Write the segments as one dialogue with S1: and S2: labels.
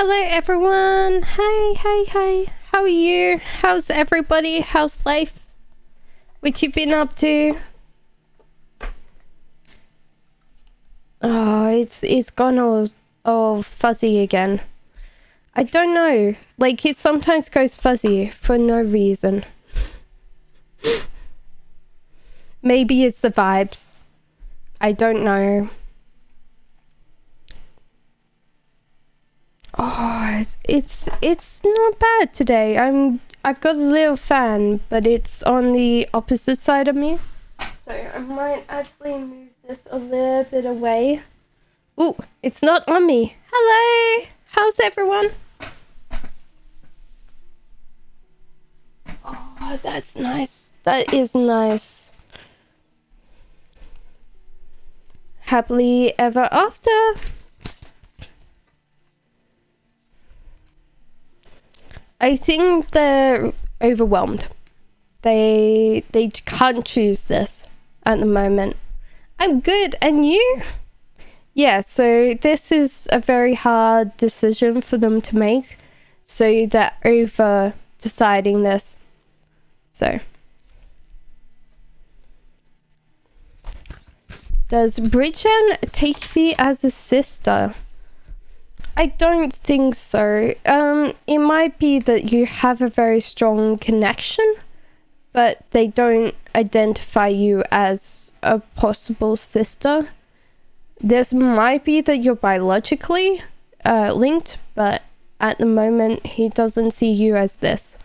S1: Hello everyone. Hi. How are you? How's everybody? How's life? What you been up to? Oh, it's gone all fuzzy again. I don't know. Like, it sometimes goes fuzzy for no reason. Maybe it's the vibes. I don't know. Oh, it's not bad today. I've got a little fan, but it's on the opposite side of me. So I might actually move this a little bit away. Ooh, it's not on me. Hello! How's everyone? Oh, that's nice. That is nice. Happily ever after. I think they're overwhelmed. They can't choose this at the moment. I'm good, and you? Yeah, so this is a very hard decision for them to make. So they're over deciding this. So. Does Bridgen take me as a sister? I don't think so. It might be that you have a very strong connection, but they don't identify you as a possible sister. This might be that you're biologically linked, but at the moment he doesn't see you as this.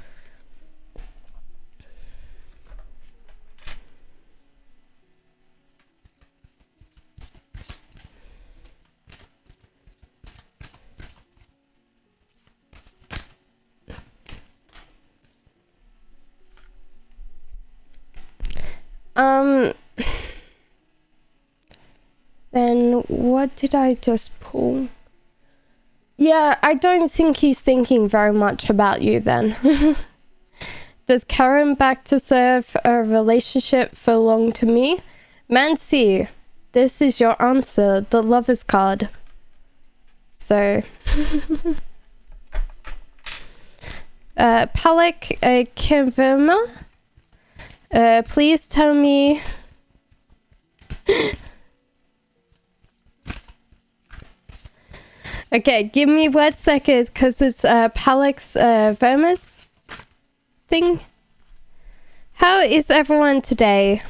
S1: Then what did I just pull? Yeah, I don't think he's thinking very much about you then. Does Karen back to serve a relationship belong to me? Mancy, this is your answer, the lover's card. So... Palak Kivima, please tell me... Okay, give me 1 second, because it's Palak's Vermis thing. How is everyone today?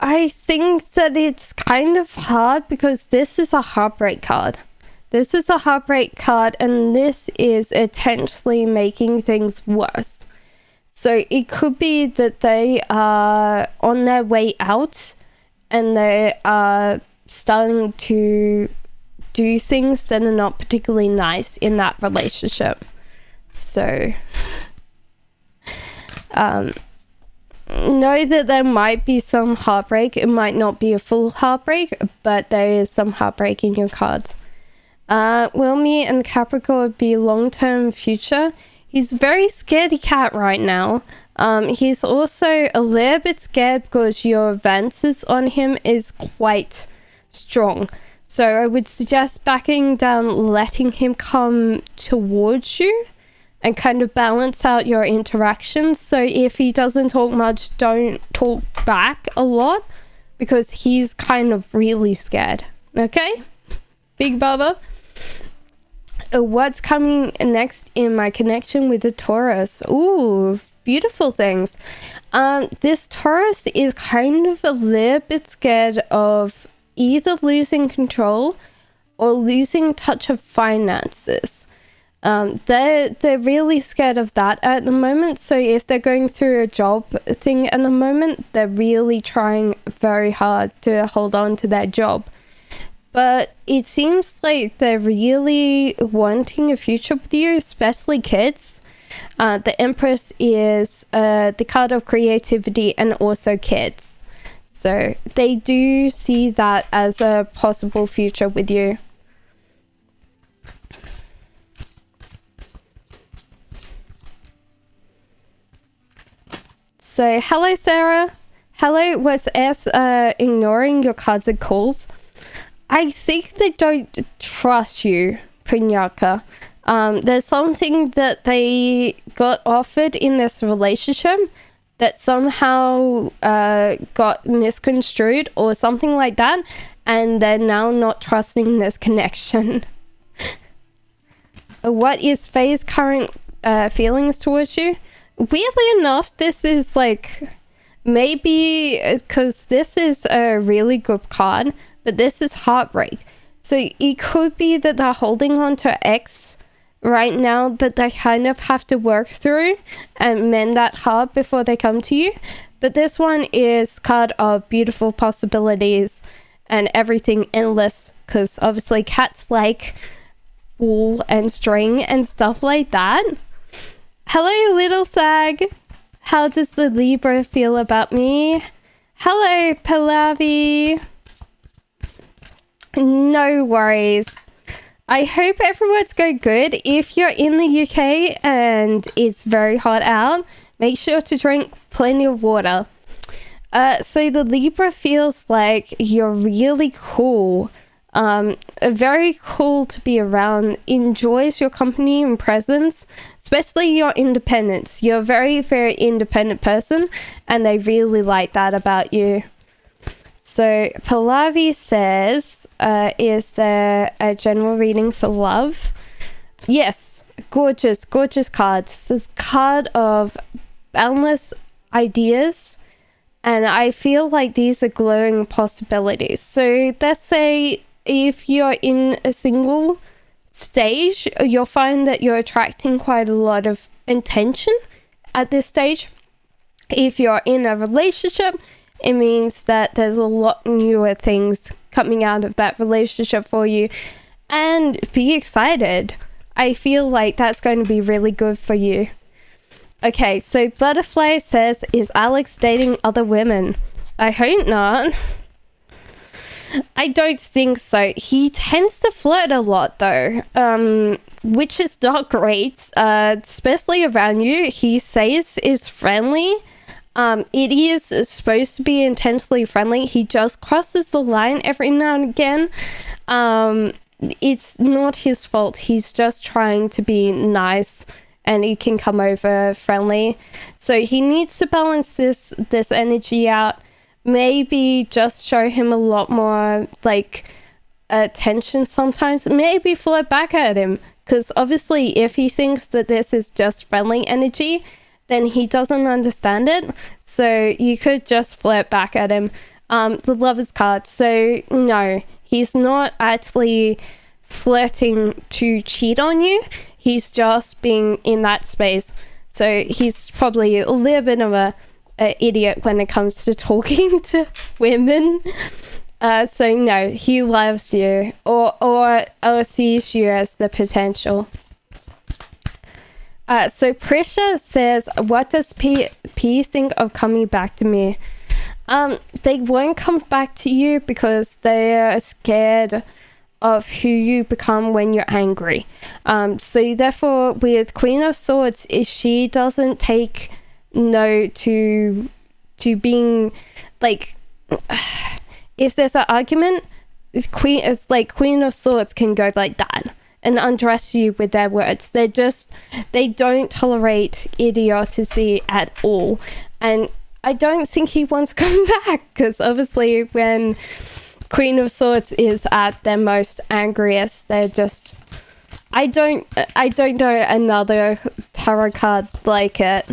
S1: I think that it's kind of hard because this is a heartbreak card. This is a heartbreak card, and this is intentionally making things worse. So it could be that they are on their way out and they are starting to do things that are not particularly nice in that relationship. So know that there might be some heartbreak. It might not be a full heartbreak, but there is some heartbreak in your cards. Will me and Capricorn be long-term future? He's very scaredy cat right now. He's also a little bit scared because your advances on him is quite strong. So I would suggest backing down, letting him come towards you and kind of balance out your interactions. So if he doesn't talk much, don't talk back a lot because he's kind of really scared. Okay? Big Baba. What's coming next in my connection with the Taurus? Ooh, beautiful things. This Taurus is kind of a little bit scared of either losing control or losing touch of finances. They're really scared of that at the moment. So if they're going through a job thing at the moment, they're really trying very hard to hold on to their job. But it seems like they're really wanting a future with you, especially kids. The Empress is the card of creativity and also kids. So they do see that as a possible future with you. So hello Sarah. Hello, was S ignoring your cards and calls? I think they don't trust you, Pinyaka. There's something that they got offered in this relationship that somehow got misconstrued or something like that, and they're now not trusting this connection. What is Faye's current feelings towards you? Weirdly enough, this is like, maybe because this is a really good card, but this is heartbreak. So it could be that they're holding on to X right now that they kind of have to work through and mend that heart before they come to you. But this one is card of beautiful possibilities and everything endless, because obviously cats like wool and string and stuff like that. Hello, little Sag. How does the Libra feel about me? Hello, Pallavi. No worries. I hope everyone's going good. If you're in the UK and it's very hot out, make sure to drink plenty of water. So the Libra feels like you're really cool. Very cool to be around. Enjoys your company and presence, especially your independence. You're a very, very independent person, and they really like that about you. So Pallavi says, is there a general reading for love? Yes, gorgeous, gorgeous cards. This card of boundless ideas, and I feel like these are glowing possibilities. So let's say if you're in a single stage, you'll find that you're attracting quite a lot of attention at this stage. If you're in a relationship, it means that there's a lot newer things coming out of that relationship for you, and be excited. I feel like that's going to be really good for you. Okay, so Butterfly says, is Alex dating other women? I hope not. I don't think so. He tends to flirt a lot though, which is not great, especially around you. He says is friendly. It is supposed to be intensely friendly. He just crosses the line every now and again. It's not his fault. He's just trying to be nice, and he can come over friendly. So he needs to balance this energy out. Maybe just show him a lot more like attention sometimes. Maybe flirt back at him, because obviously if he thinks that this is just friendly energy, then he doesn't understand it. So you could just flirt back at him. The Lover's card. So no, he's not actually flirting to cheat on you. He's just being in that space. So he's probably a little bit of a idiot when it comes to talking to women. So no, he loves you or sees you as the potential. So Prisha says, what does P think of coming back to me? They won't come back to you because they're scared of who you become when you're angry. So therefore, with Queen of Swords, if she doesn't take no to being like, if there's an argument, it's like Queen of Swords can go like that and undress you with their words. They don't tolerate idiocy at all. And I don't think he wants to come back, because obviously when Queen of Swords is at their most angriest, they're just, I don't know another tarot card like it.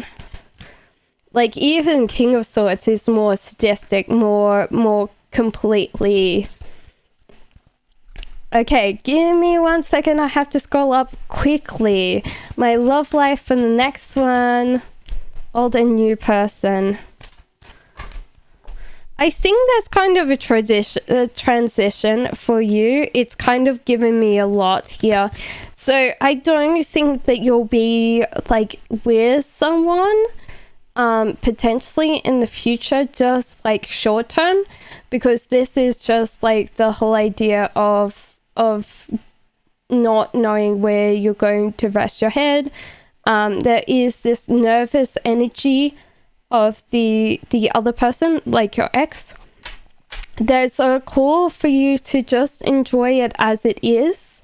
S1: Like even King of Swords is more sadistic, more completely. Okay, give me 1 second. I have to scroll up quickly. My love life for the next one. Old and new person. I think there's kind of a transition for you. It's kind of given me a lot here. So I don't think that you'll be like with someone potentially in the future, just like short term, because this is just like the whole idea of not knowing where you're going to rest your head. There is this nervous energy of the other person, like your ex. there's a call for you to just enjoy it as it is,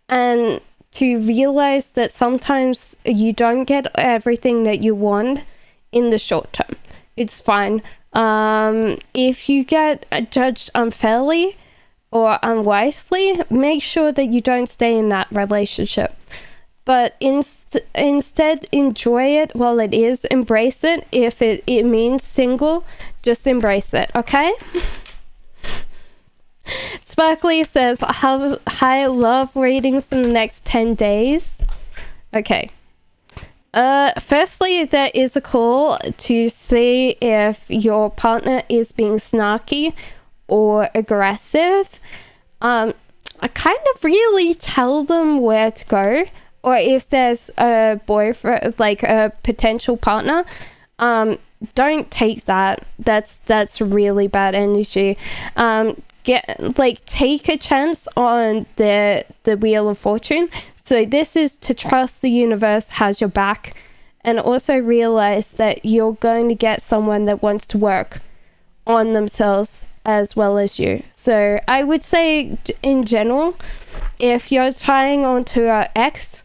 S1: and to realize that sometimes you don't get everything that you want in the short term. It's fine. If you get judged unfairly or unwisely, make sure that you don't stay in that relationship. But instead, enjoy it while it is. Embrace it. If it means single, just embrace it, okay? Sparkly says, hi, love reading for the next 10 days. Okay. Firstly, there is a call to see if your partner is being snarky or aggressive. I kind of really tell them where to go. Or if there's a boyfriend, like a potential partner, don't take that. That's really bad energy. Take a chance on the Wheel of Fortune. So this is to trust the universe has your back, and also realize that you're going to get someone that wants to work on themselves as well as you. So I would say in general, if you're tying on to our ex,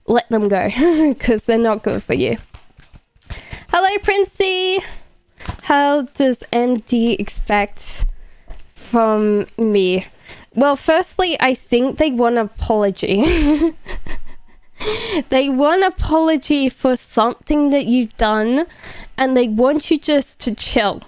S1: let them go because they're not good for you. Hello, Princey. How does MD expect from me? Well, firstly, I think they want an apology. They want an apology for something that you've done, and they want you just to chill.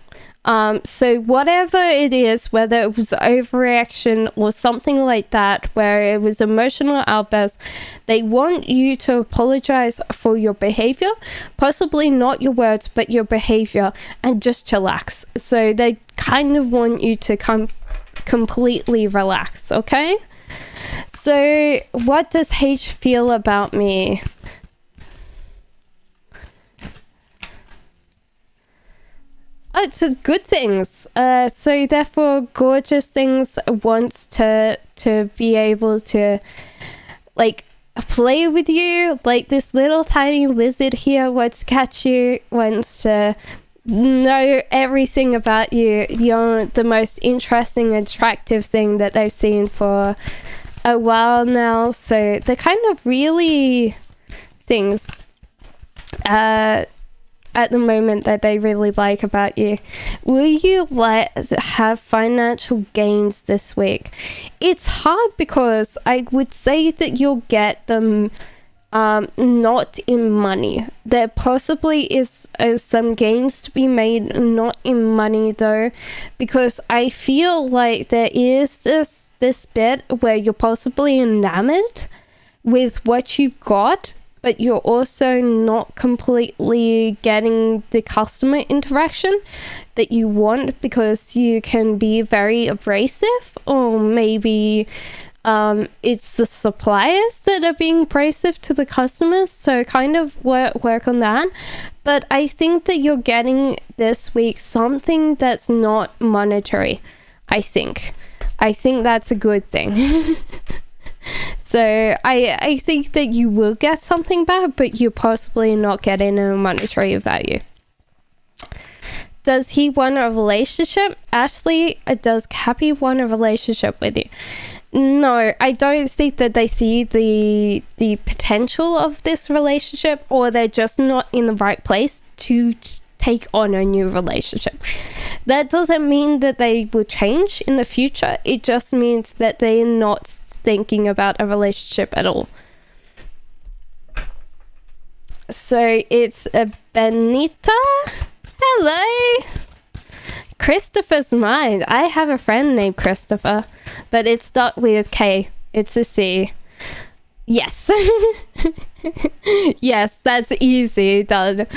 S1: So whatever it is, whether it was overreaction or something like that, where it was emotional outburst, they want you to apologize for your behavior, possibly not your words, but your behavior, and just chillax. So they kind of want you to completely relax, okay? So what does H feel about me? It's good things. So therefore, gorgeous things wants to be able to like play with you. Like this little tiny lizard here wants to catch you, wants to know everything about you. You're the most interesting, attractive thing that they've seen for a while now. So they're kind of really things at the moment that they really like about you. Will you have financial gains this week? It's hard because I would say that you'll get them not in money. There possibly is some gains to be made not in money though, because I feel like there is this bit where you're possibly enamored with what you've got, but you're also not completely getting the customer interaction that you want, because you can be very abrasive, or maybe it's the suppliers that are being abrasive to the customers. So kind of work on that. But I think that you're getting this week something that's not monetary. I think that's a good thing. So I think that you will get something back, but you're possibly not getting a monetary value. Does he want a relationship? Ashley, does Cappy want a relationship with you? No, I don't think that they see the potential of this relationship, or they're just not in the right place to take on a new relationship. That doesn't mean that they will change in the future. It just means that they're not thinking about a relationship at all. So it's a Benita. Hello. Christopher's mine. I have a friend named Christopher, but it's not with K. It's a C. Yes. Yes, that's easy done.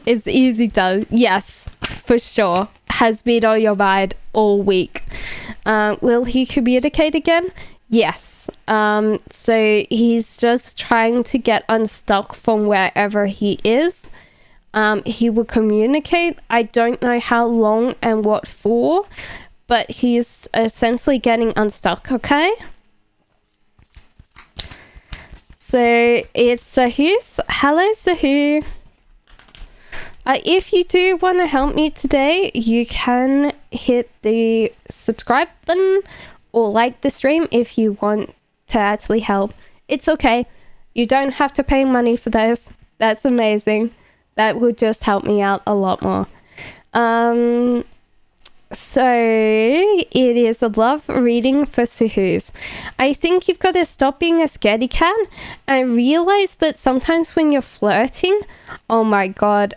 S1: It's easy done. Yes, for sure. Has been on your mind all week. Will he communicate again? Yes. So he's just trying to get unstuck from wherever he is. He will communicate. I don't know how long and what for, but he's essentially getting unstuck, okay? So it's Sahu. Hello, Sahu. If you do want to help me today, you can hit the subscribe button or like the stream if you want to actually help. It's okay. You don't have to pay money for this. That's amazing. That will just help me out a lot more. So it is a love reading for Suhus. I think you've got to stop being a scaredy cat and realize that sometimes when you're flirting, oh my god,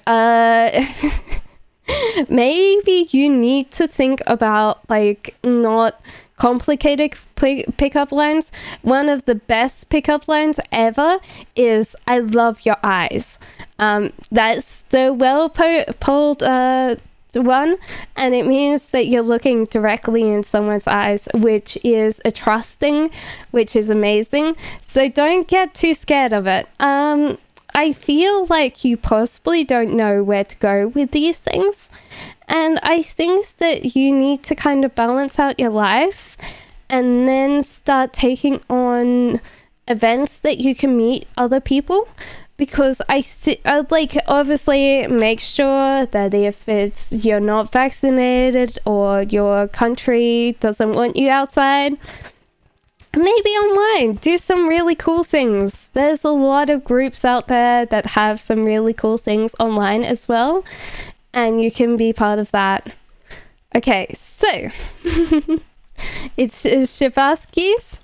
S1: maybe you need to think about like not complicated pickup lines. One of the best pickup lines ever is "I love your eyes." That's the pulled one, and it means that you're looking directly in someone's eyes, which is a trusting, which is amazing. So don't get too scared of it. I feel like you possibly don't know where to go with these things, and I think that you need to kind of balance out your life and then start taking on events that you can meet other people. Because I'd like, obviously make sure that if you're not vaccinated or your country doesn't want you outside, maybe online, do some really cool things. There's a lot of groups out there that have some really cool things online as well, and you can be part of that. Okay, so it's Shabasky's.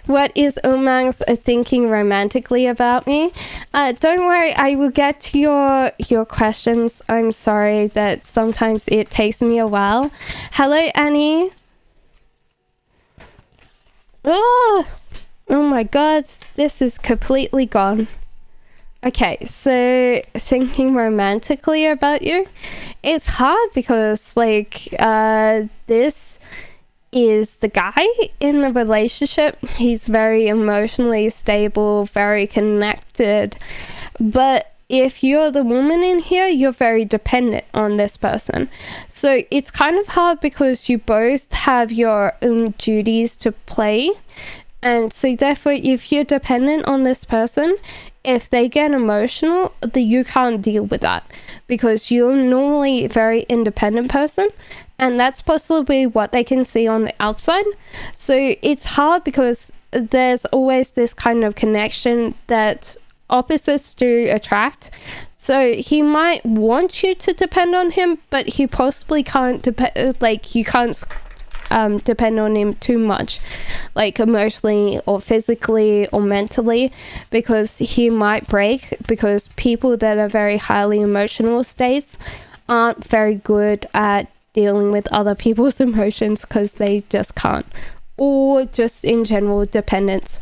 S1: What is Umang's thinking romantically about me? Don't worry, I will get to your questions. I'm sorry that sometimes it takes me a while. Hello, Annie. Oh my god, this is completely gone. Okay, so thinking romantically about you, it's hard because like this is the guy in the relationship. He's very emotionally stable, very connected, but if you're the woman in here, you're very dependent on this person. So it's kind of hard because you both have your own duties to play, and so therefore if you're dependent on this person, if they get emotional, you can't deal with that because you're normally a very independent person, and that's possibly what they can see on the outside. So it's hard because there's always this kind of connection that opposites do attract. So he might want you to depend on him, but he possibly can't you can't depend on him too much, like emotionally or physically or mentally, because he might break, because people that are very highly emotional states aren't very good at dealing with other people's emotions because they just can't, or just in general dependence.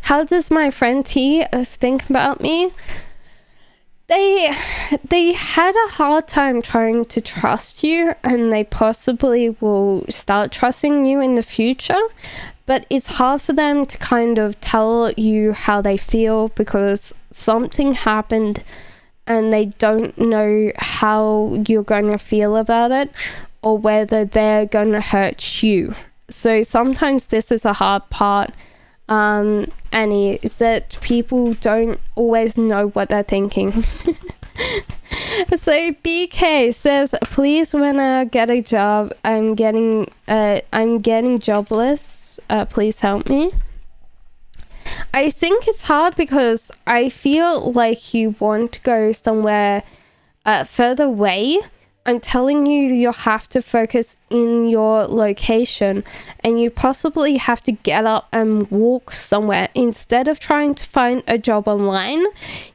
S1: How does my friend T think about me? They had a hard time trying to trust you, and they possibly will start trusting you in the future, but it's hard for them to kind of tell you how they feel because something happened and they don't know how you're going to feel about it or whether they're going to hurt you. So sometimes this is a hard part, Annie, is that people don't always know what they're thinking. So BK says, please, when I get a job, I'm getting jobless. Please help me. I think it's hard because I feel like you want to go somewhere further away. I'm telling you, you'll have to focus in your location, and you possibly have to get up and walk somewhere. Instead of trying to find a job online,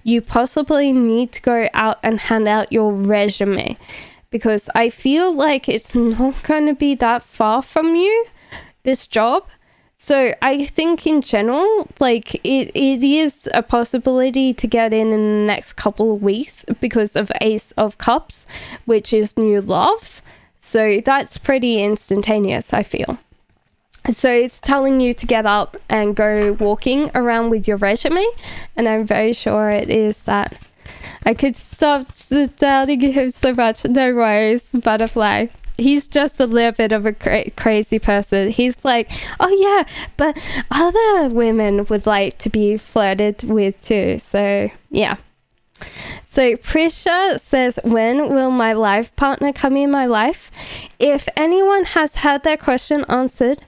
S1: you possibly need to go out and hand out your resume, because I feel like it's not going to be that far from you, this job. So I think in general, like it is a possibility to get in the next couple of weeks because of Ace of Cups, which is new love. So that's pretty instantaneous, I feel. So it's telling you to get up and go walking around with your resume, and I'm very sure it is that. I could stop doubting him so much. No worries, butterfly. He's just a little bit of a crazy person. He's like, oh yeah, but other women would like to be flirted with too. So yeah. So Prisha says, when will my life partner come in my life? If anyone has had their question answered,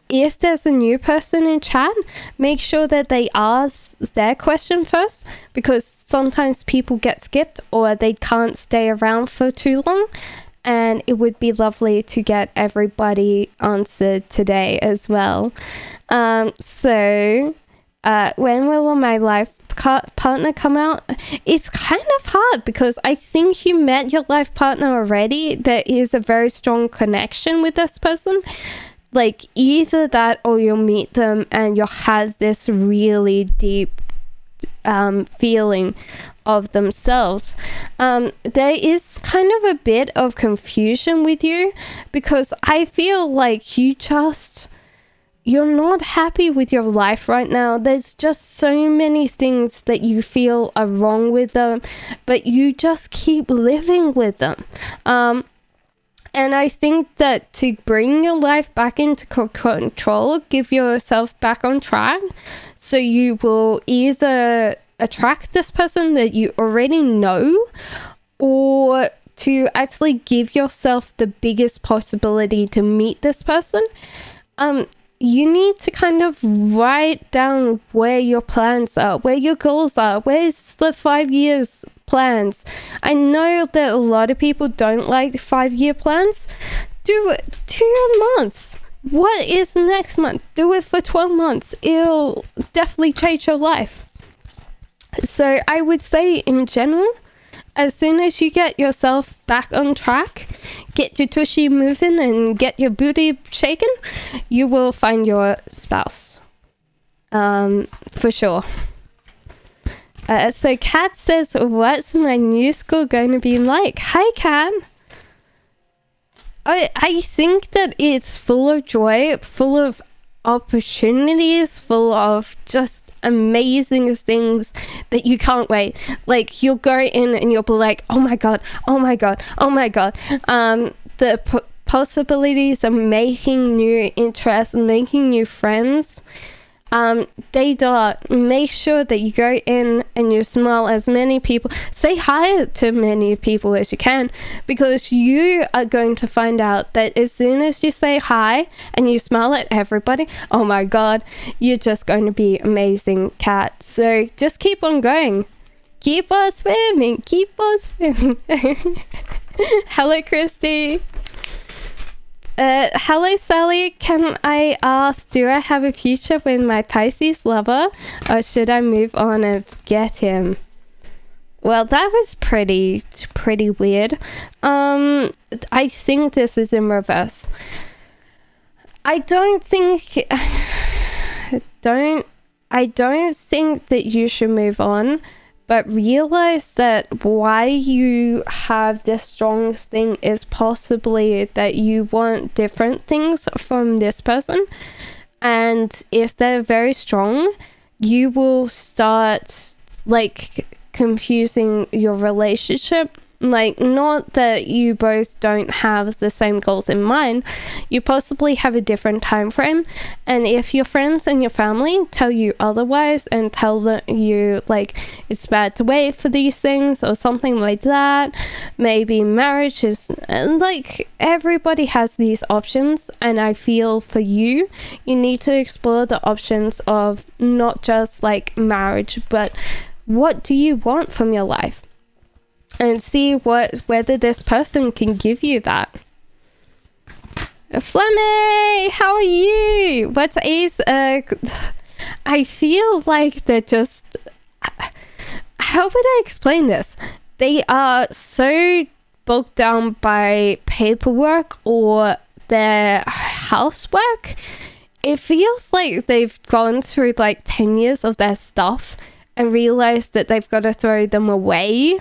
S1: if there's a new person in chat, make sure that they ask their question first, because sometimes people get skipped or they can't stay around for too long. And it would be lovely to get everybody answered today as well. So when will my life partner come out? It's kind of hard because I think you met your life partner already. There is a very strong connection with this person. Like either that or you'll meet them and you'll have this really deep feeling of themselves. There is kind of a bit of confusion with you because I feel like you're not happy with your life right now. There's just so many things that you feel are wrong with them, but you just keep living with them. And I think that to bring your life back into control, give yourself back on track, so you will either attract this person that you already know, or to actually give yourself the biggest possibility to meet this person. You need to kind of write down where your plans are, where your goals are, where's the 5 years plans. I know that a lot of people don't like 5-year plans. Do it 2 months. What is next month? Do it for 12 months. It'll definitely change your life. So I would say in general, as soon as you get yourself back on track, get your tushy moving and get your booty shaken, you will find your spouse. For sure. So Kat says, what's my new school going to be like? Hi, Kat. I think that it's full of joy, full of opportunities, full of just amazing things that you can't wait. Like you'll go in and you'll be like, oh my god, oh my god, oh my god. The possibilities of making new interests and making new friends, they dot. Make sure that you go in and you smile as many people, say hi to many people as you can, because you are going to find out that as soon as you say hi and you smile at everybody, oh my god, you're just going to be amazing, Kat. So just keep on going. Keep on swimming. Keep on swimming. Hello, Christy. Hello, Sally. Can I ask, do I have a future with my Pisces lover, or should I move on and get him? Well, that was pretty weird. I think this is in reverse. I don't think that you should move on, but realize that why you have this strong thing is possibly that you want different things from this person. And if they're very strong, you will start like confusing your relationship. Like, not that you both don't have the same goals in mind, you possibly have a different time frame. And if your friends and your family tell you otherwise and tell you like it's bad to wait for these things or something like that, maybe marriage is, like, everybody has these options. And I feel for you need to explore the options of not just like marriage, but what do you want from your life? And see whether this person can give you that. Flemmy, how are you? What's Ace? I feel like they're just... How would I explain this? They are so bogged down by paperwork or their housework. It feels like they've gone through like 10 years of their stuff and realized that they've got to throw them away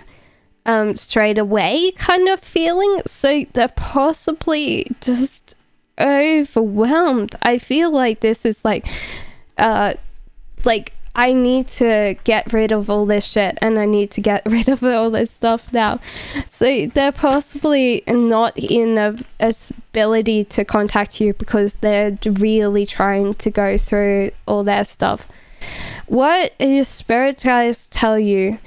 S1: straight away kind of feeling. So they're possibly just overwhelmed. I feel like this is like I need to get rid of all this shit and I need to get rid of all this stuff now. So they're possibly not in a ability to contact you because they're really trying to go through all their stuff. What your spirit guides tell you?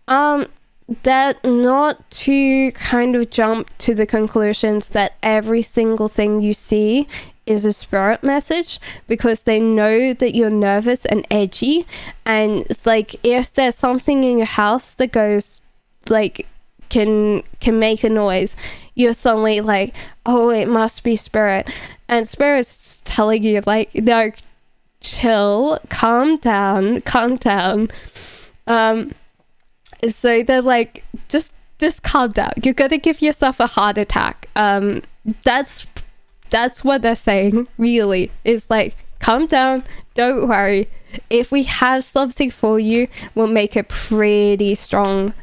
S1: that not to kind of jump to the conclusions that every single thing you see is a spirit message, because they know that you're nervous and edgy, and like if there's something in your house that goes like can make a noise, you're suddenly like, oh, it must be spirit, and spirit's telling you like, no, chill, calm down. So they're like, just calm down, you're gonna give yourself a heart attack. That's what they're saying, really. It's like, calm down, don't worry, if we have something for you, we'll make it pretty strong.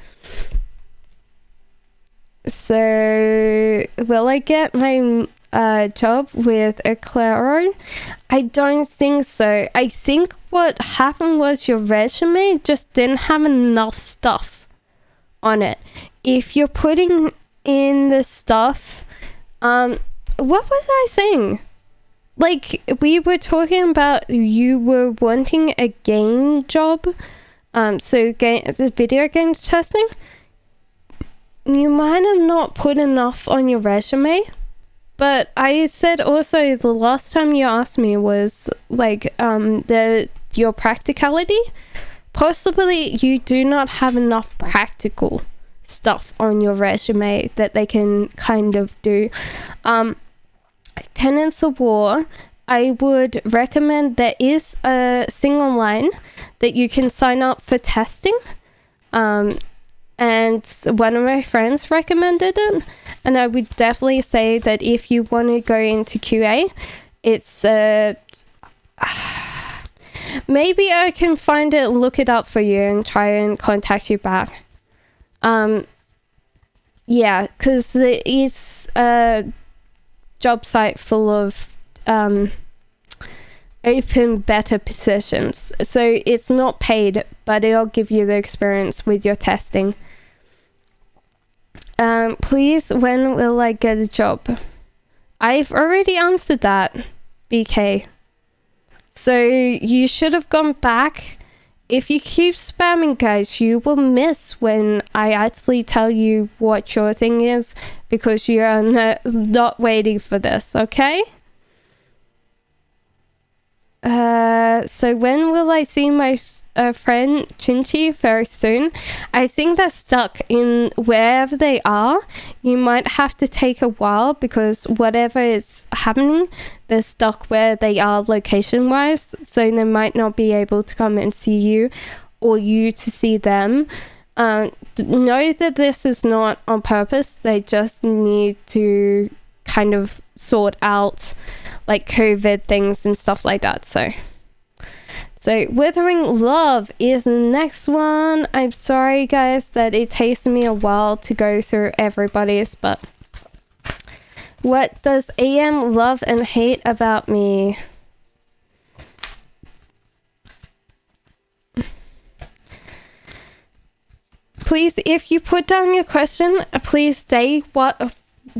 S1: So will I get my job with a Claro? I don't think so. I think what happened was your resume just didn't have enough stuff on it. If you're putting in the stuff, what was I saying? Like, we were talking about you were wanting a game job, the video games testing. You might have not put enough on your resume, but I said also the last time you asked me was like your practicality. Possibly you do not have enough practical stuff on your resume that they can kind of do. Tenants of War, I would recommend there is a thing online that you can sign up for testing. And one of my friends recommended it, and I would definitely say that if you want to go into QA, it's maybe I can find it and look it up for you and try and contact you back. Yeah, because it's a job site full of open beta positions, so it's not paid, but it'll give you the experience with your testing. Please, when will I get a job? I've already answered that, BK. So you should have gone back. If you keep spamming, guys, you will miss when I actually tell you what your thing is, because you are not waiting for this, okay? So when will I see my friend Chinchi? Very soon. I think they're stuck in wherever they are. You might have to take a while, because whatever is happening, they're stuck where they are location wise, so they might not be able to come and see you, or you to see them. Know that this is not on purpose. They just need to kind of sort out like COVID things and stuff like that. So Withering Love is the next one. I'm sorry, guys, that it takes me a while to go through everybody's, but what does AM love and hate about me? Please, if you put down your question, please stay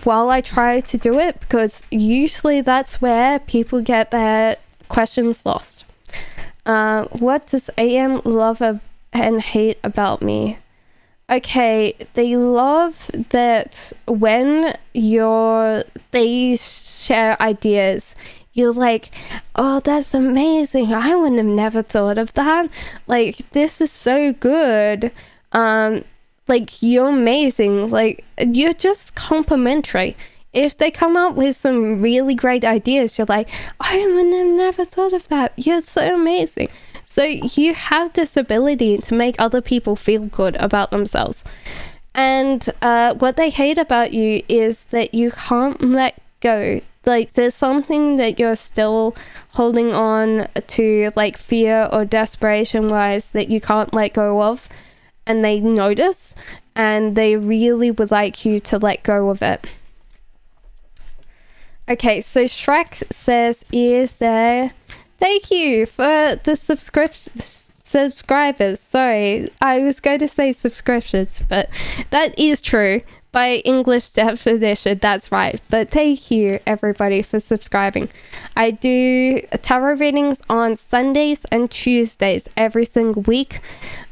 S1: while I try to do it, because usually that's where people get their questions lost. What does AM love and hate about me? Okay, they love that when they share ideas, you're like, oh, that's amazing, I wouldn't have never thought of that, like, this is so good, like, you're amazing, like, you're just complimentary. If they come up with some really great ideas, you're like, I would have never thought of that, you're so amazing. So you have this ability to make other people feel good about themselves. And what they hate about you is that you can't let go. Like, there's something that you're still holding on to, like fear or desperation wise, that you can't let go of. And they notice, and they really would like you to let go of it. Okay, so Shrek says, is there... Thank you for the subscribers. Sorry, I was going to say subscriptions, but that is true. By English definition, that's right. But thank you, everybody, for subscribing. I do tarot readings on Sundays and Tuesdays every single week.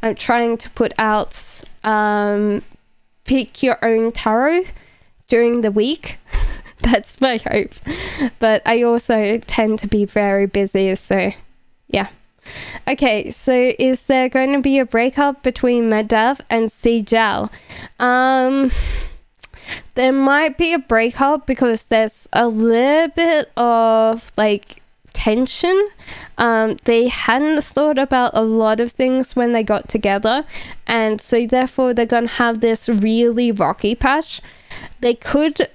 S1: I'm trying to put out pick your own tarot during the week. That's my hope. But I also tend to be very busy, so yeah. Okay, so is there going to be a breakup between Medivh and Sejal? There might be a breakup because there's a little bit of like tension. They hadn't thought about a lot of things when they got together, and so therefore they're gonna have this really rocky patch. They could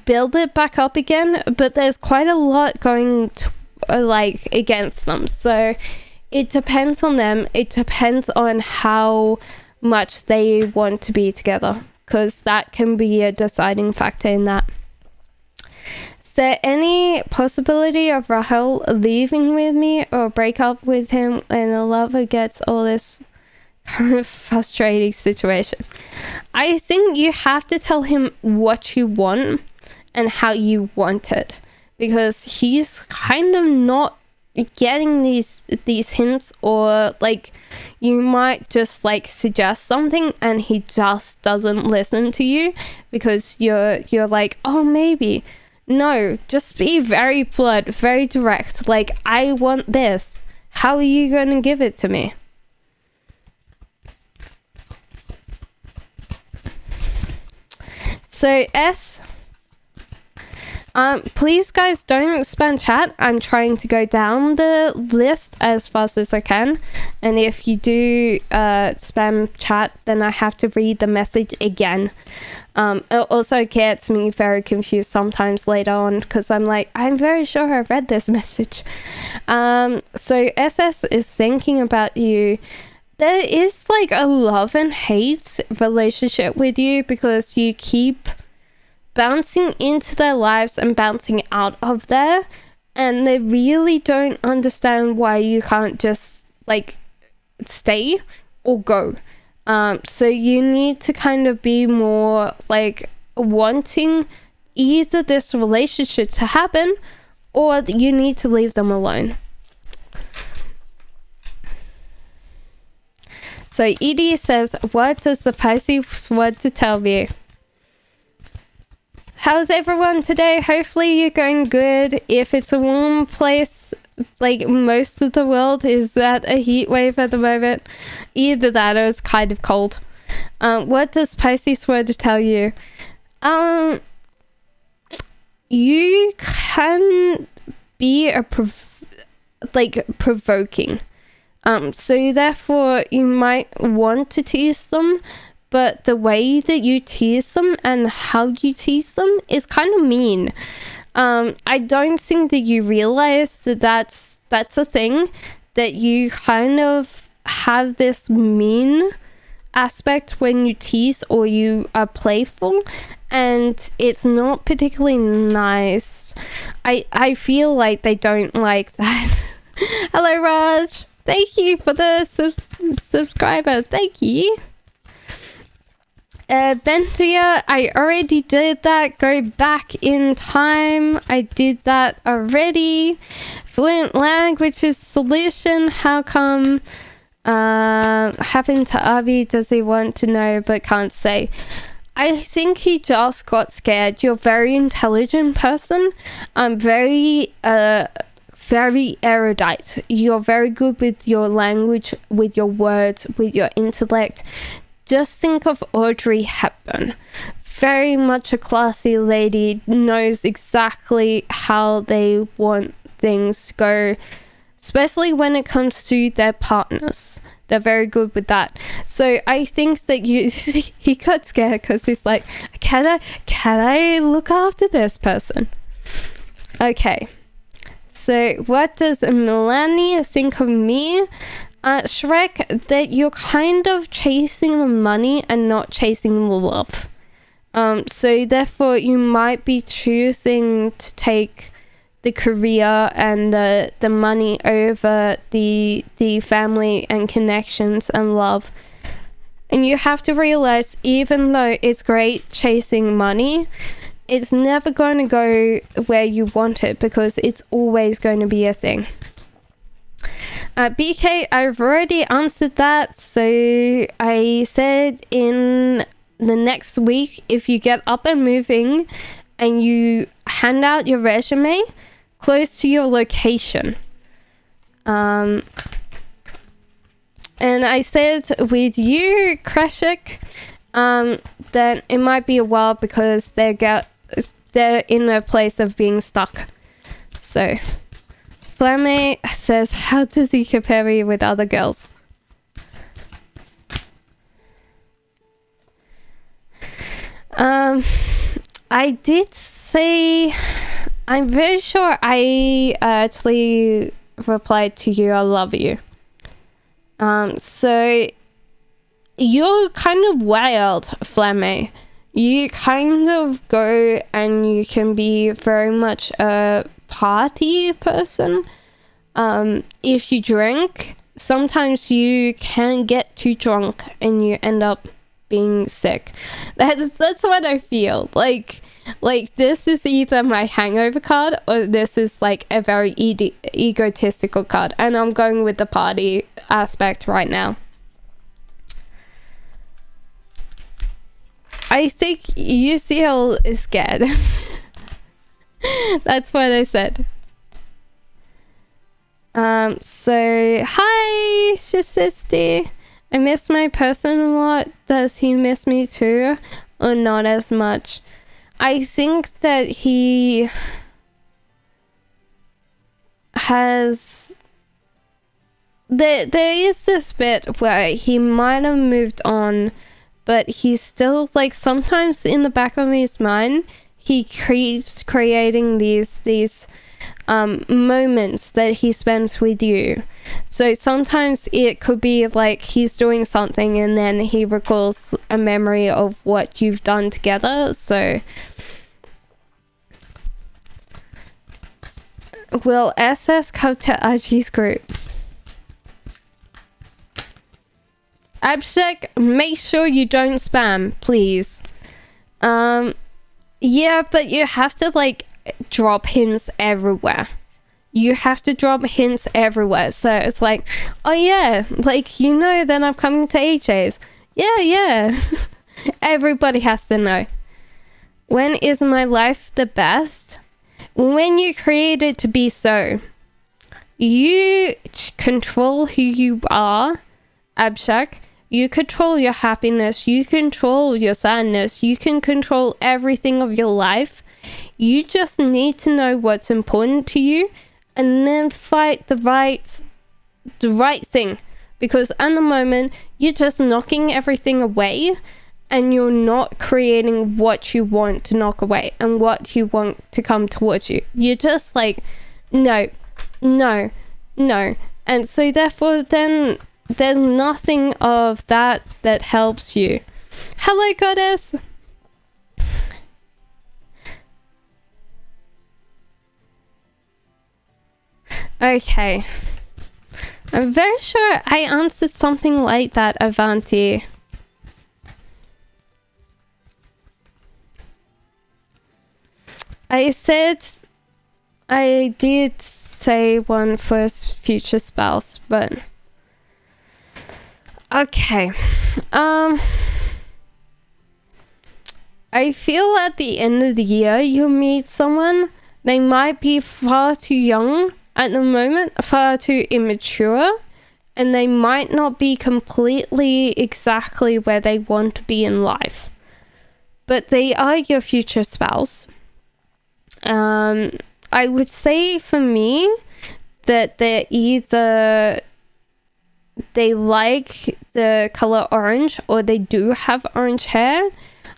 S1: build it back up again, but there's quite a lot going to, like, against them, so it depends on them. It depends on how much they want to be together, because that can be a deciding factor in that. Is there any possibility of Rahul leaving with me or break up with him when the lover gets all this kind of frustrating situation? I think you have to tell him what you want and how you want it, because he's kind of not getting these hints, or like you might just like suggest something and he just doesn't listen to you because you're like, oh, maybe. No, just be very blunt, very direct. Like, I want this. How are you going to give it to me? So S, please guys don't spam chat. I'm trying to go down the list as fast as I can, and if you do spam chat, then I have to read the message again. It also gets me very confused sometimes later on, because I'm like, I'm very sure I've read this message. So SS is thinking about you. There is like a love and hate relationship with you, because you keep bouncing into their lives and bouncing out of there, and they really don't understand why you can't just like stay or go. So you need to kind of be more like wanting either this relationship to happen, or you need to leave them alone. So Edie says, what does the Pisces want to tell me? How's everyone today? Hopefully you're going good. If it's a warm place, like most of the world is at a heat wave at the moment. Either that or it's kind of cold. What does Pisces want to tell you? You can be provoking. So therefore you might want to tease them, but the way that you tease them and how you tease them is kind of mean. I don't think that you realize that that's a thing, that you kind of have this mean aspect when you tease or you are playful, and it's not particularly nice. I feel like they don't like that. Hello Raj, thank you for the subscriber, thank you. Bentia, I already did that. Go back in time. I did that already. Fluent languages solution. How come happened to Avi? Does he want to know but can't say? I think he just got scared. You're a very intelligent person. I'm very erudite. You're very good with your language, with your words, with your intellect. Just think of Audrey Hepburn. Very much a classy lady, knows exactly how they want things to go, especially when it comes to their partners. They're very good with that. So I think that he got scared because he's like, can I look after this person? Okay. So what does Melania think of me? Shrek, that you're kind of chasing the money and not chasing the love. So therefore you might be choosing to take the career and the money over the family and connections and love. And you have to realize, even though it's great chasing money, it's never going to go where you want it, because it's always going to be a thing. BK, I've already answered that. So I said in the next week, if you get up and moving and you hand out your resume close to your location. And I said with you, Kreshik, that it might be a while because they're in a place of being stuck. So Flamme says, how does he compare me with other girls? I did say, I'm very sure I actually replied to you, I love you. So you're kind of wild, Flamme. You kind of go and you can be very much a party person. If you drink, sometimes you can get too drunk and you end up being sick. That's what I feel. Like this is either my hangover card or this is like a very egotistical card, and I'm going with the party aspect right now. I think UCL is scared. That's what I said. So hi Shasisti. I miss my person a lot. Does he miss me too? Or not as much? I think that he has... There is this bit where he might have moved on, but he's still, like, sometimes in the back of his mind, he keeps creating these moments that he spends with you. So sometimes it could be like he's doing something and then he recalls a memory of what you've done together. So will SS come to Archie's group? Abshek, make sure you don't spam, please. Yeah, but you have to like drop hints everywhere. You have to drop hints everywhere. So it's like, oh yeah, like, you know that I'm coming to AJ's. Yeah. Everybody has to know. When is my life the best? When you create it to be so. You control who you are, Abshak. You control your happiness. You control your sadness. You can control everything of your life. You just need to know what's important to you and then fight the right thing. Because at the moment, you're just knocking everything away and you're not creating what you want to knock away and what you want to come towards you. You're just like, no. And so therefore, then there's nothing of that helps you. Hello, goddess. Okay. I'm very sure I answered something like that, Avanti. I did say one for future spouse, but okay. I feel at the end of the year you'll meet someone. They might be far too young at the moment, far too immature, and they might not be completely exactly where they want to be in life. But they are your future spouse. I would say for me that they're either they like the color orange or they do have orange hair.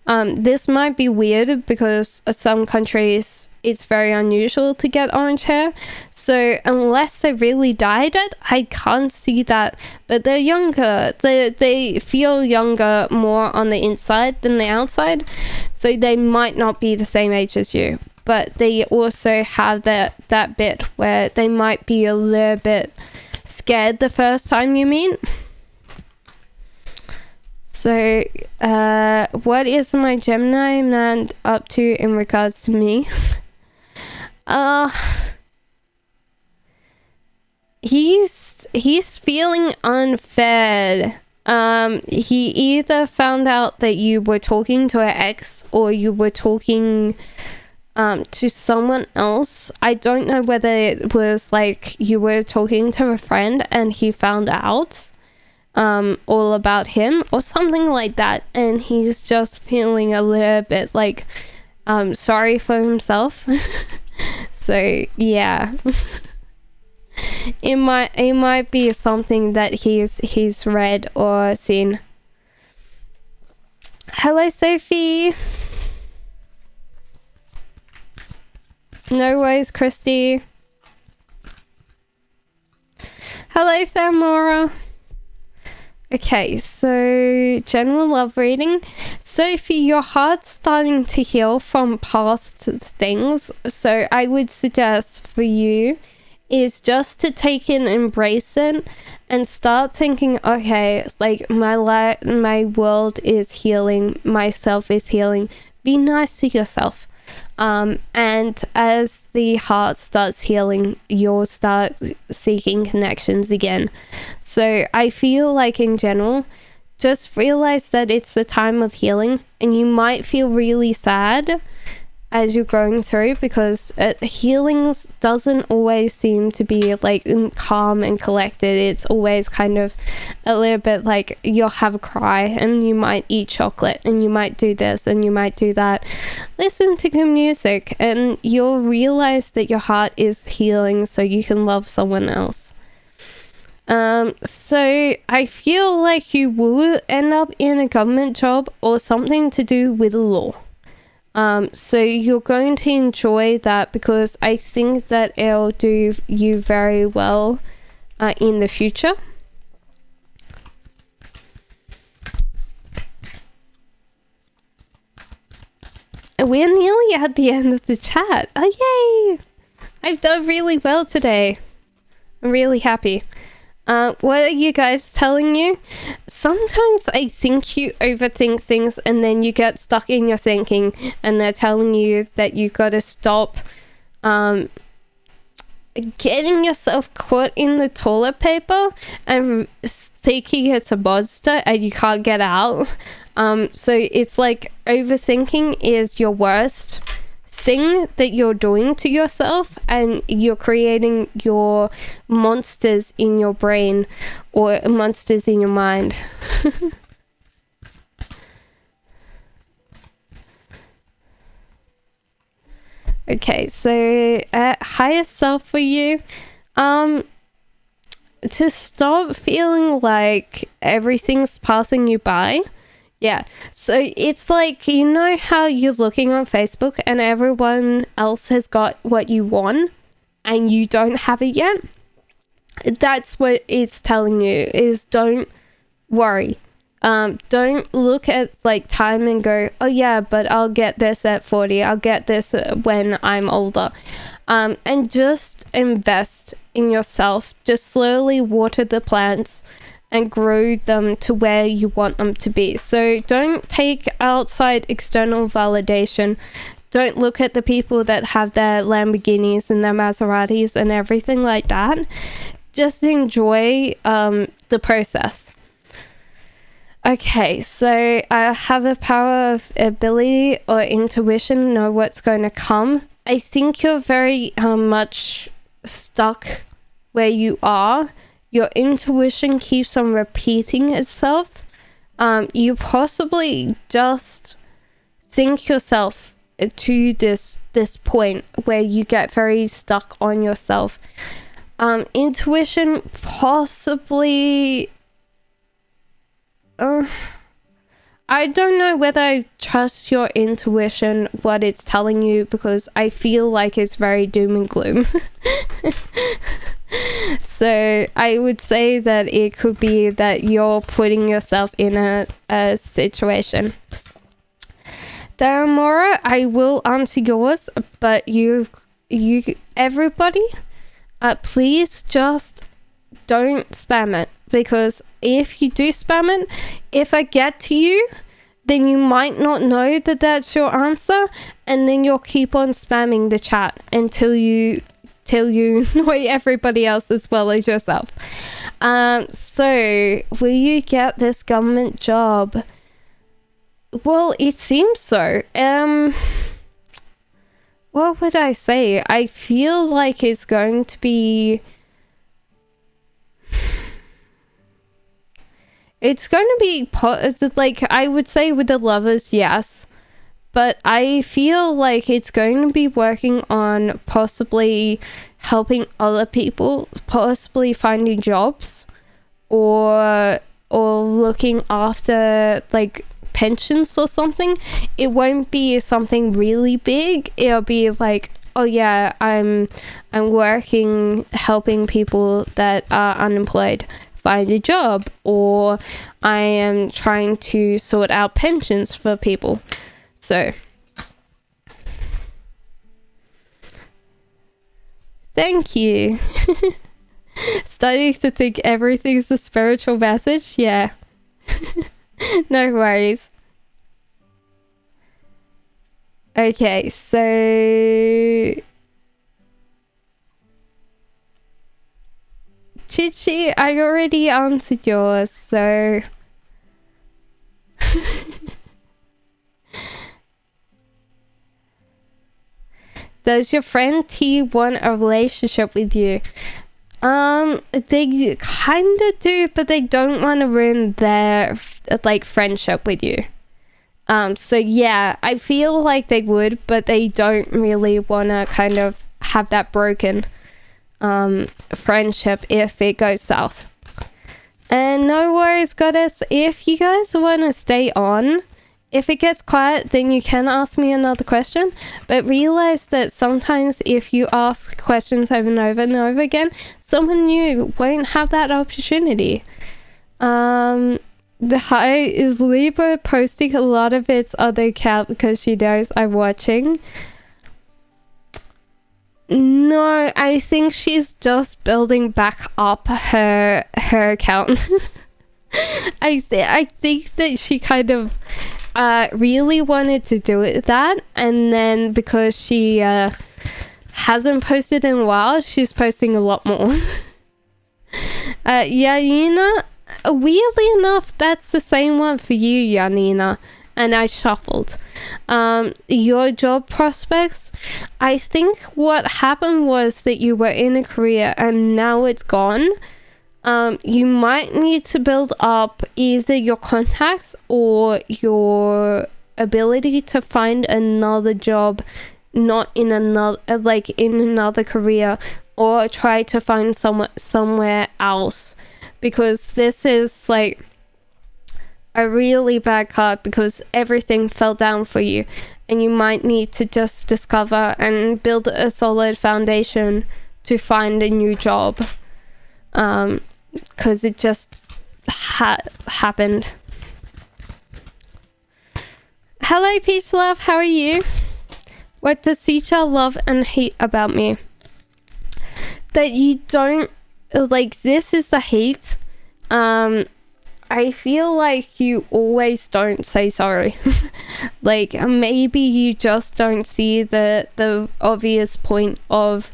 S1: This might be weird because some countries it's very unusual to get orange hair. So unless they really dyed it, I can't see that. But they're younger. They feel younger more on the inside than the outside. So they might not be the same age as you. But they also have that bit where they might be a little bit scared the first time you meet. So, what is my Gemini man up to in regards to me? He's he's feeling unfair. He either found out that you were talking to an ex or you were talking to someone else. I don't know whether it was like you were talking to a friend and he found out all about him or something like that, and he's just feeling a little bit like sorry for himself. So yeah. It might be something that he's read or seen. Hello, Sophie. No worries, Christy. Hello, Thamora. Okay, so general love reading. Sophie, your heart's starting to heal from past things, so I would suggest for you is just to take in, embrace it, and start thinking, okay, like my world is healing, myself is healing. Be nice to yourself. And as the heart starts healing, you'll start seeking connections again. So I feel like in general, just realize that it's the time of healing, and you might feel really sad as you're going through, because healing doesn't always seem to be like calm and collected. It's always kind of a little bit like you'll have a cry and you might eat chocolate and you might do this and you might do that. Listen to good music and you'll realize that your heart is healing so you can love someone else. So I feel like you will end up in a government job or something to do with law. So you're going to enjoy that because I think that it'll do you very well in the future. We're nearly at the end of the chat. Oh, yay! I've done really well today. I'm really happy. What are you guys telling you? Sometimes I think you overthink things and then you get stuck in your thinking, and they're telling you that you gotta stop getting yourself caught in the toilet paper and thinking it's a monster and you can't get out. So it's like overthinking is your worst thing that you're doing to yourself, and you're creating your monsters in your brain or monsters in your mind. Okay, so higher self for you, to stop feeling like everything's passing you by. Yeah, so it's like, you know how you're looking on Facebook and everyone else has got what you want and you don't have it yet? That's what it's telling you, is don't worry. Don't look at like time and go, oh yeah, but I'll get this at 40. I'll get this when I'm older. And just invest in yourself. Just slowly water the plants and grow them to where you want them to be. So don't take outside external validation. Don't look at the people that have their Lamborghinis and their Maseratis and everything like that. Just enjoy the process. Okay, so I have a power of ability or intuition, know what's going to come. I think you're very much stuck where you are. Your intuition keeps on repeating itself. You possibly just think yourself to this point where you get very stuck on yourself. Intuition possibly... I don't know whether I trust your intuition, what it's telling you, because I feel like it's very doom and gloom. So I would say that it could be that you're putting yourself in a situation. Daramora, I will answer yours, but you everybody, please just don't spam it, because if you do spam it, if I get to you, then you might not know that that's your answer, and then you'll keep on spamming the chat until you till you annoy everybody else as well as yourself. So will you get this government job? Well, it seems so. What would I say? I feel like it's going to be... It's going to be, like, I would say with the Lovers, yes. But I feel like it's going to be working on possibly helping other people, possibly finding jobs, or looking after, like, pensions or something. It won't be something really big. It'll be like, oh yeah, I'm working helping people that are unemployed find a job, or I am trying to sort out pensions for people. So thank you. Starting to think everything's a spiritual message. Yeah. No worries. Okay, so Chichi, I already answered yours, so does your friend T want a relationship with you? They kind of do, but they don't want to ruin their like friendship with you. So yeah, I feel like they would, but they don't really want to kind of have that broken friendship if it goes south. And no worries, goddess, if you guys want to stay on, if it gets quiet, then you can ask me another question, but realize that sometimes if you ask questions over and over and over again, someone new won't have that opportunity. The high is Libra posting a lot of its other account because she knows I'm watching. No, I think she's just building back up her account. I think that she kind of really wanted to do that, and then because she hasn't posted in a while, she's posting a lot more. Yanina, weirdly enough, that's the same one for you, Yanina. And I shuffled. Your job prospects, I think what happened was that you were in a career and now it's gone. You might need to build up either your contacts or your ability to find another job, not in another career, or try to find somewhere else, because this is like a really bad card because everything fell down for you, and you might need to just discover and build a solid foundation to find a new job, because it just happened. Hello Peach Love, how are you? What does Seecha love and hate about me? That you don't like, this is the hate. I feel like you always don't say sorry. Like, maybe you just don't see the obvious point of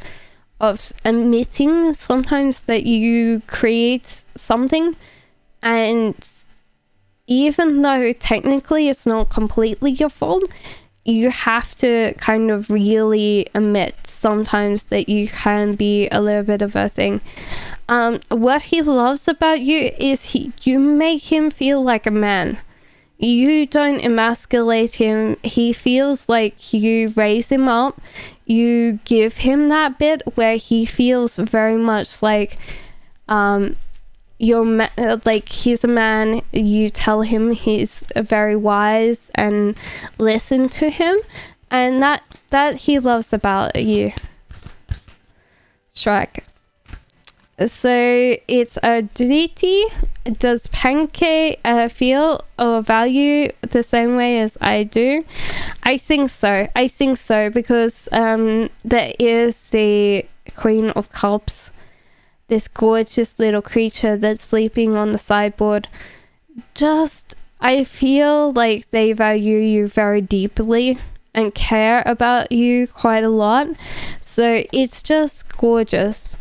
S1: admitting sometimes that you create something, and even though technically it's not completely your fault, you have to kind of really admit sometimes that you can be a little bit of a thing. What he loves about you is you make him feel like a man. You don't emasculate him. He feels like you raise him up. You give him that bit where he feels very much like like he's a man. You tell him he's very wise and listen to him, and that he loves about you. Shrek. So it's a duty. Does Pancake feel or value the same way as I do? I think so because there is the Queen of Cups, this gorgeous little creature that's sleeping on the sideboard. I feel like they value you very deeply, and care about you quite a lot. So it's just gorgeous.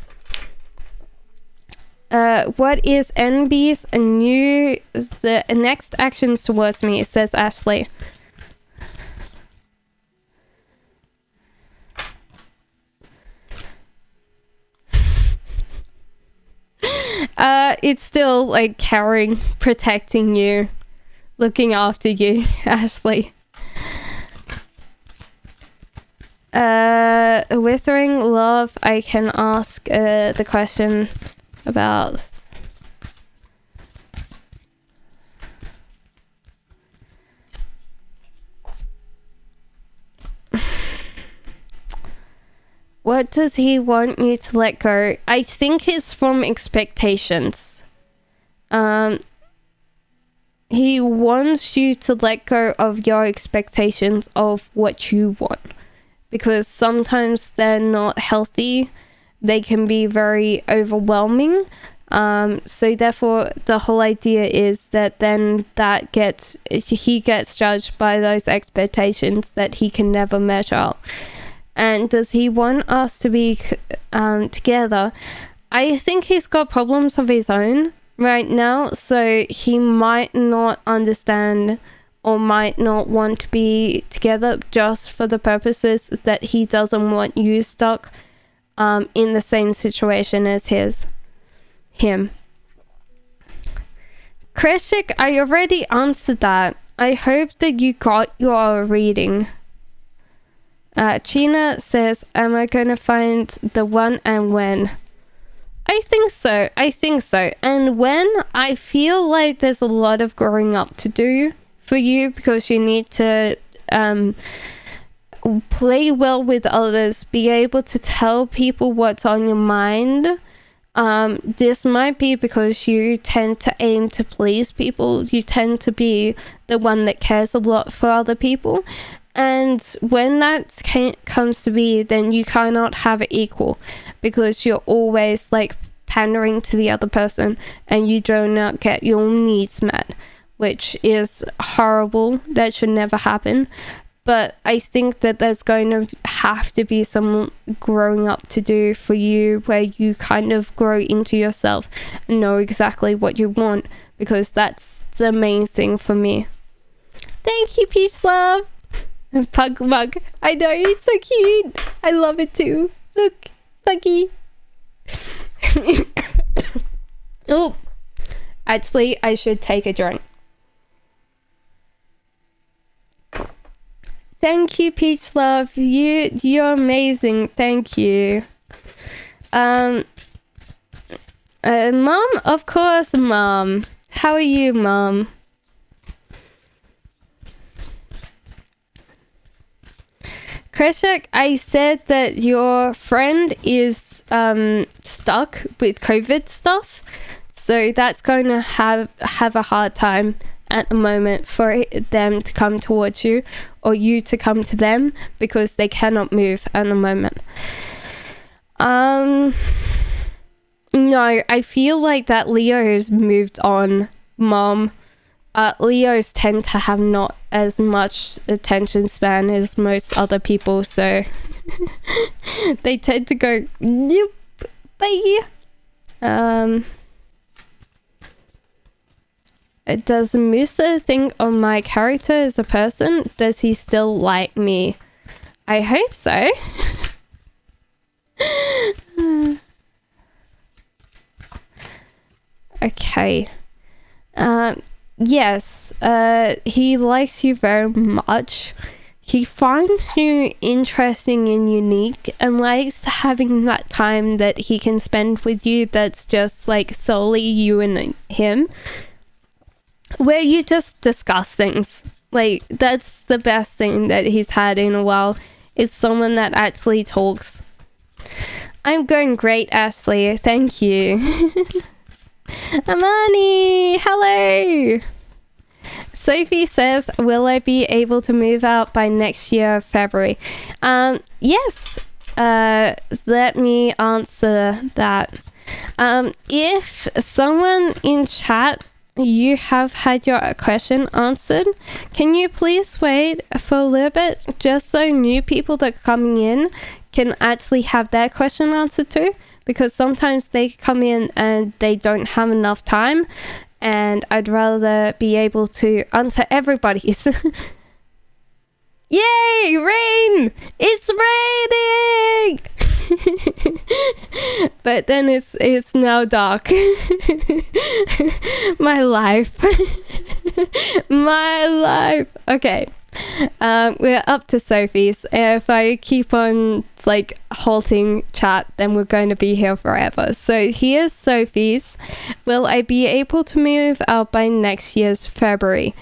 S1: What is NB's the next actions towards me, says Ashley. It's still like caring, protecting you, looking after you, Ashley. Withering love, I can ask the question about. What does he want you to let go? I think it's from expectations. He wants you to let go of your expectations of what you want, because sometimes they're not healthy. They can be very overwhelming. So therefore, the whole idea is that then he gets judged by those expectations that he can never measure up. And does he want us to be together? I think he's got problems of his own right now, so he might not understand or might not want to be together just for the purposes that he doesn't want you stuck in the same situation as him. Kreshik, I already answered that. I hope that you got your reading. Gina says, am I going to find the one and when? I think so. And when, I feel like there's a lot of growing up to do for you, because you need to play well with others, be able to tell people what's on your mind. This might be because you tend to aim to please people. You tend to be the one that cares a lot for other people. And when that comes to be, then you cannot have it equal, because you're always like pandering to the other person and you do not get your needs met, which is horrible. That should never happen. But I think that there's going to have to be some growing up to do for you, where you kind of grow into yourself and know exactly what you want, because that's the main thing for me. Thank you, Peach Love. Pug Mug. I know, it's so cute. I love it too. Look, Puggy. Oh, actually, I should take a drink. Thank you, Peach Love. You're amazing. Thank you. Mom, of course, Mom. How are you, Mom? Kreshik, I said that your friend is stuck with COVID stuff, so that's going to have a hard time at the moment for them to come towards you, or you to come to them, because they cannot move at the moment. No, I feel like that Leo has moved on, Mom. Leos tend to have not as much attention span as most other people, so they tend to go, nope, bye. Does Musa think of my character as a person? Does he still like me? I hope so. Okay. Yes, he likes you very much. He finds you interesting and unique, and likes having that time that he can spend with you that's just like solely you and him, where you just discuss things. Like, that's the best thing that he's had in a while, is someone that actually talks. I'm going great, Ashley. Thank you. Amani, hello. Sophie says, will I be able to move out by next year, February? Yes. Let me answer that. If someone in chat you have had your question answered. Can you please wait for a little bit just so new people that are coming in can actually have their question answered too? Because sometimes they come in and they don't have enough time, and I'd rather be able to answer everybody's. Yay! Rain! It's raining! But then it's now dark. My life. My life. Okay. We're up to Sophie's. If I keep on like halting chat, then we're going to be here forever. So here's Sophie's. Will I be able to move out by next year's February?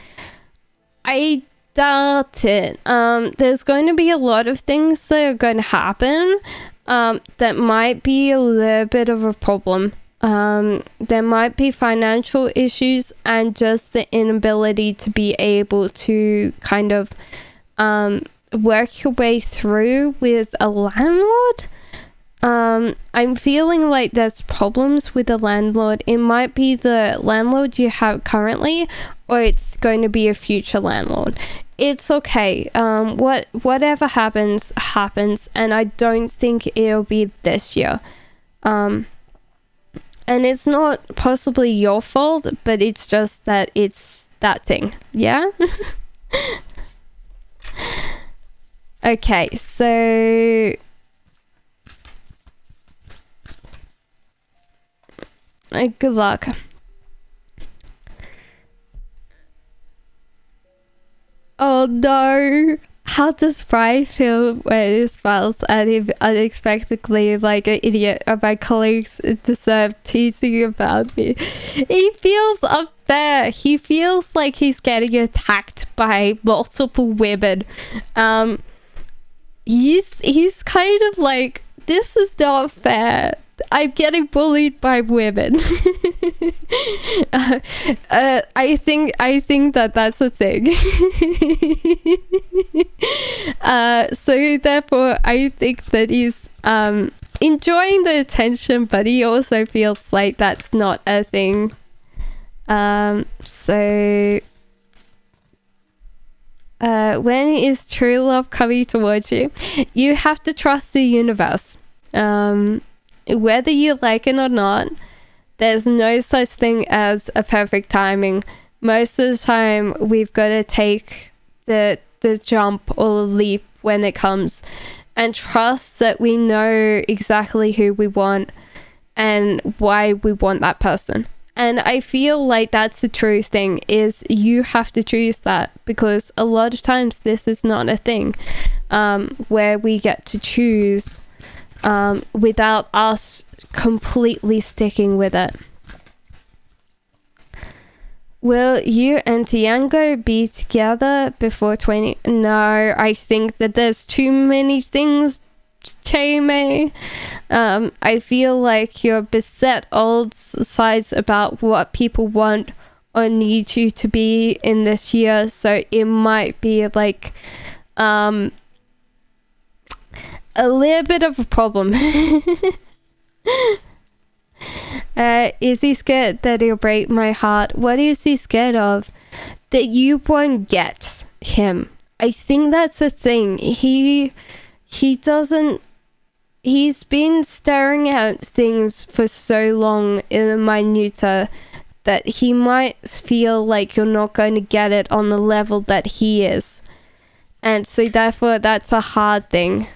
S1: I doubt it. There's going to be a lot of things that are going to happen that might be a little bit of a problem. There might be financial issues and just the inability to be able to kind of work your way through with a landlord. I'm feeling like there's problems with the landlord. It might be the landlord you have currently, or it's going to be a future landlord. It's okay. Whatever happens, and I don't think it'll be this year. And it's not possibly your fault, but it's just that it's that thing. Yeah? Okay, so good luck. Oh no! How does Fry feel when he smiles at him unexpectedly like an idiot, and my colleagues deserve teasing about me? He feels unfair. He feels like he's getting attacked by multiple women. He's kind of like, this is not fair. I'm getting bullied by women. I think that's a thing. So therefore, I think that he's enjoying the attention, but he also feels like that's not a thing. So when is true love coming towards you? You have to trust the universe. Whether you like it or not, there's no such thing as a perfect timing. Most of the time, we've got to take the jump or the leap when it comes, and trust that we know exactly who we want and why we want that person. And I feel like that's the true thing, is you have to choose that, because a lot of times this is not a thing where we get to choose without us completely sticking with it. Will you and Tiango be together before 20? No, I think that there's too many things, Jamie. I feel like you're beset all sides about what people want or need you to be in this year, so it might be like a little bit of a problem. Is he scared that he'll break my heart? What is he scared of? That you won't get him. I think that's the thing. He doesn't. He's been staring at things for so long in a minuta that he might feel like you're not going to get it on the level that he is. And so therefore that's a hard thing.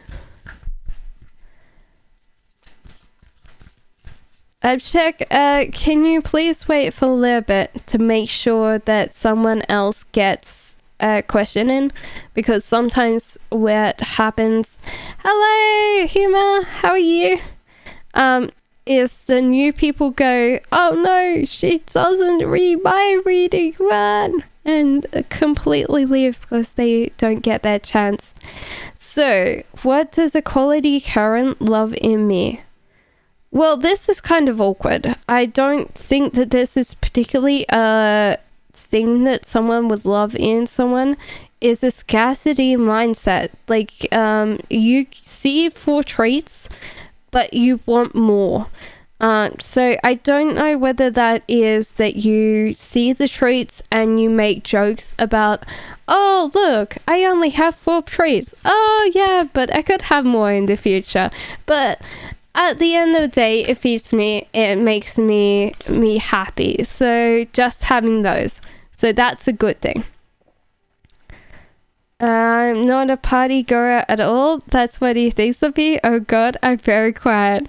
S1: Check, can you please wait for a little bit to make sure that someone else gets a question in? Because sometimes where it happens, hello, Huma, how are you? Is the new people go, oh no, she doesn't read my reading one, and completely leave because they don't get their chance. So, what does equality current love in me? Well, this is kind of awkward. I don't think that this is particularly a thing that someone would love in someone. Is a scarcity mindset. Like, you see 4 traits, but you want more. So I don't know whether that is that you see the treats and you make jokes about, oh, look, I only have 4 treats. Oh, yeah, but I could have more in the future. But at the end of the day, it feeds me. It makes me happy. So just having those. So that's a good thing. I'm not a party goer at all. That's what he thinks of me. Oh God, I'm very quiet.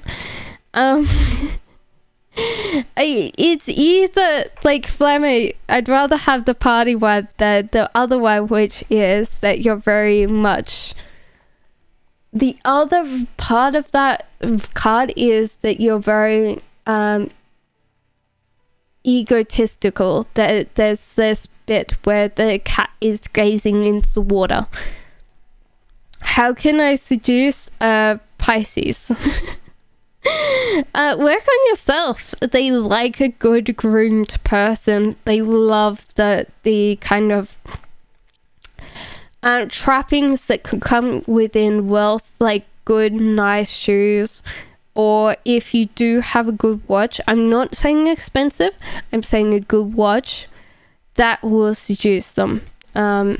S1: It's either like Flemmy, I'd rather have the party one than the other one, which is that you're very much. The other part of that card is that you're very egotistical. That there's this bit where the cat is gazing into the water. How can I seduce Pisces? Work on yourself. They like a good groomed person. They love the kind of trappings that could come within wealth, like good, nice shoes. Or if you do have a good watch, I'm not saying expensive, I'm saying a good watch, that will seduce them. So,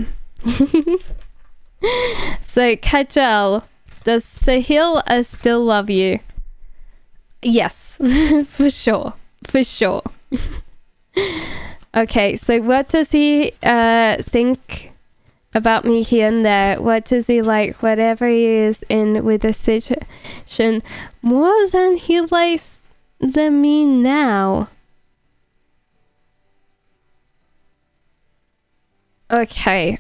S1: Kajal, does Sahil still love you? Yes, for sure. Okay, so what does he think about me here and there? What does he like? Whatever he is in with the situation, more than he likes than me now. Okay,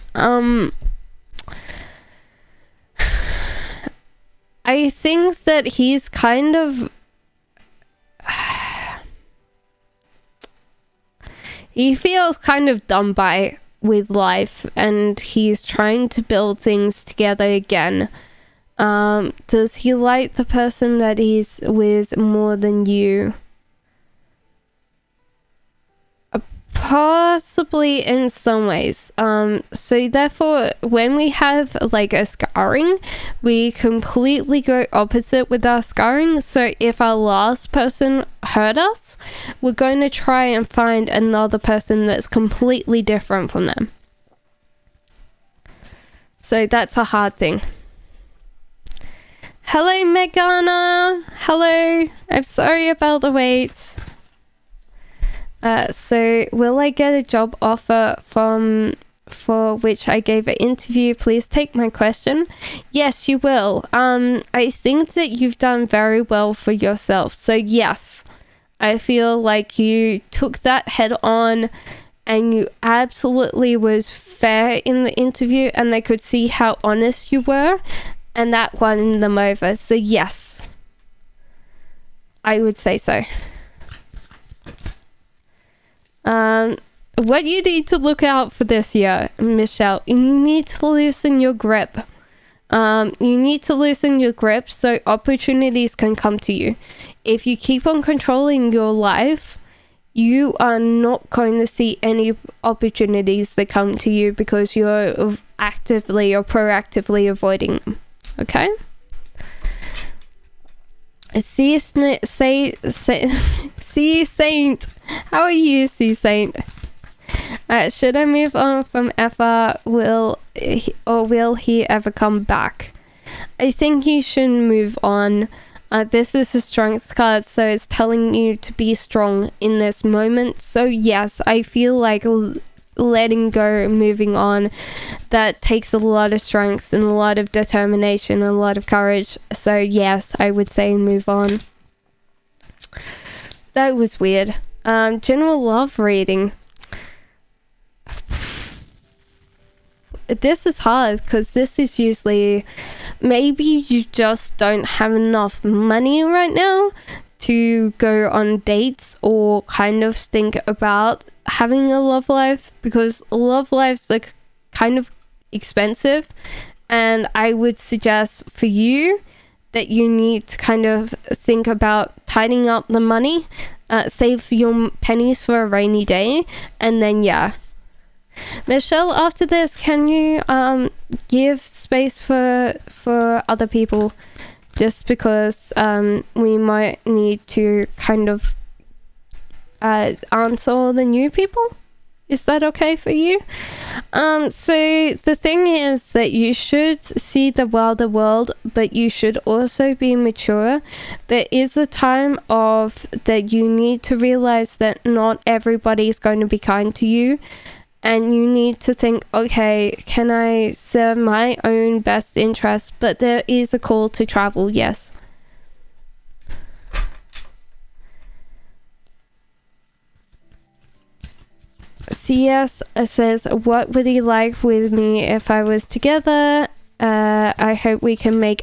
S1: I think that he's kind of he feels kind of done by with life, and he's trying to build things together again. Does he like the person that he's with more than you? Possibly in some ways. So therefore, when we have like a scarring, we completely go opposite with our scarring. So if our last person hurt us, we're going to try and find another person that's completely different from them. So that's a hard thing. Hello, Megana. Hello. I'm sorry about the wait. So will I get a job offer for which I gave an interview? Please take my question. Yes, you will. I think that you've done very well for yourself. So yes, I feel like you took that head on and you absolutely was fair in the interview, and they could see how honest you were, and that won them over. So yes, I would say so. What you need to look out for this year, Michelle, you need to loosen your grip. You need to loosen your grip so opportunities can come to you. If you keep on controlling your life, you are not going to see any opportunities that come to you because you're actively or proactively avoiding them. Okay? Sea Saint. How are you, Sea Saint? Should I move on from FR? Will he ever come back? I think you should move on. This is a strength card, so it's telling you to be strong in this moment. So yes, I feel like letting go, moving on, that takes a lot of strength and a lot of determination and a lot of courage. So yes, I would say move on. That was weird. General love reading. This is hard because this is usually, maybe you just don't have enough money right now to go on dates or kind of think about having a love life, because love lives are kind of expensive, and I would suggest for you that you need to kind of think about tidying up the money, save your pennies for a rainy day, and then yeah. Michelle, after this, can you give space for other people? just because we might need to kind of answer all the new people. Is that okay for you? So the thing is that you should see the wilder world, but you should also be mature. There is a time of that you need to realize that not everybody is going to be kind to you. And you need to think, okay, can I serve my own best interest? But there is a call to travel, yes. CS says, what would he like with me if I was together? I hope we can make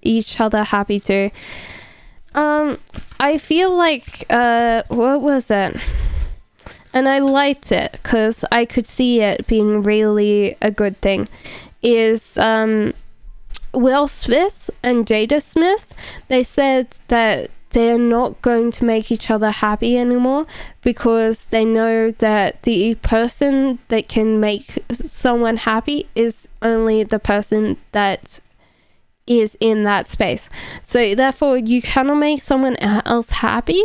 S1: each other happy too. I feel like, what was it? And I liked it because I could see it being really a good thing. Is Will Smith and Jada Smith, they said that they're not going to make each other happy anymore because they know that the person that can make someone happy is only the person that is in that space. So therefore, you cannot make someone else happy.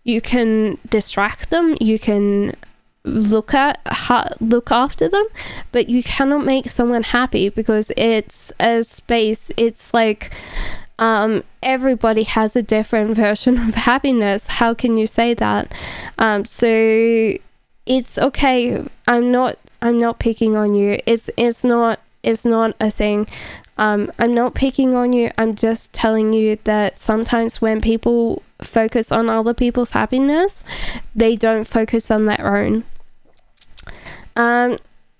S1: You can distract them, you can look after them, but you cannot make someone happy because it's a space. It's like everybody has a different version of happiness. How can you say that? So it's okay. I'm not picking on you. It's not a thing. I'm not picking on you. I'm just telling you that sometimes when people focus on other people's happiness, they don't focus on their own.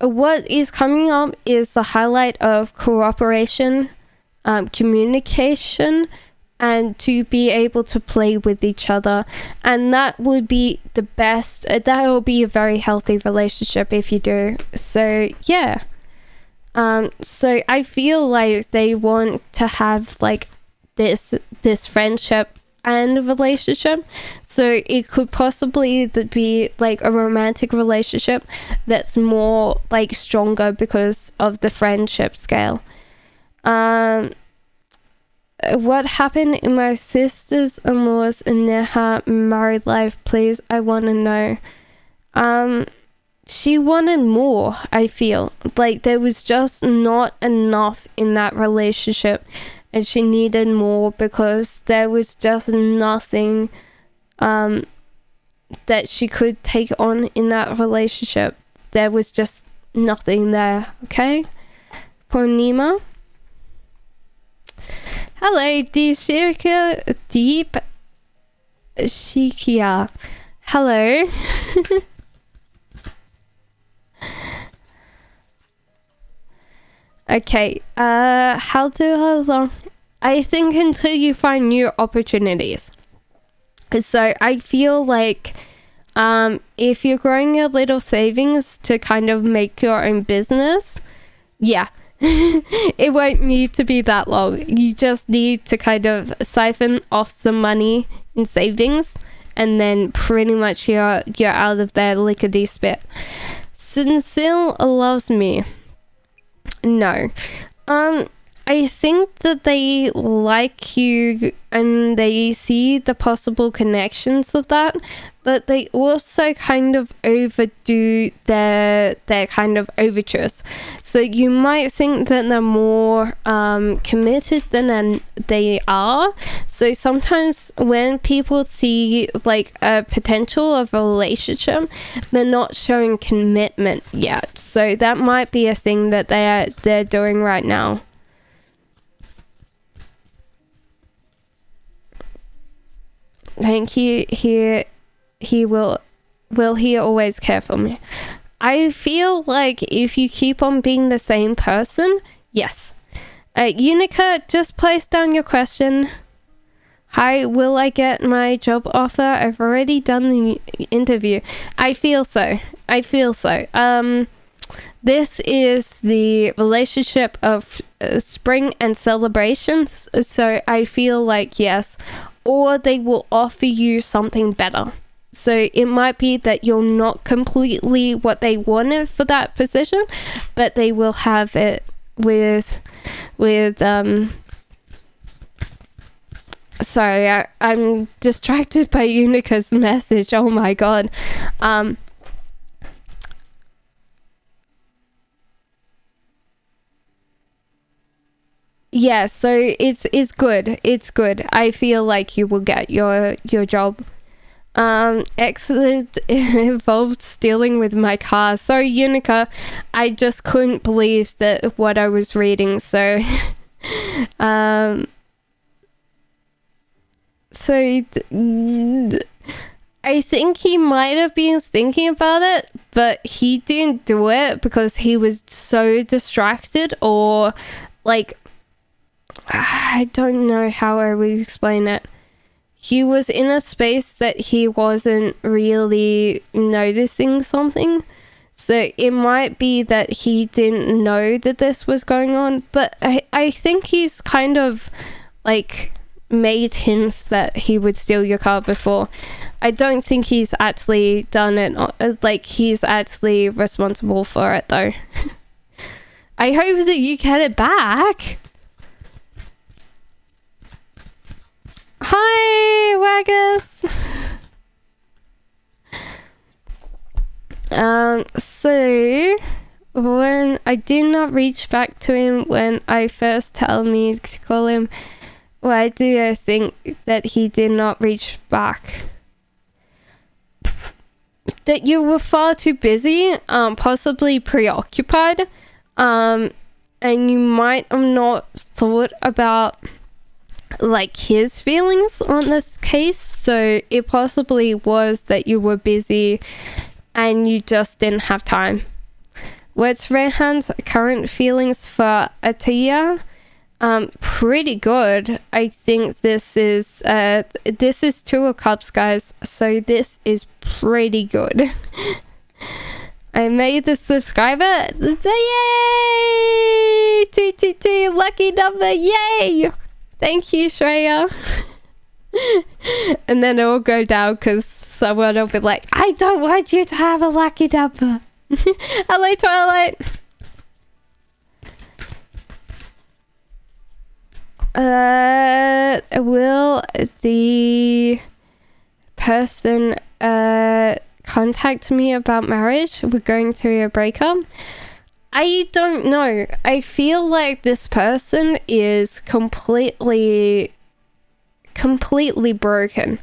S1: What is coming up is the highlight of cooperation, communication, and to be able to play with each other. And that would be the best. That will be a very healthy relationship if you do. So yeah. So I feel like they want to have like this friendship and relationship. So it could possibly be like a romantic relationship that's more like stronger because of the friendship scale. What happened in my sister's-in-law's and their married life, please? I want to know. She wanted more, I feel. Like there was just not enough in that relationship and she needed more because there was just nothing that she could take on in that relationship. There was just nothing there, okay? Purnima. Hello, Deep Shikia. Hello. Okay, how long? I think until you find new opportunities. So I feel like if you're growing your little savings to kind of make your own business, yeah, it won't need to be that long. You just need to kind of siphon off some money in savings and then pretty much you're out of there lickety-split. Sincere loves me. No. I think that they like you and they see the possible connections of that, but they also kind of overdo their kind of overtures. So you might think that they're more committed than they are. So sometimes when people see like a potential of a relationship, they're not showing commitment yet. So that might be a thing that they're doing right now. Thank you. He will he always care for me? I feel like if you keep on being the same person, yes. Unica, just place down your question. Hi, will I get my job offer? I've already done the interview. I feel so. This is the relationship of spring and celebrations. So I feel like yes. Or they will offer you something better. So it might be that you're not completely what they wanted for that position, but they will have it with Sorry, I'm distracted by Unica's message. Oh my god. Yeah, so it's good. It's good. I feel like you will get your job. Excellent involved stealing with my car. Sorry, Unica. I just couldn't believe that what I was reading. So, I think he might have been thinking about it, but he didn't do it because he was so distracted, or like, I don't know how I would explain it. He was in a space that he wasn't really noticing something. So it might be that he didn't know that this was going on. But I think he's kind of like made hints that he would steal your car before. I don't think he's actually done it. Like, he's actually responsible for it though. I hope that you get it back. Hi, Waggis. So when I did not reach back to him when I first tell me to call him, why do I think that he did not reach back? That you were far too busy, possibly preoccupied, and you might have not thought about like his feelings on this case. So it possibly was that you were busy and you just didn't have time. What's Rehan's current feelings for Atia? Pretty good. I think this is Two of Cups, guys, so this is pretty good. I made the subscriber. Yay! 222 lucky number, yay! Thank you, Shreya. And then it will go down because someone will be like, I don't want you to have a lucky number. Hello, Twilight. Will the person contact me about marriage? We're going through a breakup. I don't know. I feel like this person is completely broken.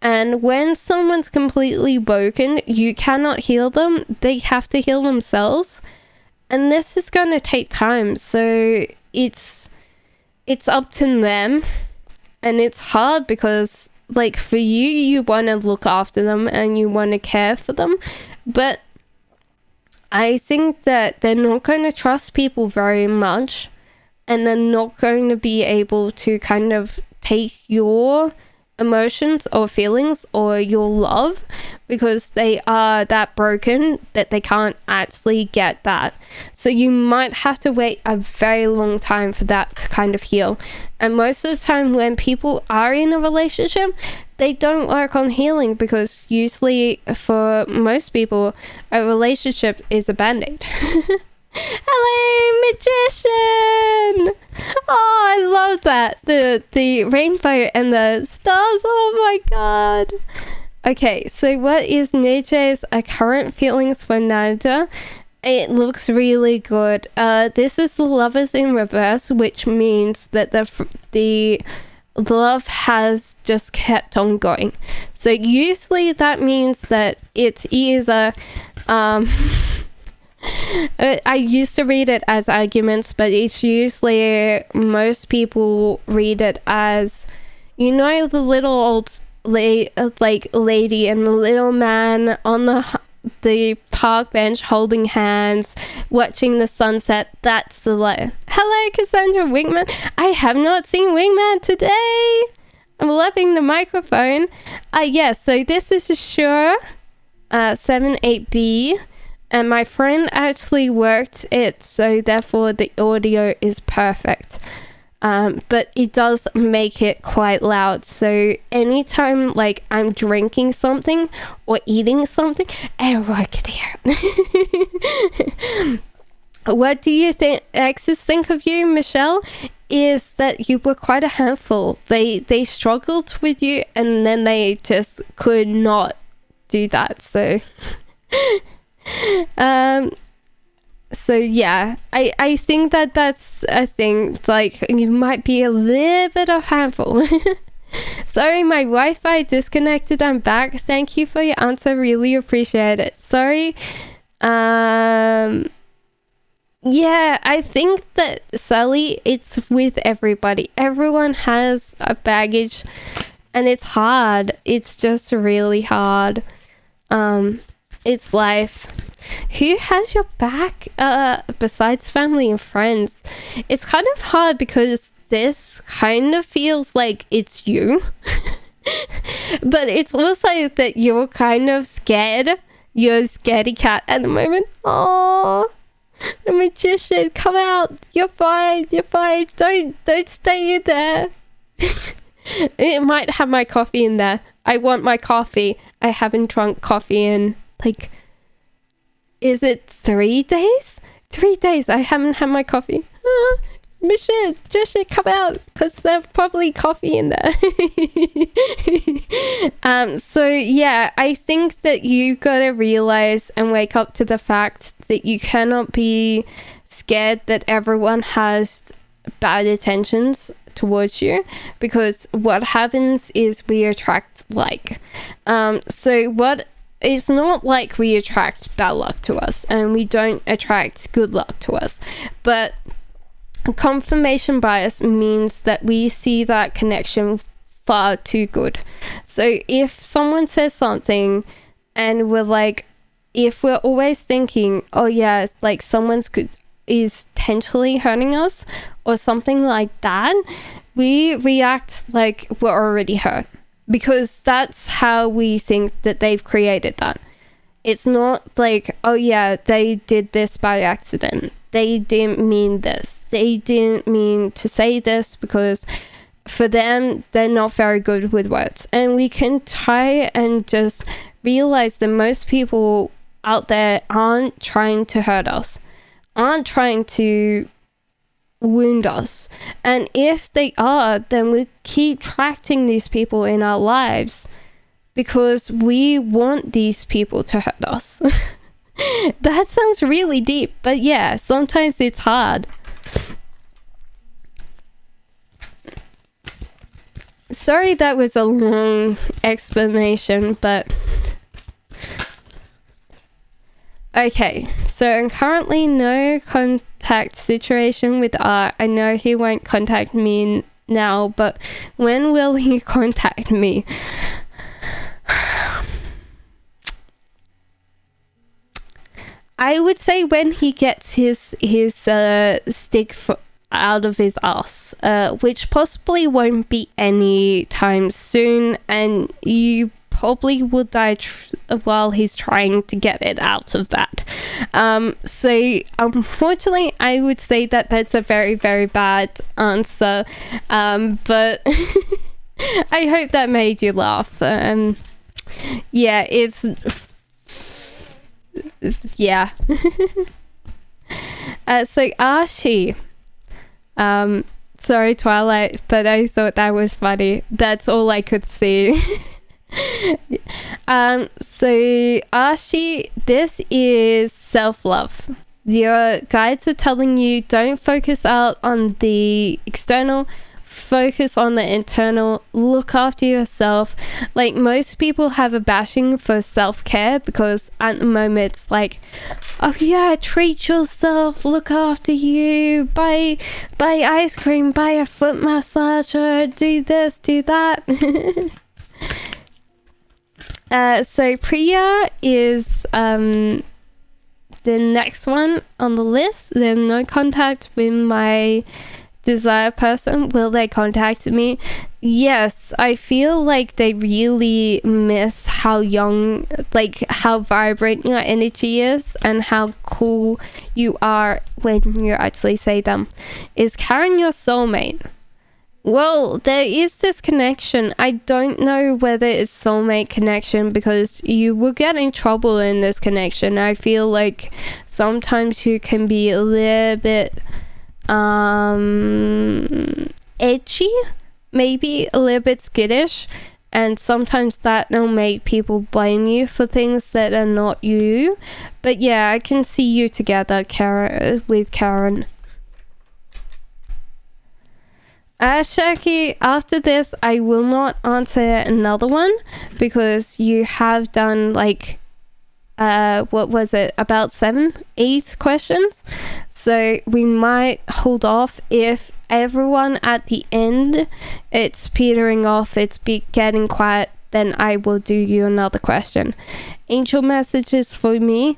S1: And when someone's completely broken, you cannot heal them. They have to heal themselves. And this is going to take time. So it's up to them. And it's hard because, like, for you, you want to look after them and you want to care for them. But I think that they're not going to trust people very much, and they're not going to be able to kind of take your emotions or feelings or your love, because they are that broken that they can't actually get that. So you might have to wait a very long time for that to kind of heal. And most of the time when people are in a relationship, they don't work on healing, because usually for most people a relationship is a band-aid. Hello, magician. Oh, I love that, the rainbow and the stars. Oh my god. Okay, so what is Nije's current feelings for Nada? It looks really good. This is the Lovers in reverse, which means that the love has just kept on going. So usually that means that it's either I used to read it as arguments, but it's usually, most people read it as, you know, the little old lady and the little man on the park bench holding hands, watching the sunset. That's the light. Hello, Cassandra Wingman. I have not seen Wingman today. I'm loving the microphone. Yes, so this is a Shure 78B, and my friend actually worked it, so therefore the audio is perfect. But it does make it quite loud. So anytime like I'm drinking something or eating something, everyone can hear it. What do you think exes think of you, Michelle? is that you were quite a handful. They struggled with you, and then they just could not do that. So so yeah, I think that's a thing. Like, you might be a little bit of handful. Sorry, my Wi-Fi disconnected. I'm back. Thank you for your answer. Really appreciate it. Sorry. Yeah, I think that, Sally, it's with everybody. Everyone has a baggage, and it's hard. It's just really hard. It's life. Who has your back besides family and friends? It's kind of hard because this kind of feels like it's you. But it's also that you're kind of scared. You're a scaredy cat at the moment. Oh, the magician, come out. You're fine. You're fine. Don't stay in there. It might have my coffee in there. I want my coffee. I haven't drunk coffee in, like, is it 3 days? 3 days. I haven't had my coffee. Magician, come out, because there's probably coffee in there. So yeah, I think that you gotta realize and wake up to the fact that you cannot be scared that everyone has bad intentions towards you, because what happens is we attract like. It's not like we attract bad luck to us, and we don't attract good luck to us, but confirmation bias means that we see that connection far too good. So if someone says something and we're like, if we're always thinking, oh yeah, it's like is potentially hurting us or something like that, we react like we're already hurt, because that's how we think that they've created that. It's not like, oh yeah, they did this by accident. They didn't mean this. They didn't mean to say this, because for them, they're not very good with words. And we can try and just realize that most people out there aren't trying to hurt us, aren't trying to wound us. And if they are, then we keep attracting these people in our lives because we want these people to hurt us. That sounds really deep, but yeah, sometimes it's hard. Sorry that was a long explanation, but okay, so I'm currently no contact situation with Art. I know he won't contact me now, but when will he contact me? I would say when he gets his stick out of his ass, which possibly won't be any time soon, and you probably will die while he's trying to get it out of that. So unfortunately, I would say that that's a very, very bad answer, but I hope that made you laugh. Yeah, yeah. So Archie, sorry Twilight, but I thought that was funny. That's all I could see. So Archie, this is self-love. Your guides are telling you don't focus out on the external, focus on the internal, look after yourself. Like, most people have a bashing for self-care because at the moment it's like, oh yeah, treat yourself, look after you, buy ice cream, buy a foot massager, do this, do that. So Priya is the next one on the list. There's no contact with my desired person. Will they contact me? Yes, I feel like they really miss how young, like how vibrant your energy is and how cool you are when you actually say them. Is Karen your soulmate? Well, there is this connection. I don't know whether it's soulmate connection because you will get in trouble in this connection. I feel like sometimes you can be a little bit edgy, maybe a little bit skittish, and sometimes that will make people blame you for things that are not you. But yeah, I can see you together, with Karen. Shaki, after this, I will not answer another one because you have done like, what was it, about 8 questions. So we might hold off. If everyone at the end, it's petering off, it's getting quiet, then I will do you another question. Angel messages for me.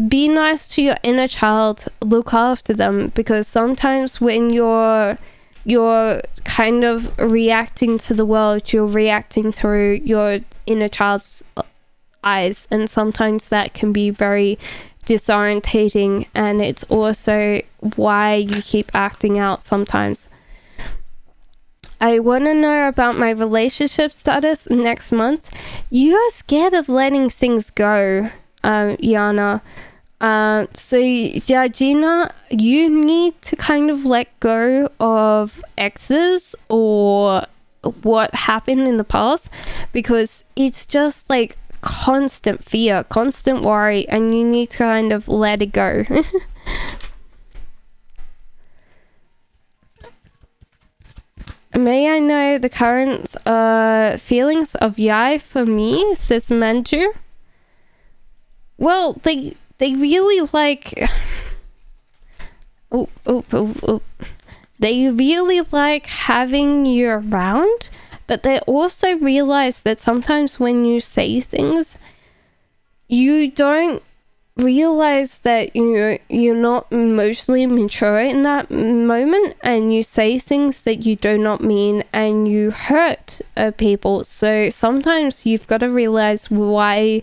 S1: Be nice to your inner child, look after them, because sometimes when you're kind of reacting to the world, you're reacting through your inner child's eyes, and sometimes that can be very disorientating, and it's also why you keep acting out sometimes. I want to know about my relationship status next month. You are scared of letting things go, Yana. So yeah, Gina, you need to kind of let go of exes or what happened in the past, because it's just like constant fear, constant worry, and you need to kind of let it go. May I know the current feelings of Yai for me, says Manju. Well, they really like... They really like having you around, but they also realize that sometimes when you say things, you don't realize that you're not emotionally mature in that moment, and you say things that you do not mean, and you hurt people. So sometimes you've got to realize why,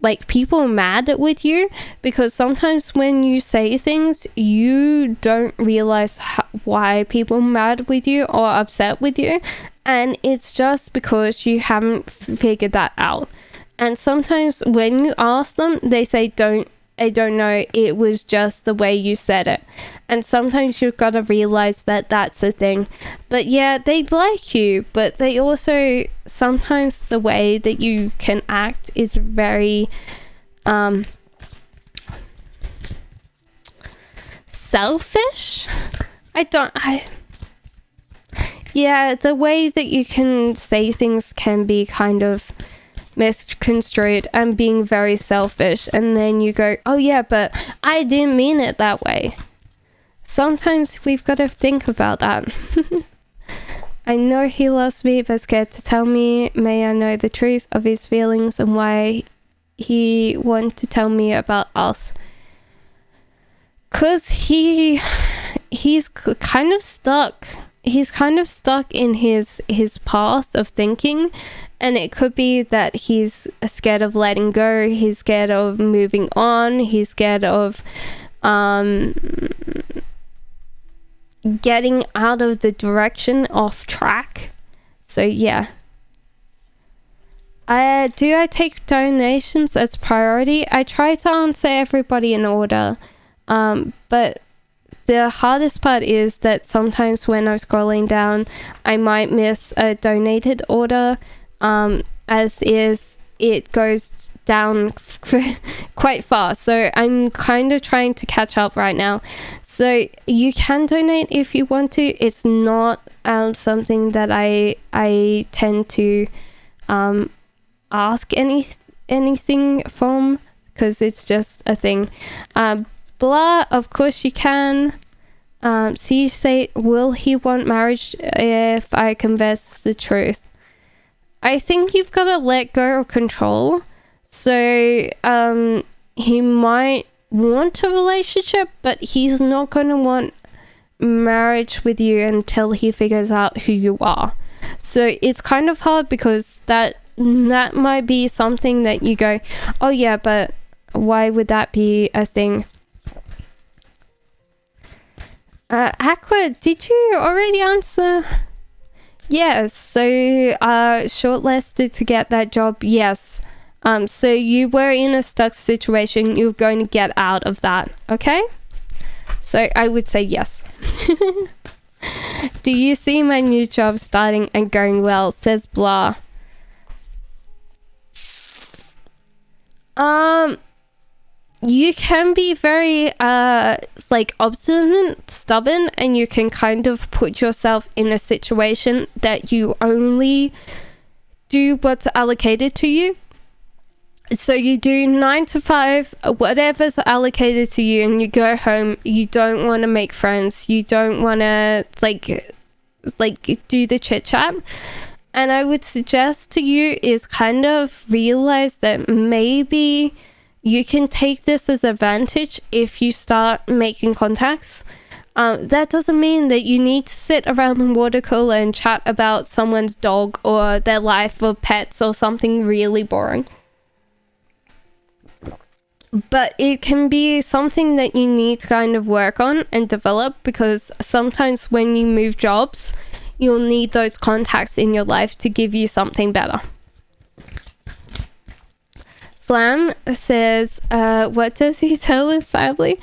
S1: like, people are mad with you, because sometimes when you say things, you don't realize why people are mad with you or upset with you, and it's just because you haven't figured that out. And sometimes when you ask them, they say, I don't know, it was just the way you said it. And sometimes you've got to realize that that's the thing. But yeah, they like you, but they also, sometimes the way that you can act is very selfish. Yeah, the way that you can say things can be kind of misconstrued and being very selfish, and then you go, oh yeah, but I didn't mean it that way. Sometimes we've got to think about that. I know he loves me but scared to tell me. May I know the truth of his feelings and why he wanted to tell me about us? Cause he's kind of stuck. He's kind of stuck in his past of thinking, and it could be that he's scared of letting go, he's scared of moving on, he's scared of getting out of the direction, off track. So yeah. Do I take donations as priority? I try to answer everybody in order, but the hardest part is that sometimes when I'm scrolling down, I might miss a donated order, as is it goes down quite fast. So I'm kind of trying to catch up right now. So you can donate if you want to. It's not something that I tend to ask anything from, because it's just a thing. Blah, of course you can. C say, will he want marriage if I confess the truth? I think you've got to let go of control. So he might want a relationship, but he's not going to want marriage with you until he figures out who you are. So it's kind of hard, because that might be something that you go, oh yeah, but why would that be a thing? Aqua, did you already answer? Yes, so shortlisted to get that job, yes. So you were in a stuck situation, you're going to get out of that, okay? So I would say yes. Do you see my new job starting and going well? Says blah. You can be very obstinate, stubborn, and you can kind of put yourself in a situation that you only do what's allocated to you. So you do 9 to 5, whatever's allocated to you, and you go home. You don't want to make friends. You don't want to do the chit chat. And I would suggest to you is kind of realize that maybe you can take this as advantage if you start making contacts. That doesn't mean that you need to sit around the water cooler and chat about someone's dog or their life or pets or something really boring. But it can be something that you need to kind of work on and develop, because sometimes when you move jobs, you'll need those contacts in your life to give you something better. Flam says, what does he tell his family?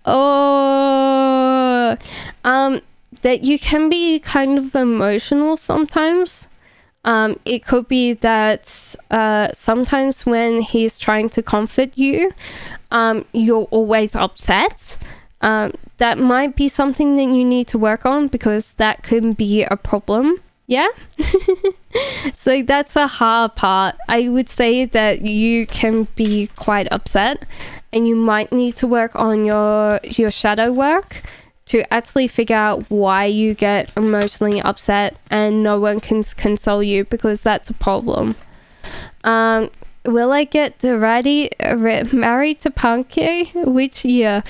S1: That you can be kind of emotional sometimes. It could be that sometimes when he's trying to comfort you, you're always upset. That might be something that you need to work on, because that could be a problem. Yeah. So that's a hard part. I would say that you can be quite upset, and you might need to work on your shadow work to actually figure out why you get emotionally upset and no one can console you, because that's a problem. Will I get married to Punky? Which year?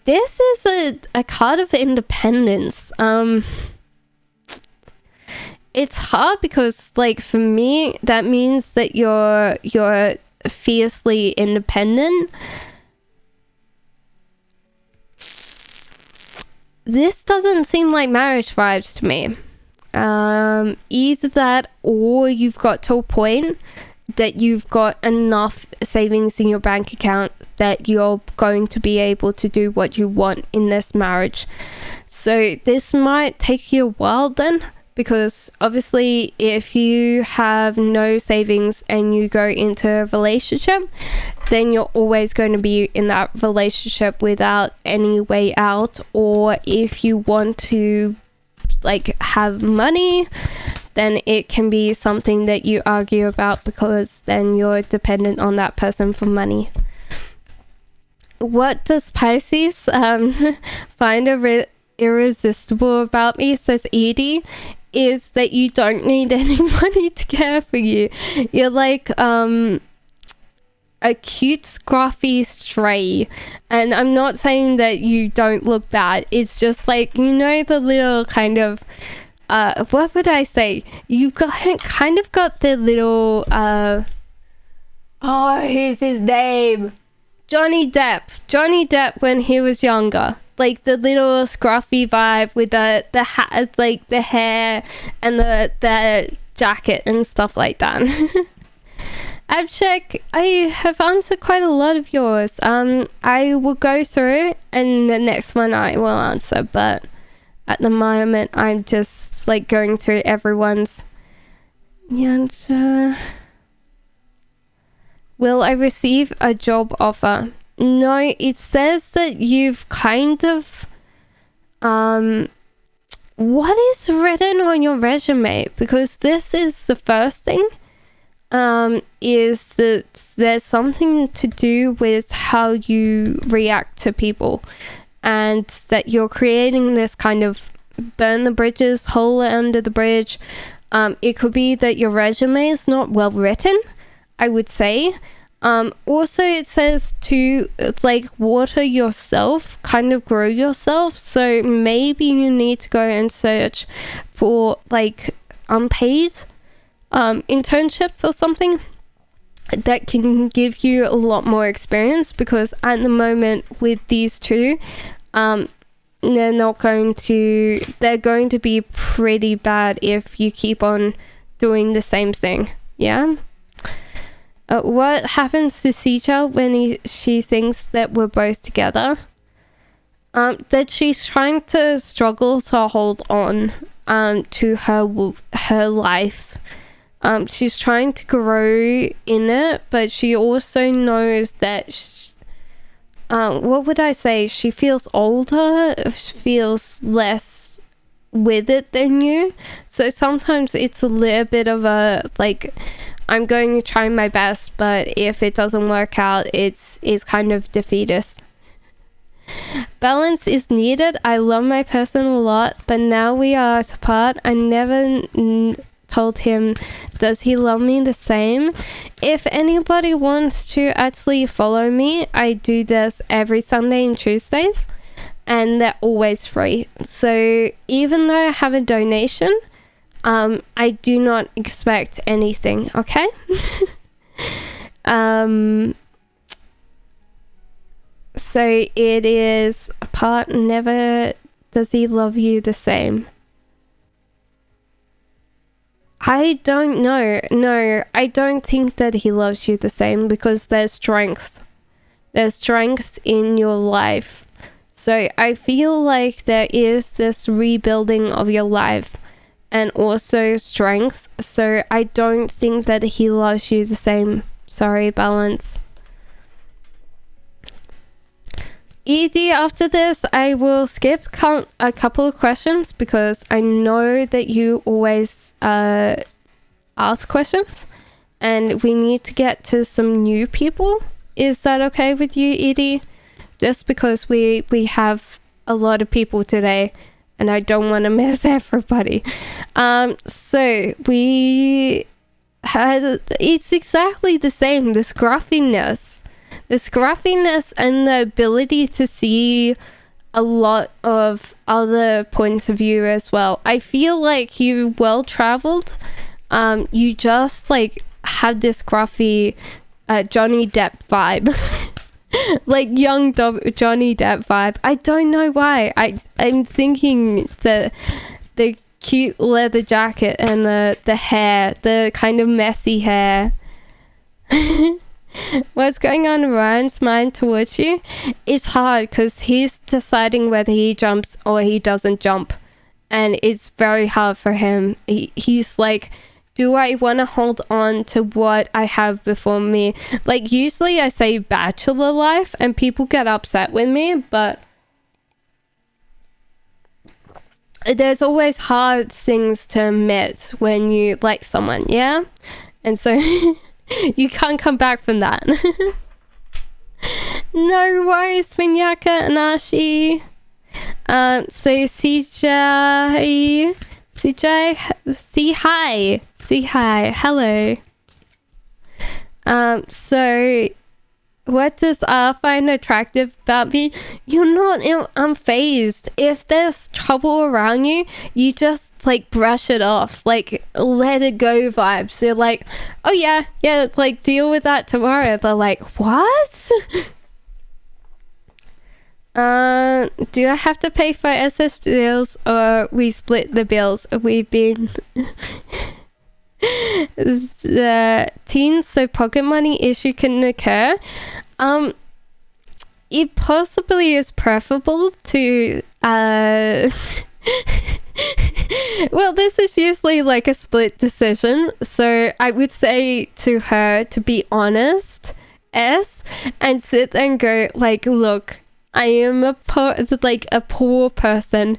S1: This is a card of independence. It's hard because, for me, that means that you're fiercely independent. This doesn't seem like marriage vibes to me. Either that, or you've got to a point that you've got enough savings in your bank account that you're going to be able to do what you want in this marriage. So this might take you a while then, because obviously if you have no savings and you go into a relationship, then you're always going to be in that relationship without any way out. Or if you want to have money, then it can be something that you argue about, because then you're dependent on that person for money. What does Pisces find irresistible about me, says Edie, is that you don't need anybody to care for you. You're like a cute scruffy stray, and I'm not saying that you don't look bad. It's just the little kind of what would I say, you've kind of got the little who's his name, Johnny Depp when he was younger, the little scruffy vibe with the hat, the hair and the jacket and stuff like that. Abshek, I have answered quite a lot of yours. I will go through, and the next one I will answer, but at the moment I'm just going through everyone's. Will I receive a job offer? No, it says that you've kind of what is written on your resume, because this is the first thing, is that there's something to do with how you react to people, and that you're creating this kind of burn the bridges, hole under the bridge. It could be that your resume is not well written, I would say. Also it says to water yourself, kind of grow yourself. So maybe you need to go and search for unpaid internships or something that can give you a lot more experience, because at the moment with these two, they're going to be pretty bad if you keep on doing the same thing. Yeah. What happens to Sija when she thinks that we're both together? That she's trying to struggle to hold on to her life. She's trying to grow in it, but she also knows that what would I say? She feels older, feels less with it than you. So sometimes it's a little bit of a like, I'm going to try my best, but if it doesn't work out, it's kind of defeatist. Balance is needed. I love my person a lot, but now we are apart. I never told him, does he love me the same? If anybody wants to actually follow me, I do this every Sunday and Tuesdays, and they're always free. So even though I have a donation, I do not expect anything, okay? So it is apart, never does he love you the same. I don't know. No, I don't think that he loves you the same, because there's strength. There's strength in your life. So I feel like there is this rebuilding of your life and also strength. So I don't think that he loves you the same. Sorry, Balance. Edie, after this, I will skip a couple of questions because I know that you always ask questions and we need to get to some new people. Is that okay with you, Edie? Just because we have a lot of people today and I don't want to miss everybody. So we had, it's exactly the same, the scruffiness and the ability to see a lot of other points of view as well. I feel like you're well traveled. You just like have this scruffy Johnny Depp vibe. Like young Johnny Depp vibe. I don't know why. I'm thinking the cute leather jacket and the hair, the kind of messy hair. What's going on in Ryan's mind towards you? It's hard because he's deciding whether he jumps or he doesn't jump, and it's very hard for him. He's like, do I want to hold on to what I have before me? Like, usually I say bachelor life and people get upset with me, but there's always hard things to admit when you like someone, yeah? And so you can't come back from that. No worries, Minyaka and Ashi. So CJ, say hi. Say hi. Hello. So what does R find attractive about me? You're not unfazed. If there's trouble around you, you just like brush it off, like let it go vibes. You're like, oh yeah, like deal with that tomorrow. They're like, what? Do I have to pay for SS deals or we split the bills? We've been teens, so pocket money issue can occur. It possibly is preferable to well, this is usually like a split decision, so I would say to her to be honest, and sit and go like, look, I am a poor person.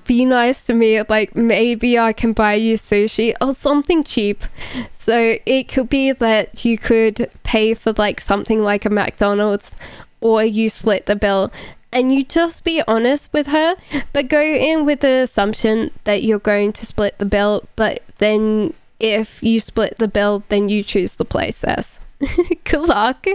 S1: Be nice to me. Like, maybe I can buy you sushi or something cheap. So it could be that you could pay for like something like a McDonald's, or you split the bill. And you just be honest with her, but go in with the assumption that you're going to split the bill. But then if you split the bill, then you choose the place. Good luck.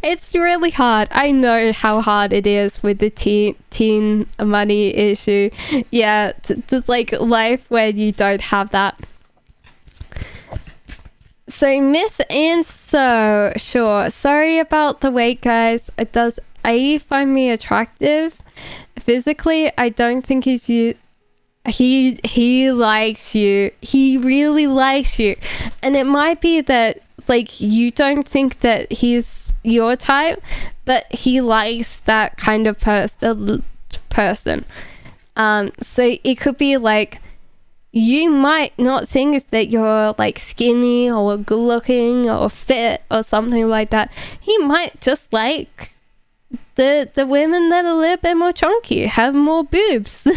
S1: It's really hard. I know how hard it is with the teen money issue. Yeah, it's like life where you don't have that. So Miss Anso, sure. Sorry about the wait, guys. Does A find me attractive? Physically, I don't think he's you. He likes you. He really likes you. And it might be that like, you don't think that he's your type, but he likes that kind of person. So it could be like, you might not think that you're like skinny or good looking or fit or something like that. He might just like the women that are a little bit more chunky, have more boobs.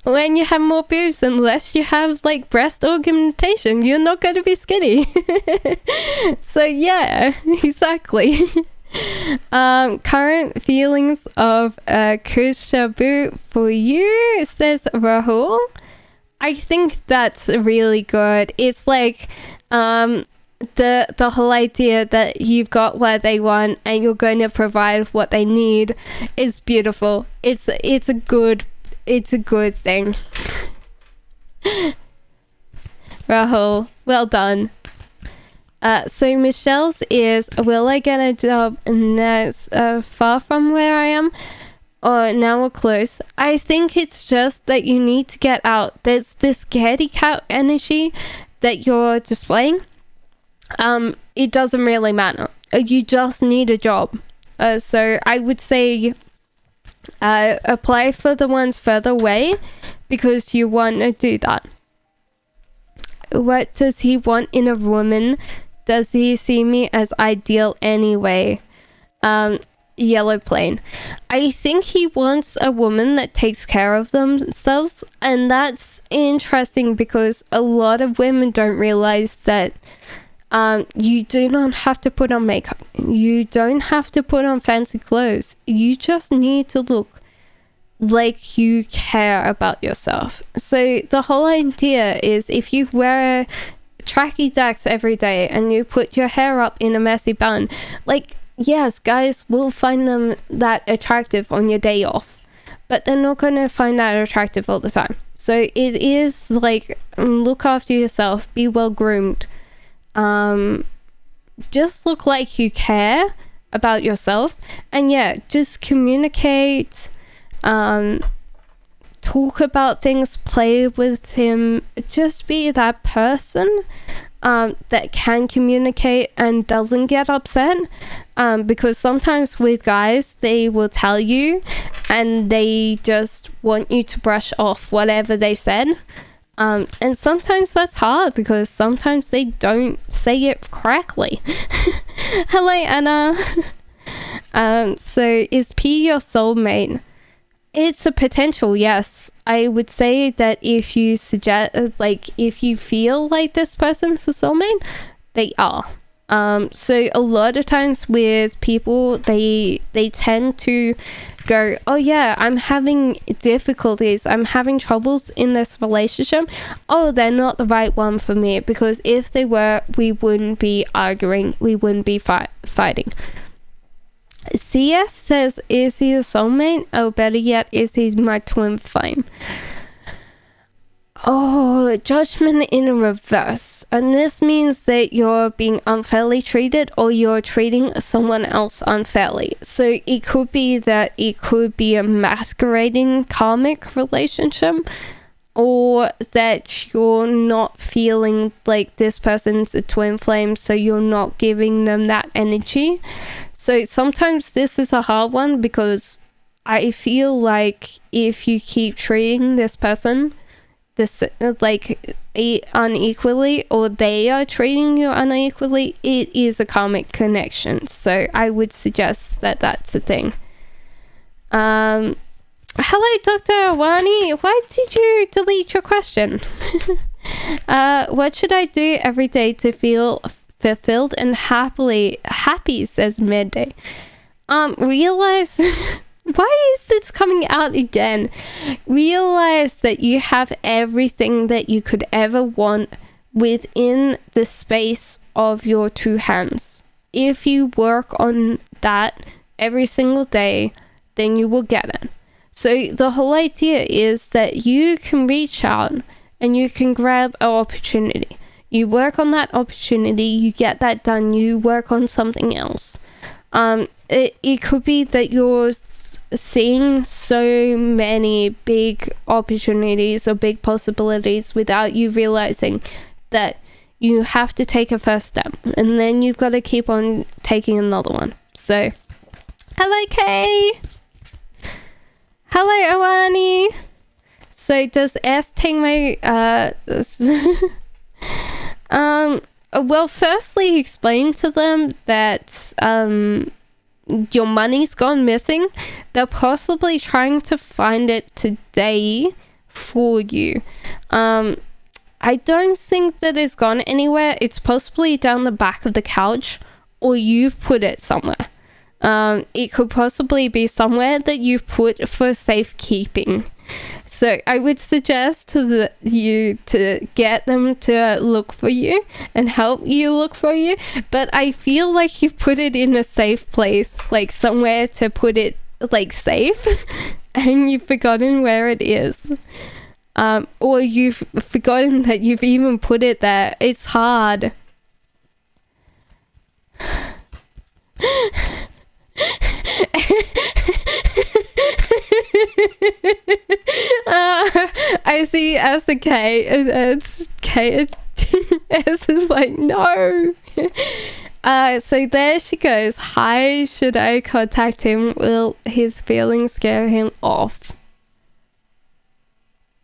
S1: When you have more boobs, unless you have like breast augmentation, you're not going to be skinny. So yeah, exactly. Current feelings of Kushabu for you, says Rahul. I think that's really good. It's like the whole idea that you've got what they want and you're going to provide what they need is beautiful. It's a good thing. Rahul, well done. So Michelle's is, will I get a job next far from where I am? Or now we're close. I think it's just that you need to get out. There's this scaredy cat energy that you're displaying. It doesn't really matter. You just need a job. So I would say apply for the ones further away because you want to do that. What does he want in a woman? Does he see me as ideal anyway? Yellow plane. I think he wants a woman that takes care of themselves, and that's interesting because a lot of women don't realize that you do not have to put on makeup. You don't have to put on fancy clothes. You just need to look like you care about yourself. So the whole idea is, if you wear tracky decks every day and you put your hair up in a messy bun, like, yes, guys will find them that attractive on your day off, but they're not going to find that attractive all the time. So it is like, look after yourself, be well groomed, just look like you care about yourself, and yeah, just communicate, talk about things, play with him, just be that person that can communicate and doesn't get upset, because sometimes with guys, they will tell you and they just want you to brush off whatever they've said, and sometimes that's hard because sometimes they don't say it correctly. Hello, Anna. So is P your soulmate? It's a potential, yes. I would say that if you suggest, like, if you feel like this person's a soulmate, they are. So a lot of times with people, they tend to go, oh yeah, I'm having difficulties, I'm having troubles in this relationship. Oh, they're not the right one for me, because if they were, we wouldn't be arguing, we wouldn't be fighting. CS says, is he a soulmate? Or better yet, is he my twin flame? Oh, judgment in reverse. And this means that you're being unfairly treated or you're treating someone else unfairly. So it could be that it could be a masquerading karmic relationship, or that you're not feeling like this person's a twin flame, so you're not giving them that energy. So sometimes this is a hard one, because I feel like if you keep treating this person like unequally, or they are treating you unequally, it is a karmic connection. So I would suggest that that's a thing. Hello, Dr. Awani. Why did you delete your question? What should I do every day to feel fulfilled and happy, says Midday. Realize why is this coming out again? Realize that you have everything that you could ever want within the space of your two hands. If you work on that every single day, then you will get it. So the whole idea is that you can reach out and you can grab an opportunity. You work on that opportunity, you get that done, you work on something else. It could be that you're seeing so many big opportunities or big possibilities without you realizing that you have to take a first step, and then you've got to keep on taking another one. So, hello Kay. Hello Awani. So does S take my well, firstly explain to them that your money's gone missing. They're possibly trying to find it today for you. I don't think that it's gone anywhere. It's possibly down the back of the couch, or you've put it somewhere. It could possibly be somewhere that you've put for safekeeping. So I would suggest to you to get them to look for you and help you look for you. But I feel like you've put it in a safe place, like somewhere to put it like safe, and you've forgotten where it is. Or you've forgotten that you've even put it there. It's hard. I see as the K. It's K. S is like, no. So there she goes. Hi, should I contact him? Will his feelings scare him off?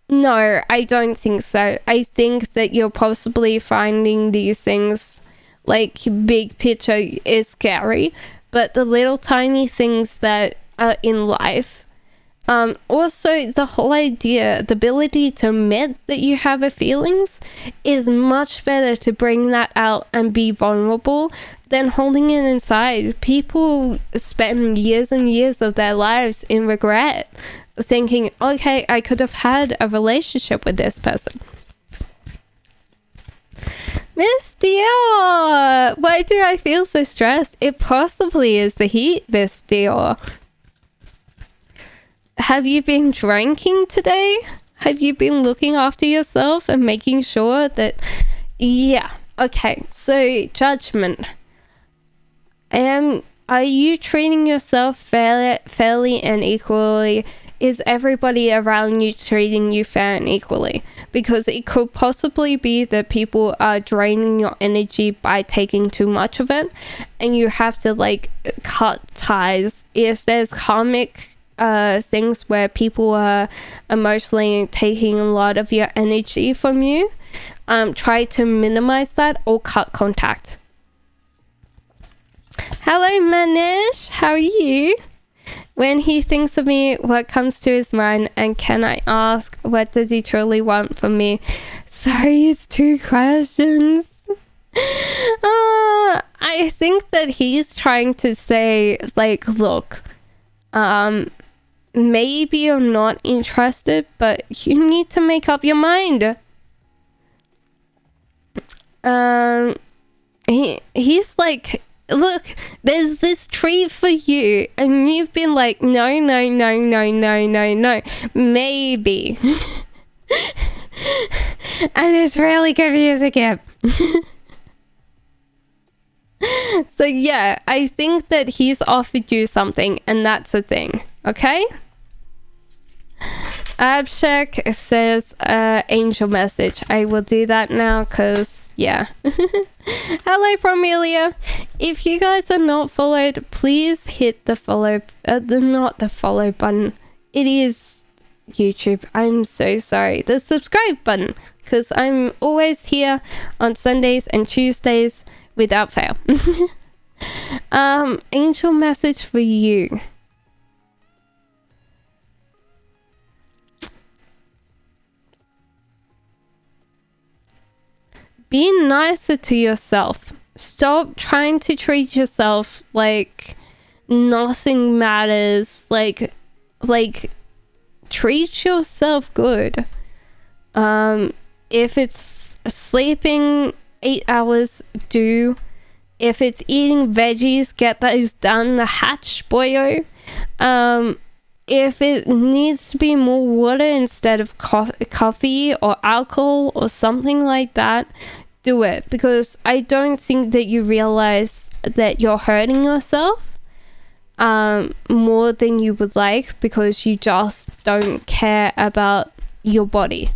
S1: No, I don't think so. I think that you're possibly finding these things, like, big picture is scary, but the little tiny things that are in life, also the whole idea, the ability to admit that you have a feelings is much better to bring that out and be vulnerable than holding it inside. People spend years and years of their lives in regret, thinking, okay, I could have had a relationship with this person. Miss Dior, why do I feel so stressed? It possibly is the heat, Miss Dior. Have you been drinking today? Have you been looking after yourself and making sure that... Yeah, okay, so judgment. Are you treating yourself fairly and equally? Is everybody around you treating you fair and equally? Because it could possibly be that people are draining your energy by taking too much of it, and you have to like cut ties. If there's karmic things where people are emotionally taking a lot of your energy from you, try to minimize that or cut contact. Hello Manish, how are you? When he thinks of me, what comes to his mind, and can I ask, what does he truly want from me? Sorry, it's 2 questions. I think that he's trying to say, like, look, maybe you're not interested, but you need to make up your mind. He's like, look, there's this treat for you, and you've been like, no, maybe. And it's really confusing him. So yeah, I think that he's offered you something, and that's the thing, okay? Abshek says angel message. I will do that now because yeah. Hello Promelia. If you guys are not followed, please hit the follow not the follow button. It is YouTube. I'm so sorry. The subscribe button, because I'm always here on Sundays and Tuesdays without fail. Angel message for you. Be nicer to yourself. Stop trying to treat yourself like nothing matters. Like treat yourself good. If it's sleeping 8 hours, do. If it's eating veggies, get those done. The hatch, boyo. If it needs to be more water instead of coffee or alcohol or something like that, do it. Because I don't think that you realize that you're hurting yourself more than you would like, because you just don't care about your body.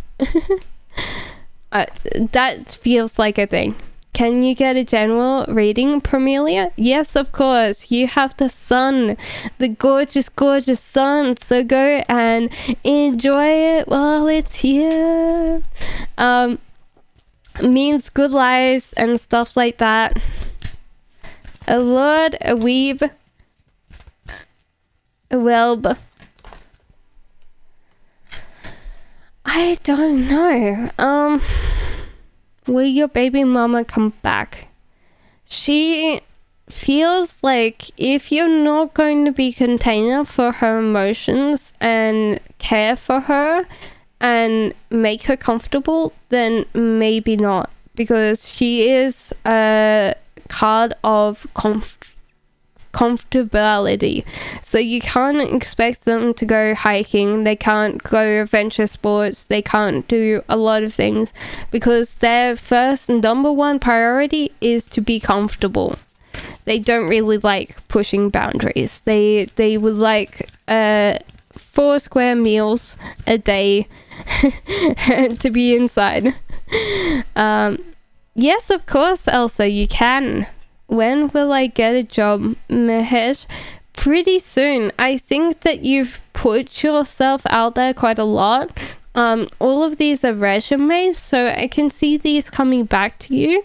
S1: That feels like a thing. Can you get a general reading, Promelia? Yes, of course. You have the sun, the gorgeous, gorgeous sun. So go and enjoy it while it's here. Means good lives and stuff like that. A lord, a weeb, a whelb. I don't know. Will your baby mama come back? She feels like if you're not going to be container for her emotions and care for her and make her comfortable, then maybe not. Because she is a card of comfortability, so you can't expect them to go hiking, they can't go adventure sports, they can't do a lot of things because their first and number one priority is to be comfortable. They don't really like pushing boundaries. They would like 4 square meals a day to be inside. Yes, of course, Elsa, you can. When will I get a job, Mahesh? Pretty soon. I think that you've put yourself out there quite a lot. All of these are resumes, so I can see these coming back to you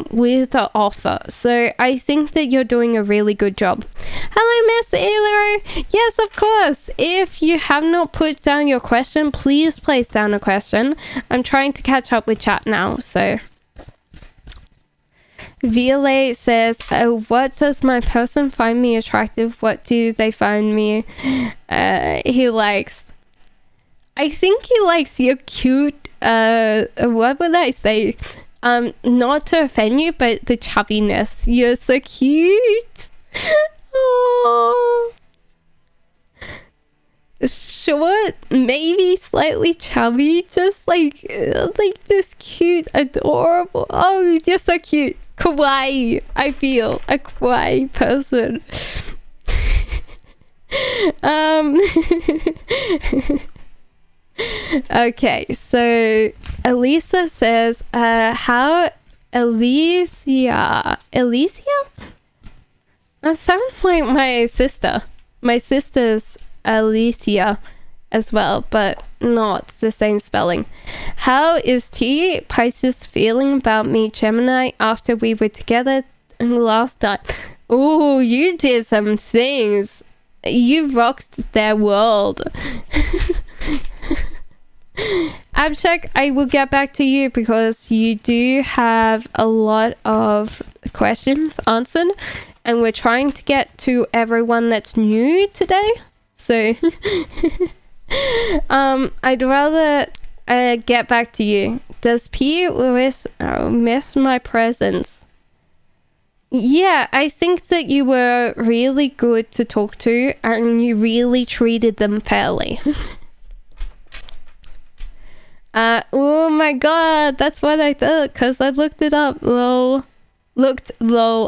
S1: with the offer. So I think that you're doing a really good job. Hello, Miss Elero. Yes, of course. If you have not put down your question, please place down a question. I'm trying to catch up with chat now, so... Violet says, what does my person find me attractive? What do they find me he likes? I think he likes your cute, what would I say? Not to offend you, but the chubbiness. You're so cute. Aww. Short, maybe slightly chubby, just like this cute, adorable. Oh, you're so cute. Kawaii. I feel a kawaii person. Okay, so Elisa says, how Alicia? That sounds like my sister. My sister's Alicia as well, but not the same spelling. How is T Pisces feeling about me, Gemini, after we were together last night? Oh, you did some things. You rocked their world. Abshak, I will get back to you because you do have a lot of questions answered, and we're trying to get to everyone that's new today. So I'd rather get back to you. Does P miss my presence? Yeah, I think that you were really good to talk to and you really treated them fairly. Oh my god, that's what I thought because I looked it up. Lol.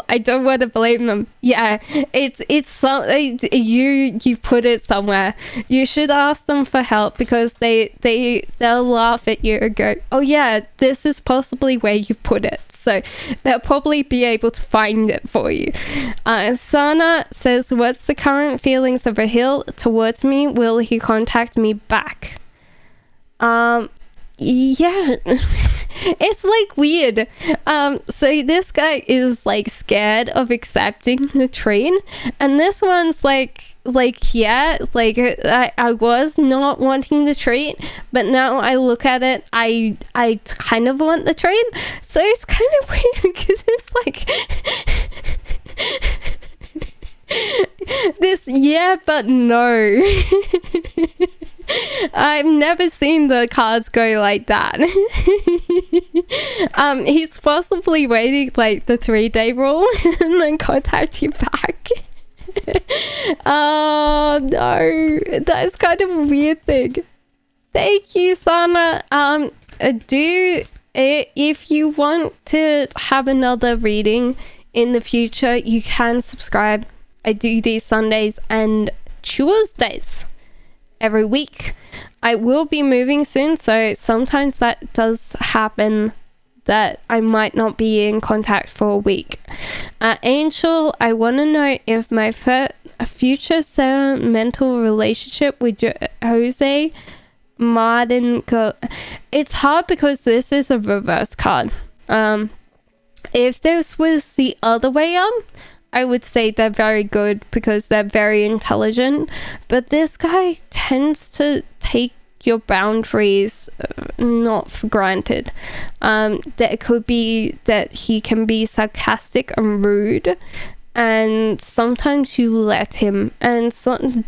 S1: I don't want to blame them. Yeah, it's some you put it somewhere. You should ask them for help because they'll laugh at you and go, oh yeah, this is possibly where you put it, so they'll probably be able to find it for you. Sana says, what's the current feelings of Rahil towards me? Will he contact me back? Yeah. It's like weird. So this guy is like scared of accepting the train, and this one's like yeah, like I was not wanting the train, but now I look at it, I kind of want the train. So it's kind of weird because it's like this yeah but no. I've never seen the cards go like that. He's possibly waiting like the 3-day rule and then contact you back. Oh no, that's kind of a weird thing. Thank you, Sana. If you want to have another reading in the future, you can subscribe. I do these Sundays and Tuesdays. every week. I will be moving soon, so sometimes that does happen, that I might not be in contact for a week. Angel, I want to know if my future sentimental relationship with Jose Martin it's hard because this is a reverse card. If this was the other way up, I would say they're very good because they're very intelligent, but this guy tends to take your boundaries not for granted. That could be that he can be sarcastic and rude, and sometimes you let him, and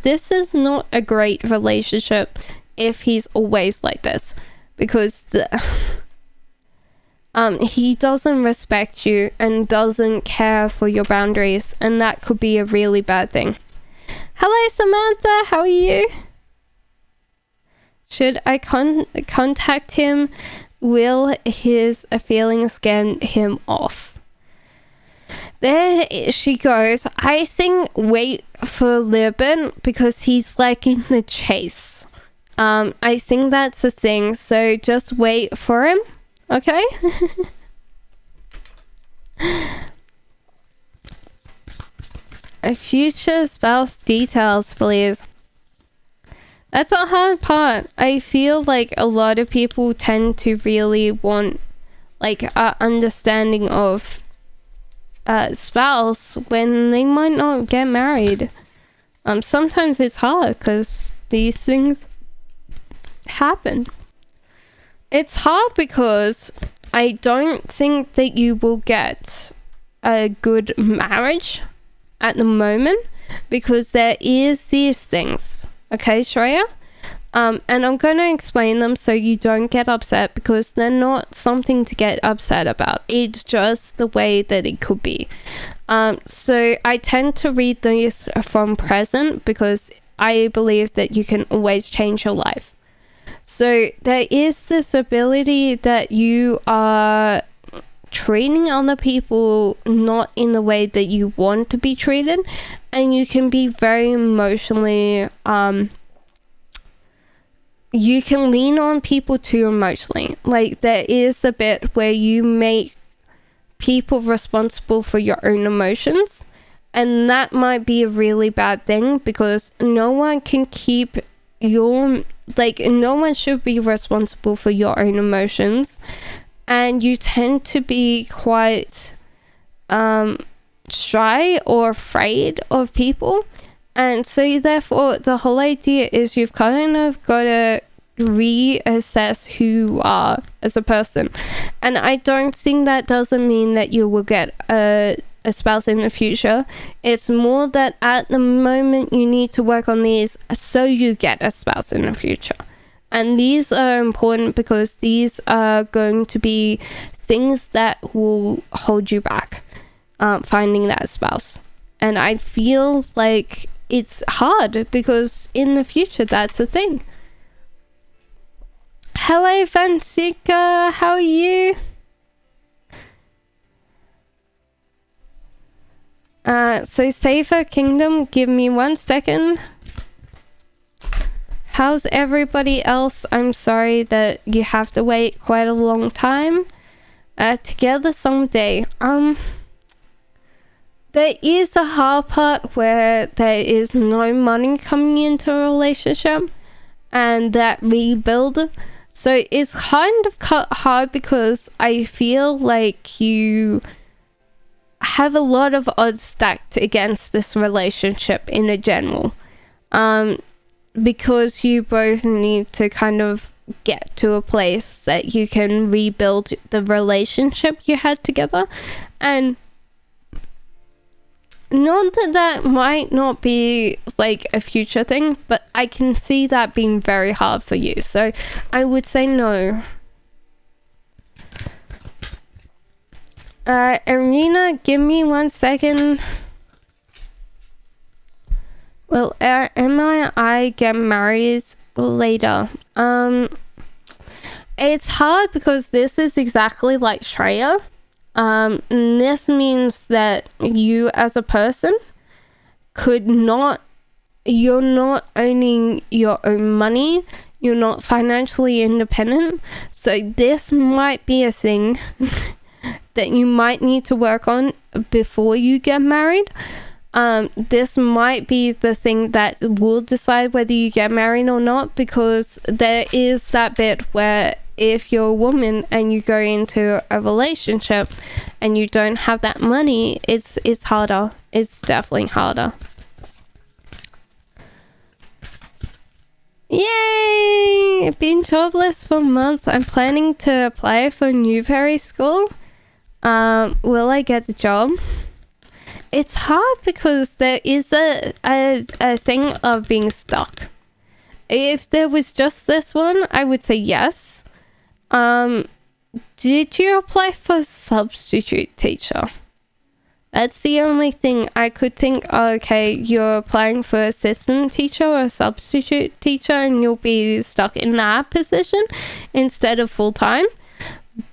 S1: this is not a great relationship if he's always like this, because he doesn't respect you and doesn't care for your boundaries, and that could be a really bad thing. Hello Samantha, how are you? Should I contact him? Will his feelings scare him off? There she goes. I think wait for a little bit because he's like in the chase. I think that's the thing, so just wait for him. Okay? A future spouse details, please. That's the hard part. I feel like a lot of people tend to really want like a understanding of spouse when they might not get married. Sometimes it's hard because these things happen. It's hard because I don't think that you will get a good marriage at the moment because there is these things. Okay, Shreya? And I'm going to explain them so you don't get upset because they're not something to get upset about. It's just the way that it could be. So I tend to read these from present because I believe that you can always change your life. So there is this ability that you are treating other people not in the way that you want to be treated, and you can be very emotionally you can lean on people too emotionally. Like there is a bit where you make people responsible for your own emotions, and that might be a really bad thing because no one can keep no one should be responsible for your own emotions, and you tend to be quite shy or afraid of people, and so therefore the whole idea is you've kind of got to reassess who you are as a person. And I don't think that doesn't mean that you will get a spouse in the future. It's more that at the moment you need to work on these so you get a spouse in the future. And these are important because these are going to be things that will hold you back finding that spouse. And I feel like it's hard because in the future that's the thing. Hello Francisca, how are you? So Safer Kingdom, give me 1 second. How's everybody else? I'm sorry that you have to wait quite a long time. Together someday. There is a hard part where there is no money coming into a relationship and that rebuild. So it's kind of hard because I feel like you have a lot of odds stacked against this relationship in a general. Because you both need to kind of get to a place that you can rebuild the relationship you had together. And not that might not be like a future thing, but I can see that being very hard for you. So I would say no. Irina, give me 1 second. Well, I get married later. It's hard because this is exactly like Shreya. This means that you as a person could not you're not owning your own money, you're not financially independent. So this might be a thing that you might need to work on before you get married. This might be the thing that will decide whether you get married or not, because there is that bit where if you're a woman and you go into a relationship and you don't have that money, it's harder. It's definitely harder. Yay! Been jobless for months. I'm planning to apply for Newberry School. Will I get the job? It's hard because there is a thing of being stuck. If there was just this one, I would say yes. Did you apply for substitute teacher? That's the only thing I could think. Okay, you're applying for assistant teacher or substitute teacher and you'll be stuck in that position instead of full-time.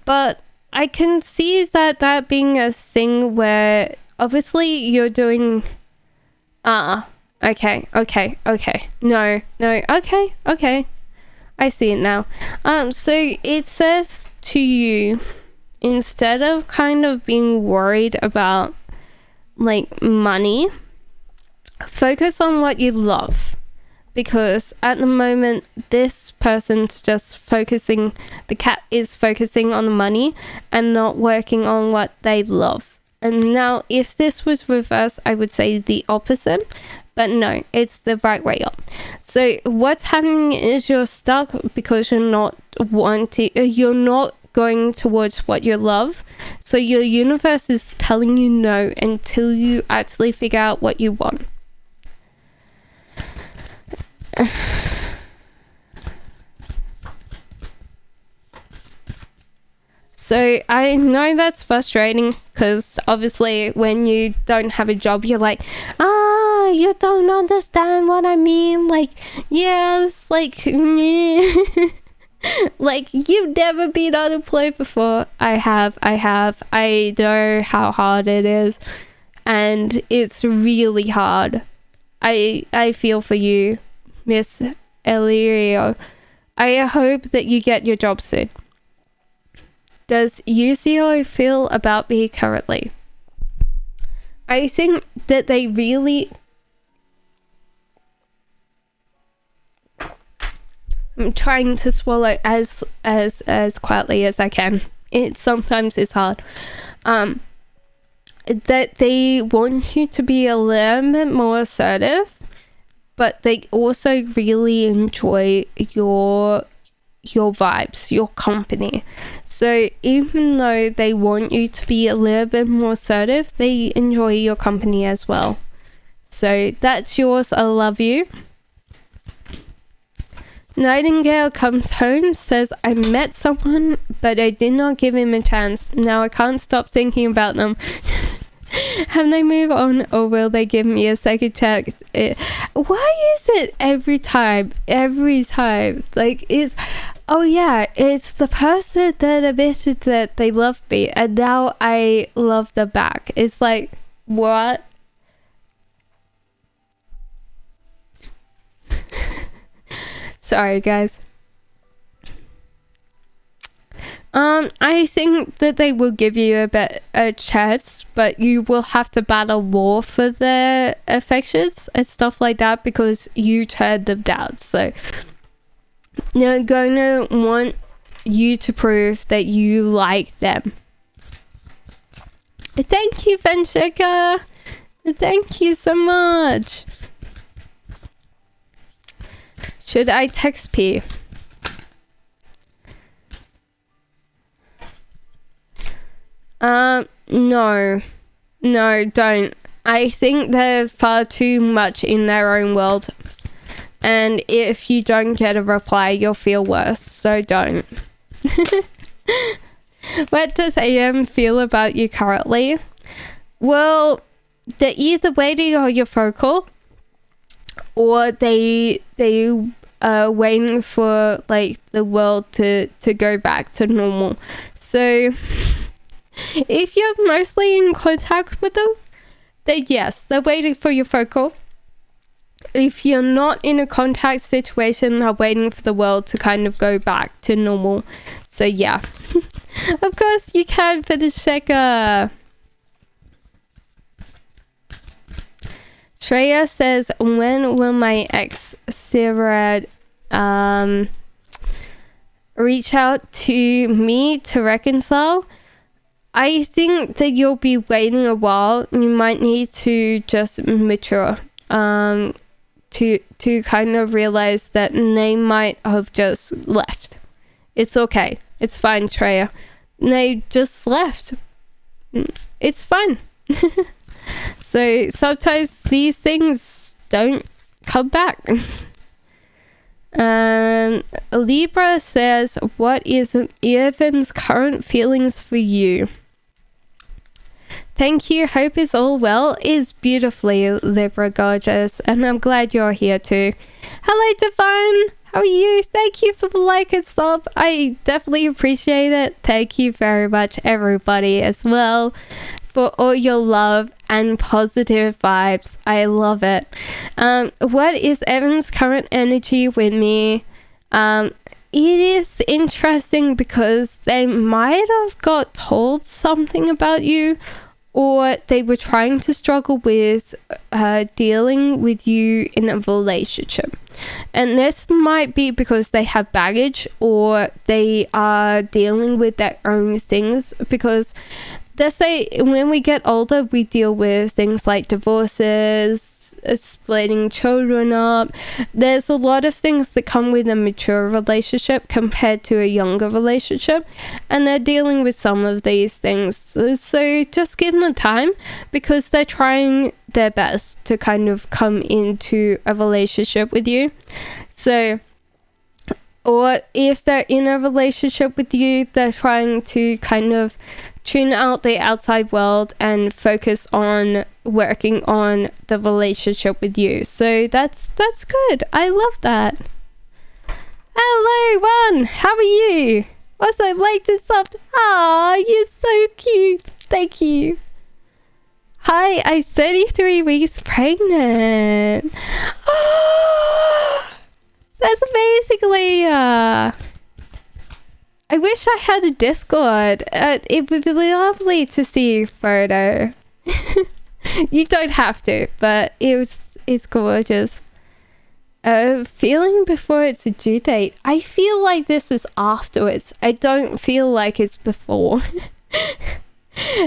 S1: But I can see that being a thing where obviously you're doing okay. No, okay. I see it now. So it says to you, instead of kind of being worried about like money, focus on what you love, because at the moment this person's just focusing, the cat is focusing on the money and not working on what they love. And now if this was reversed, I would say the opposite, but no, it's the right way up. So what's happening is you're stuck because you're not going towards what you love. So your universe is telling you no until you actually figure out what you want. So I know that's frustrating because obviously when you don't have a job, you're like, you don't understand what I mean. Like, yes, like, like you've never been unemployed before. I have. I know how hard it is, and it's really hard. I feel for you, Miss Elirio. I hope that you get your job soon. Does Yuzio feel about me currently? I think that they really... I'm trying to swallow as quietly as I can. It sometimes is hard. That they want you to be a little bit more assertive, but they also really enjoy your vibes, your company. So even though they want you to be a little bit more assertive, they enjoy your company as well. So that's yours. I love you. Nightingale comes home, says, I met someone, but I did not give him a chance. Now I can't stop thinking about them. Have they moved on, or will they give me a second chance? Why is it every time? Like, it's... Oh yeah, it's the person that admitted that they loved me, and now I love them back. It's like, what? Sorry, guys. I think that they will give you a chance, but you will have to battle more for their affections and stuff like that because you turned them down. So they're going to want you to prove that you like them. Thank you, Vanshika. Thank you so much. Should I text P? No, don't. I think they're far too much in their own world. And if you don't get a reply, you'll feel worse. So don't. What does AM feel about you currently? Well, they're either waiting on your phone call, or they are waiting for like the world to go back to normal. So if you're mostly in contact with them, then yes, they're waiting for your phone call. if you're not in a contact situation, they're waiting for the world to kind of go back to normal. So yeah. Of course you can for the checker. Shreya says, when will my ex Sarah reach out to me to reconcile? I think that you'll be waiting a while. You might need to just mature to kind of realize that they might have just left. It's okay. It's fine, Shreya. They just left. It's fine. So sometimes these things don't come back. Libra says, what is Irvin's current feelings for you? Thank you. Hope is all well. Is beautifully, Libra gorgeous. And I'm glad you're here too. Hello, Divine. How are you? Thank you for the like and sub. I definitely appreciate it. Thank you very much, everybody, as well, for all your love and positive vibes. I love it. What is Evan's current energy with me? It is interesting because they might have got told something about you, or they were trying to struggle with dealing with you in a relationship. And this might be because they have baggage, or they are dealing with their own things, because let's say when we get older, we deal with things like divorces, splitting children up. There's a lot of things that come with a mature relationship compared to a younger relationship, and they're dealing with some of these things. So just give them time, because they're trying their best to kind of come into a relationship with you. So, or if they're in a relationship with you, they're trying to kind of tune out the outside world and focus on working on the relationship with you. So that's good. I love that. Hello, One. How are you? Also, like to sub. Ah, you're so cute. Thank you. Hi, I'm 33 weeks pregnant. That's amazing, Leah. I wish I had a Discord. It would be lovely to see a photo. You don't have to, but it's gorgeous. Feeling before it's a due date. I feel like this is afterwards. I don't feel like it's before.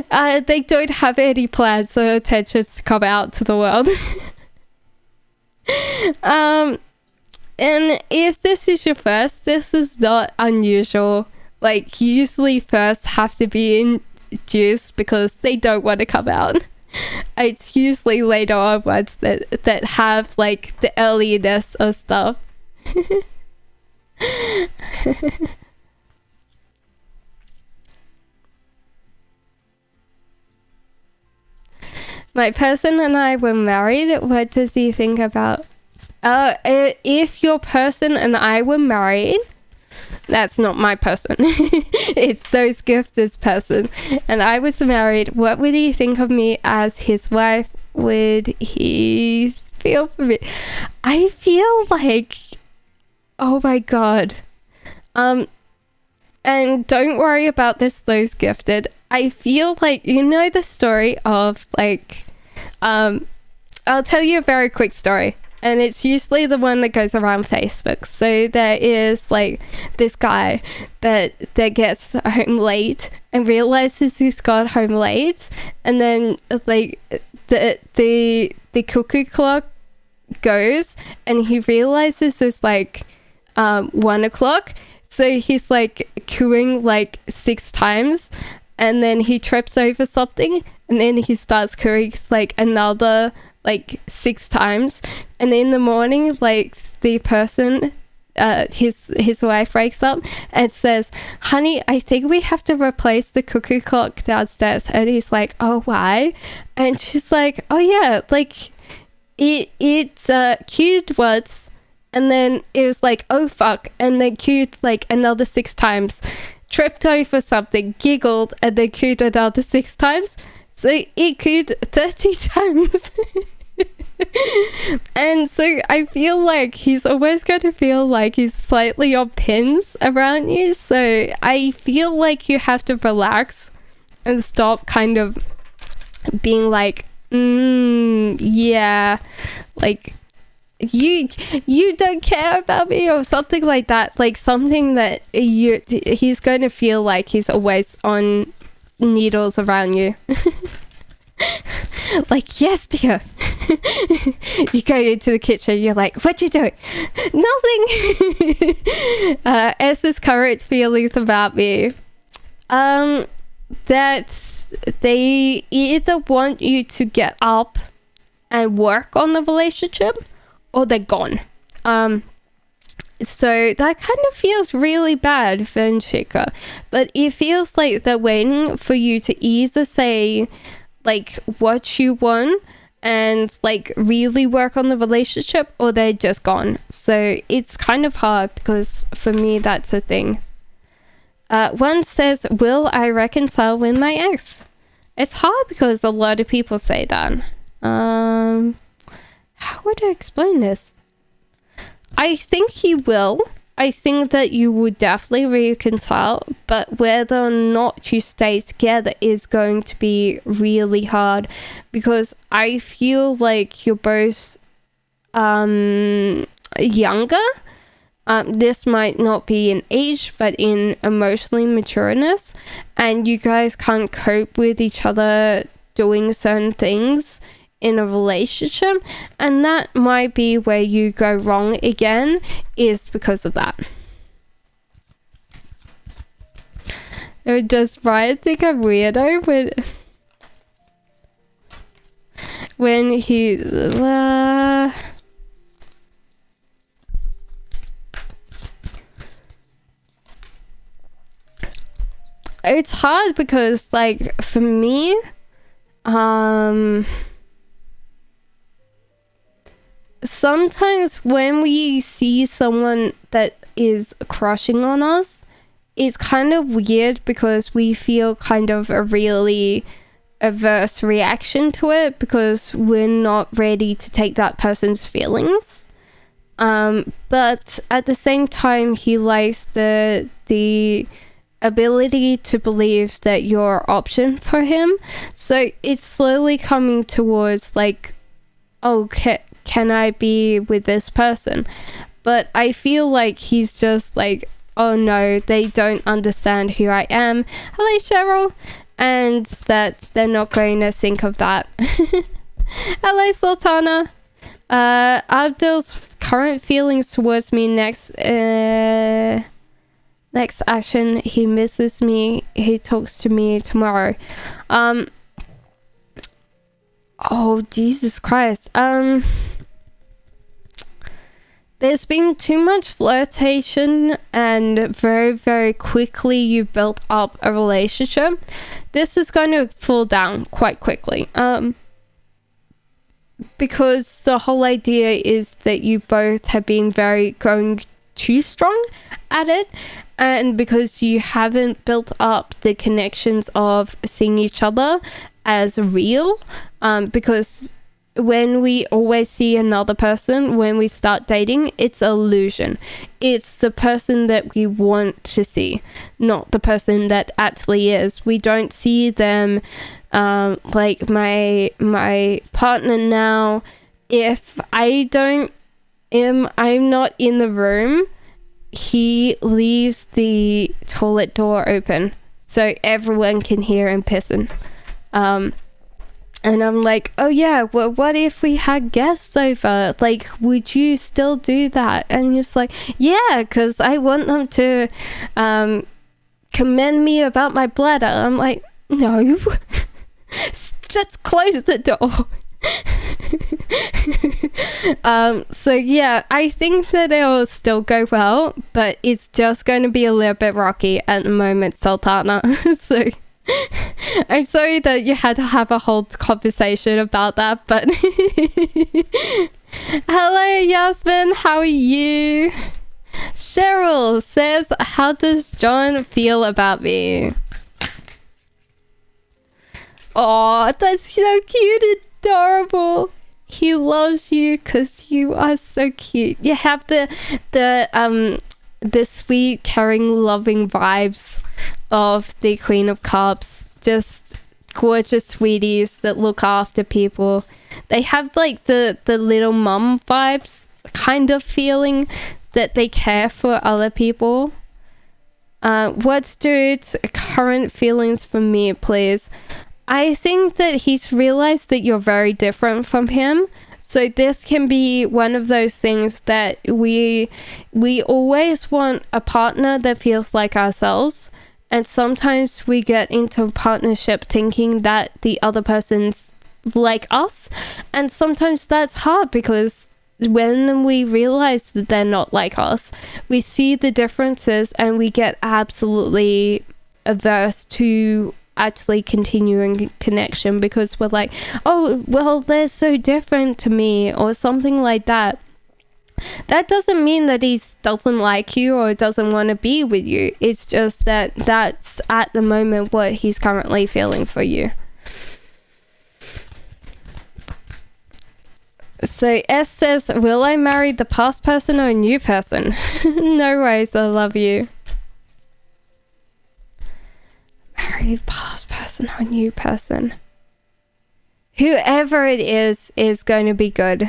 S1: They don't have any plans or intentions to come out to the world. And if this is your first, this is not unusual. Like, usually first have to be induced because they don't want to come out. It's usually later on ones that have like the earliness of stuff. My person and I were married. What does he think about? If your person and I were married, that's not my person. It's those gifters person. And I was married. What would he think of me as his wife? Would he feel for me? I feel like, oh my god. And don't worry about this, those gifted. I feel like, you know the story of like, I'll tell you a very quick story. And it's usually the one that goes around Facebook. So there is like this guy that gets home late and realizes he's got home late, and then like the cuckoo clock goes, and he realizes it's like 1 o'clock. So he's like cooing like 6 times, and then he trips over something, and then he starts cooing like another like 6 times, and in the morning, like the person, his wife wakes up and says, "Honey, I think we have to replace the cuckoo clock downstairs." And he's like, "Oh, why?" And she's like, "Oh yeah, like it's cued once, and then it was like, oh fuck, and then cued like another 6 times, tripped over something, giggled, and then cued another 6 times. So it could 30 times." And so I feel like he's always going to feel like he's slightly on pins around you. So I feel like you have to relax and stop kind of being like, yeah, like you don't care about me or something like that. Like something that he's going to feel like he's always on needles around you. Like, yes, dear. You go into the kitchen, you're like, what you doing? Nothing. As his current feelings about me, that they either want you to get up and work on the relationship, or they're gone. So that kind of feels really bad, Venchika. But it feels like they're waiting for you to either say like what you want and like really work on the relationship, or they're just gone. So it's kind of hard because for me that's a thing. One says, will I reconcile with my ex? It's hard because a lot of people say that. How would I explain this? I think you will. I think that you would definitely reconcile, but whether or not you stay together is going to be really hard, because I feel like you're both younger. This might not be in age, but in emotionally matureness, and you guys can't cope with each other doing certain things in a relationship, and that might be where you go wrong again, is because of that. Does Brian think I'm weirdo when he it's hard because like for me, sometimes when we see someone that is crushing on us, it's kind of weird because we feel kind of a really adverse reaction to it because we're not ready to take that person's feelings. But at the same time, he likes the ability to believe that you're an option for him. So it's slowly coming towards like, oh, can I be with this person? But I feel like he's just like, oh no, they don't understand who I am. Hello, Cheryl. And that they're not going to think of that. Hello, Sultana. Abdul's current feelings towards me next action. He misses me. He talks to me tomorrow. Oh, Jesus Christ. There's been too much flirtation and very, very quickly you built up a relationship. This is going to fall down quite quickly. Because the whole idea is that you both have been going too strong at it, and because you haven't built up the connections of seeing each other as real, because when we always see another person when we start dating, it's an illusion. It's the person that we want to see, not the person that actually is. We don't see them like my partner now. If I'm not in the room, he leaves the toilet door open so everyone can hear him pissing. And I'm like, oh yeah, well, what if we had guests over? Like, would you still do that? And he's like, yeah, because I want them to commend me about my bladder. I'm like, no, just close the door. So yeah, I think that it'll still go well, but it's just going to be a little bit rocky at the moment, Sultana. So I'm sorry that you had to have a whole conversation about that, but hello Yasmin, how are you? Cheryl says, how does John feel about me? Oh, that's so cute and adorable. He loves you because you are so cute. You have the sweet, caring, loving vibes of the Queen of Cups. Just gorgeous sweeties that look after people. They have like the little mum vibes kind of feeling that they care for other people. What's Dude's current feelings for me, please? I think that he's realized that you're very different from him. So this can be one of those things that we always want a partner that feels like ourselves. And sometimes we get into a partnership thinking that the other person's like us. And sometimes that's hard because when we realize that they're not like us, we see the differences and we get absolutely averse to actually continuing connection because we're like, oh, well, they're so different to me or something like that. That doesn't mean that he doesn't like you or doesn't want to be with you. It's just that that's at the moment what he's currently feeling for you. So S says, will I marry the past person or a new person? No worries, I love you. Marry the past person or a new person. Whoever it is going to be good.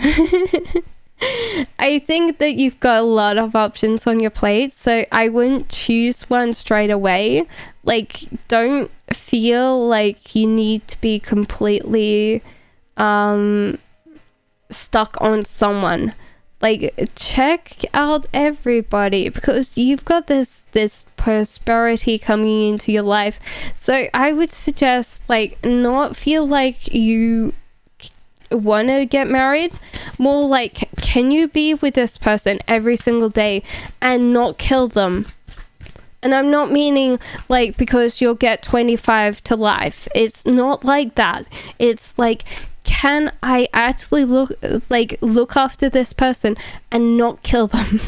S1: I think that you've got a lot of options on your plate, so I wouldn't choose one straight away. Like, don't feel like you need to be completely stuck on someone. Like, check out everybody because you've got this prosperity coming into your life. So I would suggest, like, not feel like you want to get married, more like, can you be with this person every single day and not kill them? And I'm not meaning like because you'll get 25 to life. It's not like that. It's like, can I actually look after this person and not kill them?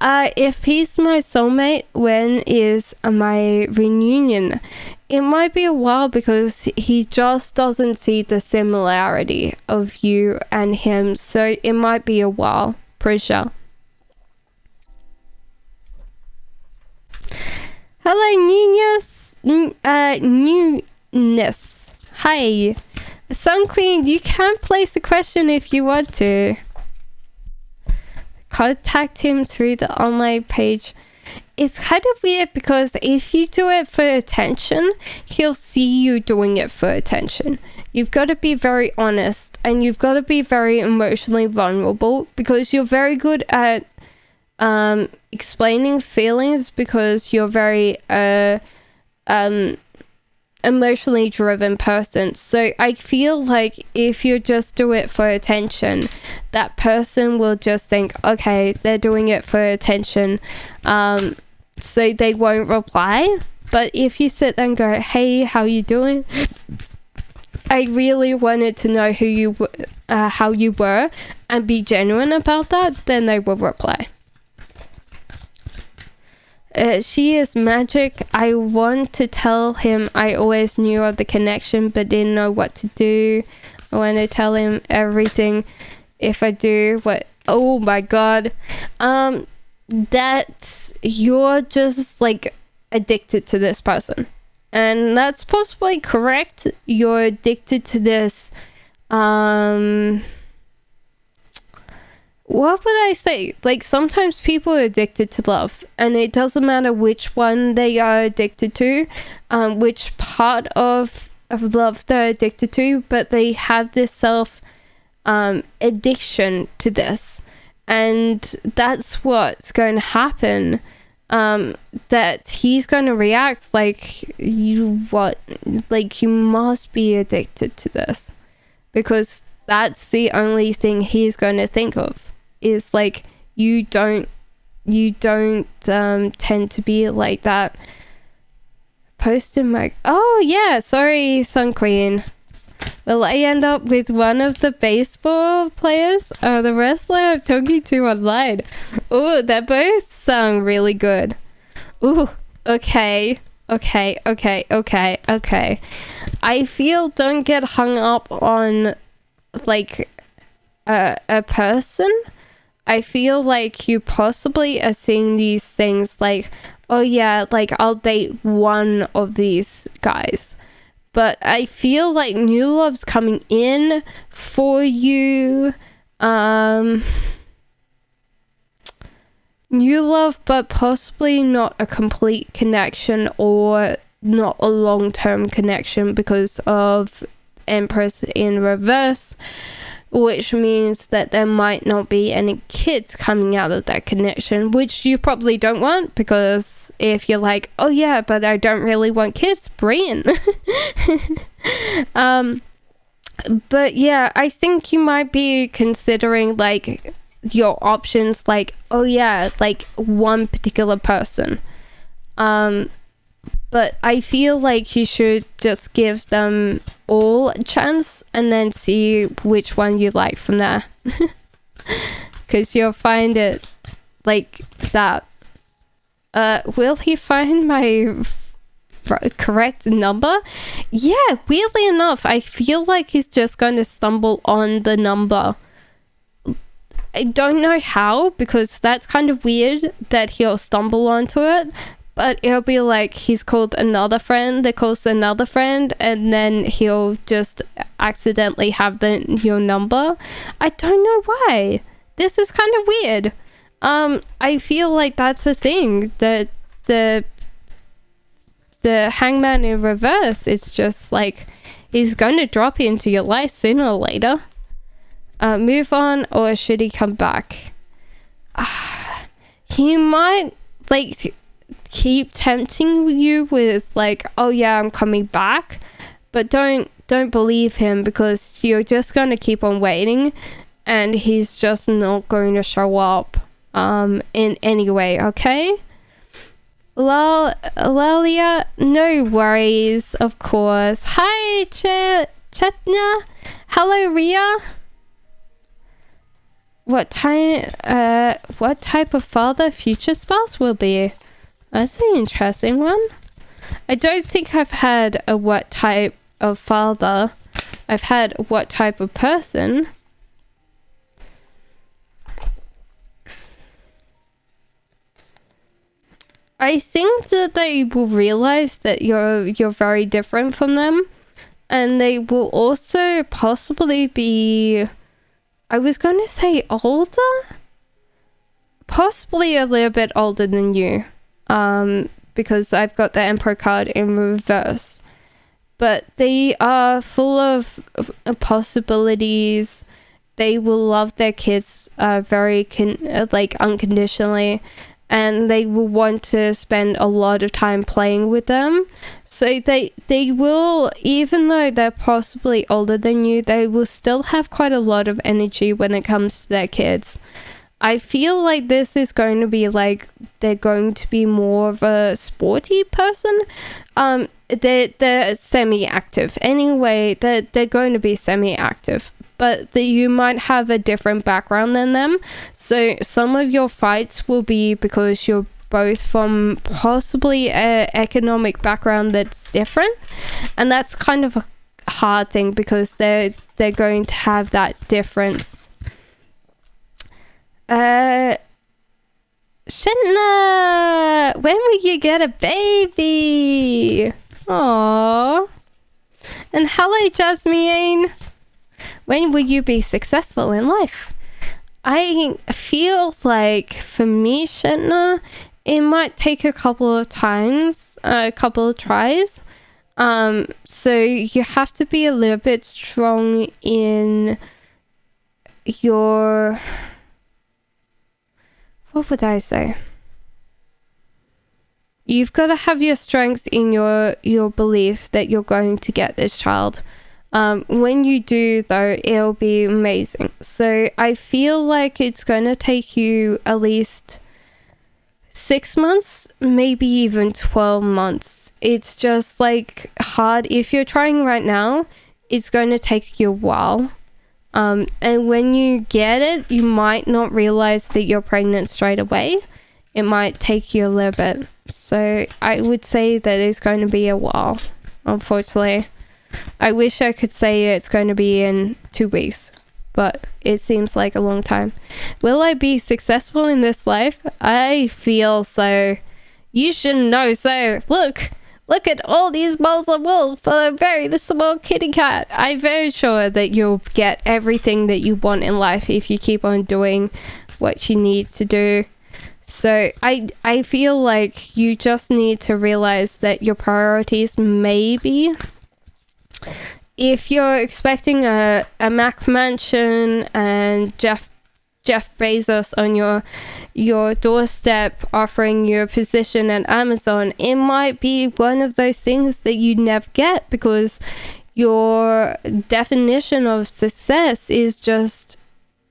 S1: If he's my soulmate, when is my reunion? It might be a while because he just doesn't see the similarity of you and him. So it might be a while. Pretty sure. Hello, newness. Hi. Sun Queen, you can place a question if you want to. Contact him through the online page. It's kind of weird because if you do it for attention, he'll see you doing it for attention. You've got to be very honest and you've got to be very emotionally vulnerable because you're very good at explaining feelings because you're very emotionally driven person. So I feel like if you just do it for attention, that person will just think, okay, they're doing it for attention, so they won't reply. But if you sit there and go, hey, how you doing? I really wanted to know who you how you were and be genuine about that, then they will reply. She is magic. I want to tell him I always knew of the connection but didn't know what to do. I want to tell him everything. If I do, what? Oh my god. That you're just like addicted to this person. And that's possibly correct. You're addicted to this what would I say? Like, sometimes people are addicted to love, and it doesn't matter which one they are addicted to, which part of love they're addicted to, but they have this self addiction to this, and that's what's going to happen. That he's going to react like you must be addicted to this, because that's the only thing he's going to think of. Is like, you don't tend to be like that. Posted my... Oh, yeah, sorry, Sun Queen. Will I end up with one of the baseball players or the wrestler I'm talking to online? Oh, they both sound really good. Ooh, okay. I feel don't get hung up on like a person, I feel like you possibly are seeing these things like, oh yeah, like I'll date one of these guys. But I feel like new love's coming in for you. New love, but possibly not a complete connection or not a long-term connection because of Empress in reverse, which means that there might not be any kids coming out of that connection, which you probably don't want, because if you're like, oh yeah, but I don't really want kids, brilliant. But yeah, I think you might be considering like your options, like, oh yeah, like one particular person. But I feel like you should just give them all a chance and then see which one you like from there. Because you'll find it like that. Will he find my correct number? Yeah, weirdly enough, I feel like he's just going to stumble on the number. I don't know how, because that's kind of weird that he'll stumble onto it. But it'll be like he's called another friend that calls another friend, and then he'll just accidentally have your number. I don't know why. This is kind of weird. I feel like that's the thing. The hangman in reverse, it's just like he's going to drop into your life sooner or later. Move on, or should he come back? He might like keep tempting you with like, oh yeah, I'm coming back, but don't believe him, because you're just going to keep on waiting and he's just not going to show up in any way. Okay, Lelia, no worries, of course. Hi Chetna, hello Ria. What type of father future spouse will be? That's an interesting one. I don't think I've had a what type of father. I've had what type of person. I think that they will realize that you're very different from them, and they will also possibly be, I was going to say older, possibly a little bit older than you. Because I've got the Emperor card in reverse, but they are full of possibilities. They will love their kids very unconditionally, and they will want to spend a lot of time playing with them. So they will, even though they're possibly older than you, they will still have quite a lot of energy when it comes to their kids. I feel like this is going to be like, they're going to be more of a sporty person. They're semi-active. Anyway, they're going to be semi-active. But you might have a different background than them. So some of your fights will be because you're both from possibly an economic background that's different. And that's kind of a hard thing, because they're going to have that difference. Shinna, when will you get a baby? Aww. And hello, Jasmine. When will you be successful in life? I feel like for me, Shinna, it might take a couple of tries. So you have to be a little bit strong in your, what would I say? You've got to have your strengths in your belief that you're going to get this child. When you do, though, it'll be amazing. So I feel like it's going to take you at least 6 months, maybe even 12 months. It's just like hard. If you're trying right now, it's going to take you a while. And when you get it, you might not realize that you're pregnant straight away. It might take you a little bit. So I would say that it's going to be a while, unfortunately. I wish I could say it's going to be in 2 weeks, but it seems like a long time. Will I be successful in this life? I feel so. You should know so. Look at all these balls of wool for a very small kitty cat. I'm very sure that you'll get everything that you want in life if you keep on doing what you need to do. So I feel like you just need to realize that your priorities maybe, if you're expecting a Mac mansion and Jeff Bezos on your doorstep offering you a position at Amazon, it might be one of those things that you never get because your definition of success is just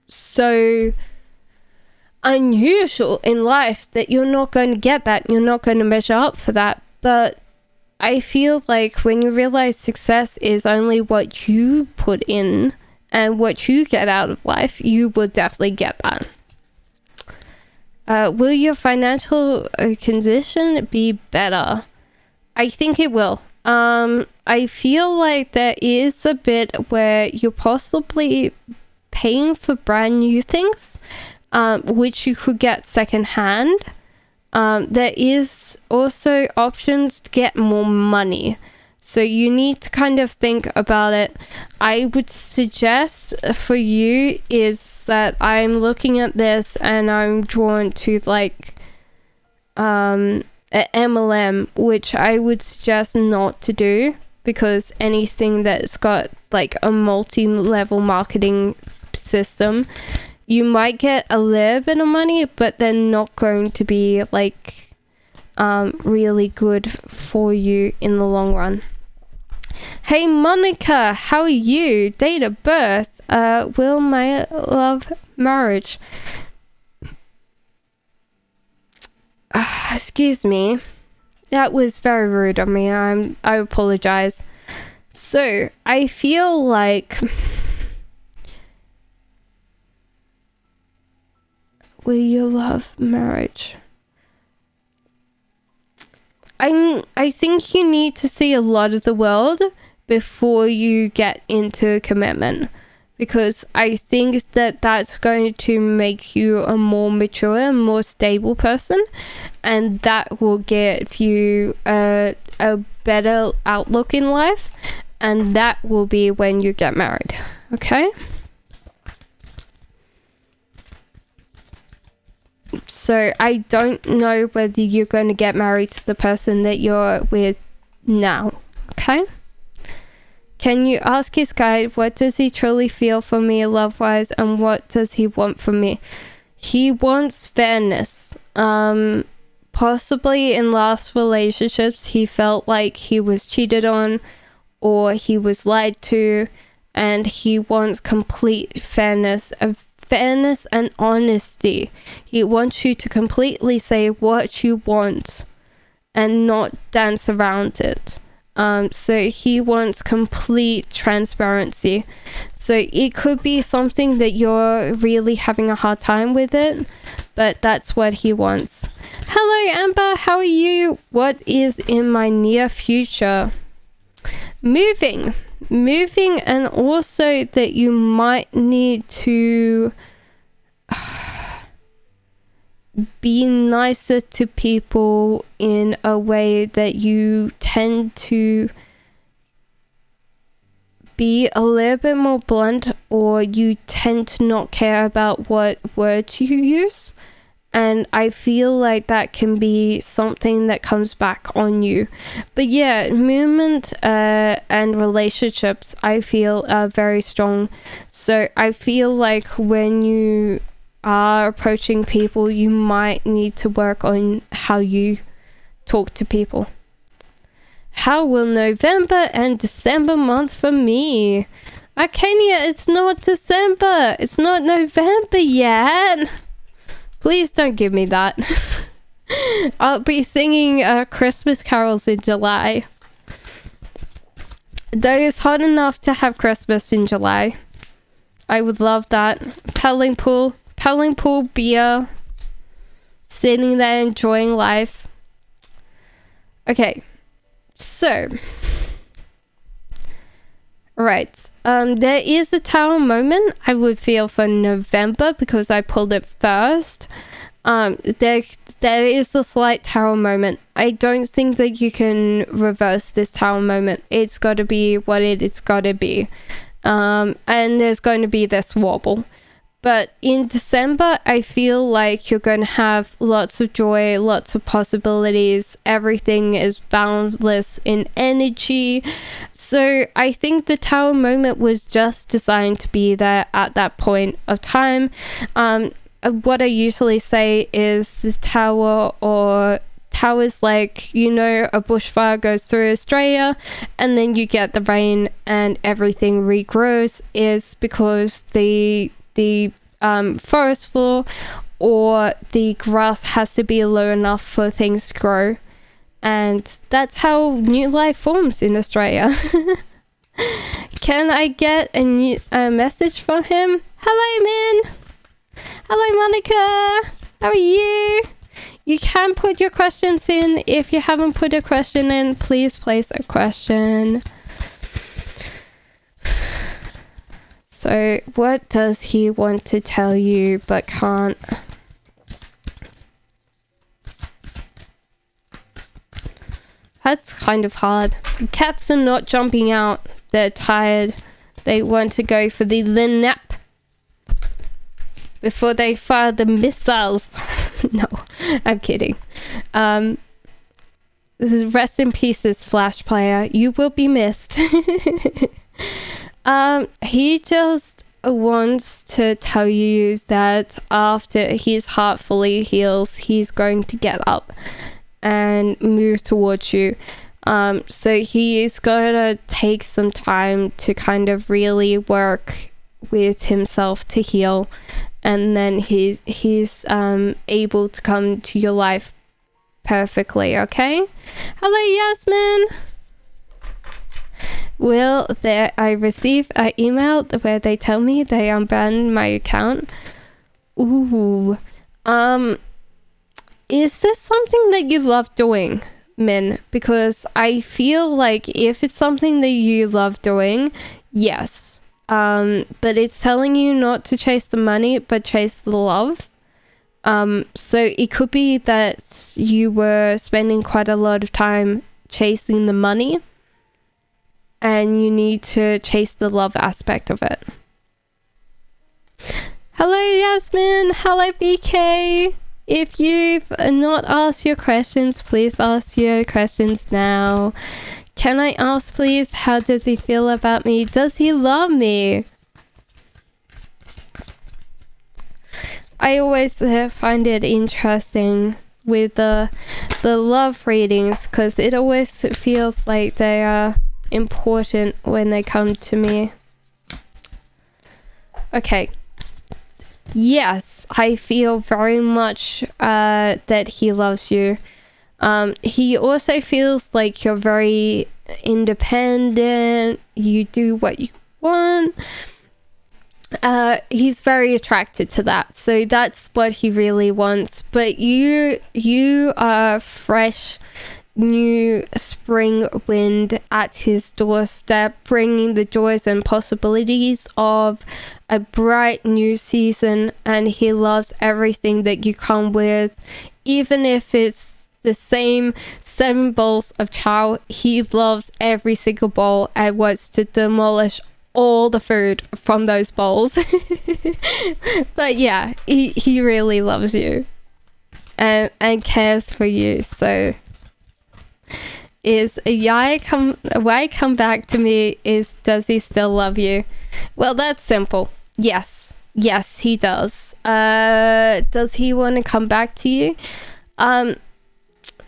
S1: so unusual in life that you're not going to get that. You're not going to measure up for that. But I feel like when you realize success is only what you put in and what you get out of life, you will definitely get that. Will your financial condition be better? I think it will. I feel like there is a bit where you're possibly paying for brand new things, which you could get secondhand. There is also options to get more money. So you need to kind of think about it. I would suggest for you is that I'm looking at this and I'm drawn to like a MLM, which I would suggest not to do, because anything that's got like a multi-level marketing system, you might get a little bit of money, but they're not going to be like really good for you in the long run. Hey Monica, how are you? Date of birth, will my love marriage. Excuse me. That was very rude of me. I apologize. So, I feel like will you love marriage? I think you need to see a lot of the world before you get into a commitment, because I think that that's going to make you a more mature and more stable person, and that will give you a better outlook in life, and that will be when you get married. Okay? So I don't know whether you're going to get married to the person that you're with now. Okay? Can you ask his guide, what does he truly feel for me love-wise, and what does he want from me? He wants fairness. Possibly in last relationships, he felt like he was cheated on or he was lied to, and he wants complete fairness and honesty. He wants you to completely say what you want and not dance around it. So he wants complete transparency. So it could be something that you're really having a hard time with it, but that's what he wants. Hello Amber, how are you? What is in my near future? Moving, and also that you might need to be nicer to people in a way that you tend to be a little bit more blunt, or you tend to not care about what words you use. And I feel like that can be something that comes back on you. But yeah, movement and relationships, I feel, are very strong. So I feel like when you are approaching people, you might need to work on how you talk to people. How will November and December month for me? Arcania, it's not December. It's not November yet. Please don't give me that. I'll be singing Christmas carols in July. Though it's hot enough to have Christmas in July. I would love that. Paddling pool, beer. Sitting there enjoying life. Okay. So. Right. There is a tower moment I would feel for November because I pulled it first. There is a slight tower moment. I don't think that you can reverse this tower moment. It's got to be what it's got to be. And there's going to be this wobble. But in December, I feel like you're going to have lots of joy, lots of possibilities. Everything is boundless in energy. So I think the tower moment was just designed to be there at that point of time. What I usually say is this tower or towers, like, you know, a bushfire goes through Australia and then you get the rain and everything regrows, is because the forest floor or the grass has to be low enough for things to grow, and that's how new life forms in Australia. Can I get a message from him? Hello, Min. Hello, Monica. How are you? You can put your questions in. If you haven't put a question in, please place a question. So, what does he want to tell you but can't? That's kind of hard. Cats are not jumping out. They're tired. They want to go for the nap before they fire the missiles. No, I'm kidding. Rest in pieces, Flash player. You will be missed. He just wants to tell you that after his heart fully heals, he's going to get up and move towards you. So he is going to take some time to kind of really work with himself to heal, and then he's able to come to your life perfectly. Okay. Hello, Yasmin. Well, there I received an email where they tell me they unbanned my account. Ooh. Is this something that you love doing, Min? Because I feel like if it's something that you love doing, yes. But it's telling you not to chase the money, but chase the love. So it could be that you were spending quite a lot of time chasing the money, and you need to chase the love aspect of it. Hello, Yasmin. Hello, BK. If you've not asked your questions, please ask your questions now. Can I ask, please, how does he feel about me? Does he love me? I always find it interesting with the love readings, because it always feels like they are important when they come to me. Okay. Yes, I feel very much that he loves you. He also feels like you're very independent. You do what you want. He's very attracted to that. So that's what he really wants. But you are fresh, new spring wind at his doorstep, bringing the joys and possibilities of a bright new season, and he loves everything that you come with. Even if it's the same 7 bowls of chow, he loves every single bowl and wants to demolish all the food from those bowls. But yeah, he really loves you and cares for you. So is why come back to me is, does he still love you? Well, that's simple. Yes, he does. Does he want to come back to you?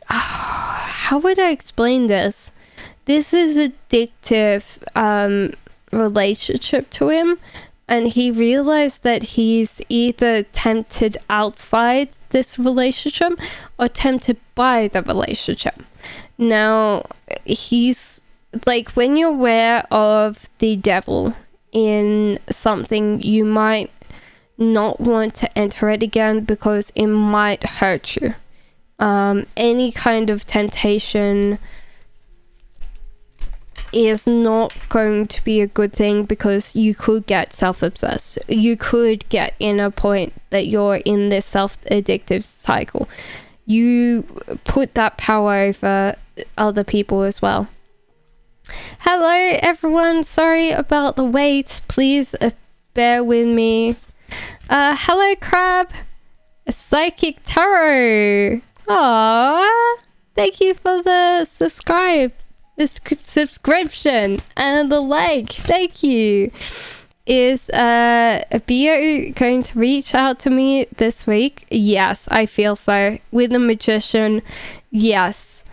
S1: How would I explain this? This is addictive relationship to him, and he realized that he's either tempted outside this relationship or tempted by the relationship. Now, he's like, when you're aware of the devil in something, you might not want to enter it again because it might hurt you. Any kind of temptation is not going to be a good thing, because you could get self-obsessed. You could get in a point that you're in this self-addictive cycle. You put that power over other people as well. Hello everyone, sorry about the wait. Please bear with me. Hello Crab, Psychic Tarot. Aww, thank you for the subscription and the like. Thank you. Is Bio going to reach out to me this week? Yes, I feel so. With the Magician, yes.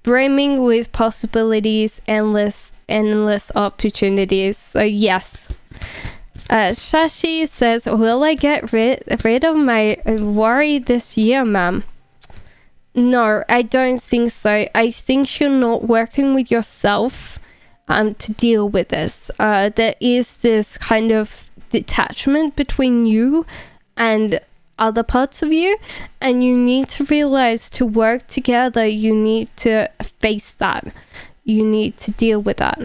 S1: Brimming with possibilities, endless opportunities. So yes. Shashi says, will I get rid of my worry this year, ma'am? No, I don't think so. I think you're not working with yourself to deal with this. There is this kind of detachment between you and other parts of you, and you need to realize, to work together, you need to face that. You need to deal with that.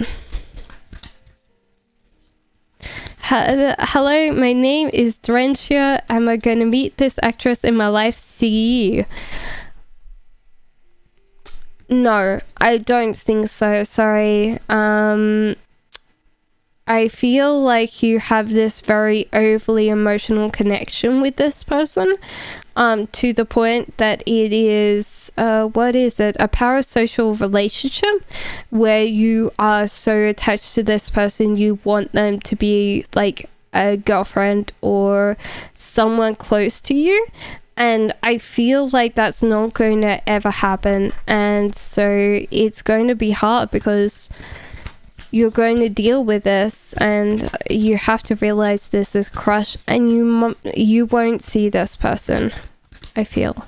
S1: Hello, my name is Drentia. Am I going to meet this actress in my life? See you. No, I don't think so. Sorry. I feel like you have this very overly emotional connection with this person, to the point that it is, what is it? A parasocial relationship where you are so attached to this person, you want them to be like a girlfriend or someone close to you. And I feel like that's not going to ever happen. And so it's going to be hard, because you're going to deal with this, and you have to realize this is crush, and you won't see this person, I feel.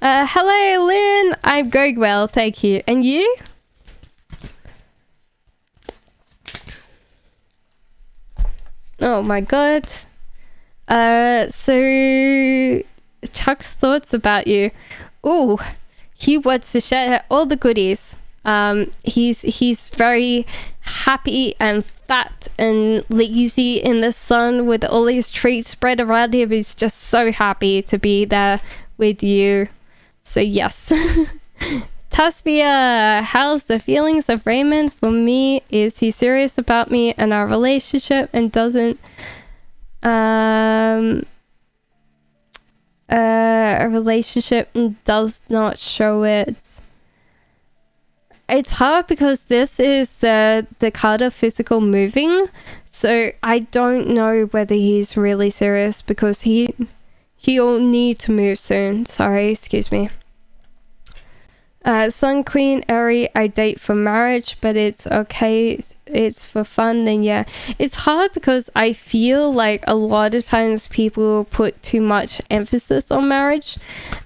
S1: Hello, Lynn. I'm going well, thank you. And you? Oh my god. So Chuck's thoughts about you. Ooh, he wants to share all the goodies. He's very happy and fat and lazy in the sun with all these treats spread around him. He's just so happy to be there with you. So yes. Tasvia, how's the feelings of Raymond? For me, is he serious about me and our relationship, and doesn't a relationship and does not show it? It's hard, because this is the card of physical moving, so I don't know whether he's really serious, because he'll need to move soon. Sorry, excuse me. Sun Queen Eri, I date for marriage, but it's okay, it's for fun. Then yeah, it's hard, because I feel like a lot of times people put too much emphasis on marriage,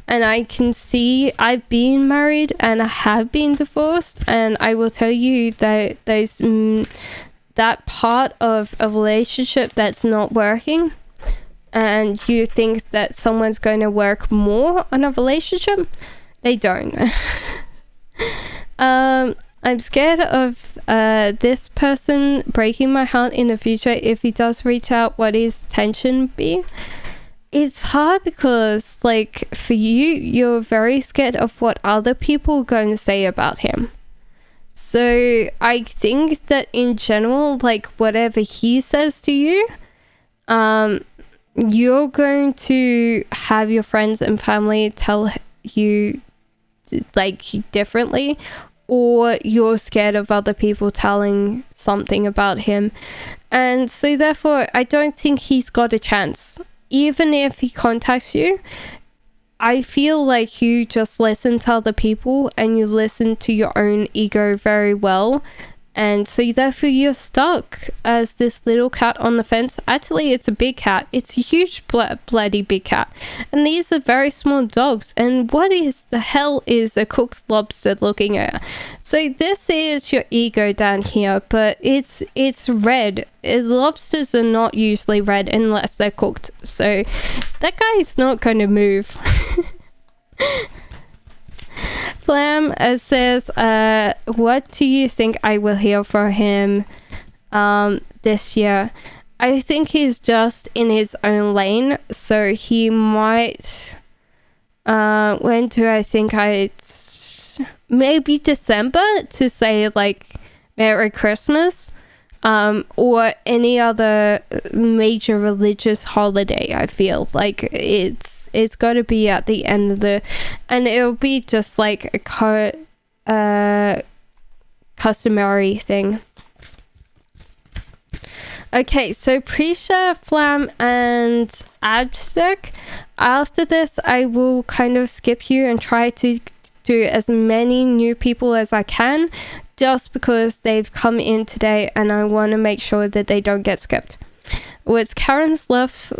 S1: and I can see, I've been married and I have been divorced, and I will tell you that there's that part of a relationship that's not working, and you think that someone's going to work more on a relationship. They don't. I'm scared of this person breaking my heart in the future. If he does reach out, what is tension be? It's hard, because like for you, you're very scared of what other people are going to say about him. So I think that in general, like whatever he says to you, you're going to have your friends and family tell you like differently, or you're scared of other people telling something about him, and so therefore I don't think he's got a chance. Even if he contacts you, I feel like you just listen to other people and you listen to your own ego very well, and so therefore you're stuck as this little cat on the fence. Actually, it's a big cat. It's a huge bloody big cat, and these are very small dogs. And what is the hell is a cooked lobster looking at? So this is your ego down here, but it's red. Lobsters are not usually red unless they're cooked, so that guy is not going to move. Flam says, what do you think I will hear from him this year? I think he's just in his own lane, so he might... when do I think maybe December to say, like, Merry Christmas, or any other major religious holiday. I feel like it's got to be at the end of and it'll be just like a customary thing. Okay, so Prisha, Flam, and Absec. After this, I will kind of skip you and try to do as many new people as I can, just because they've come in today and I want to make sure that they don't get skipped. What's Karen love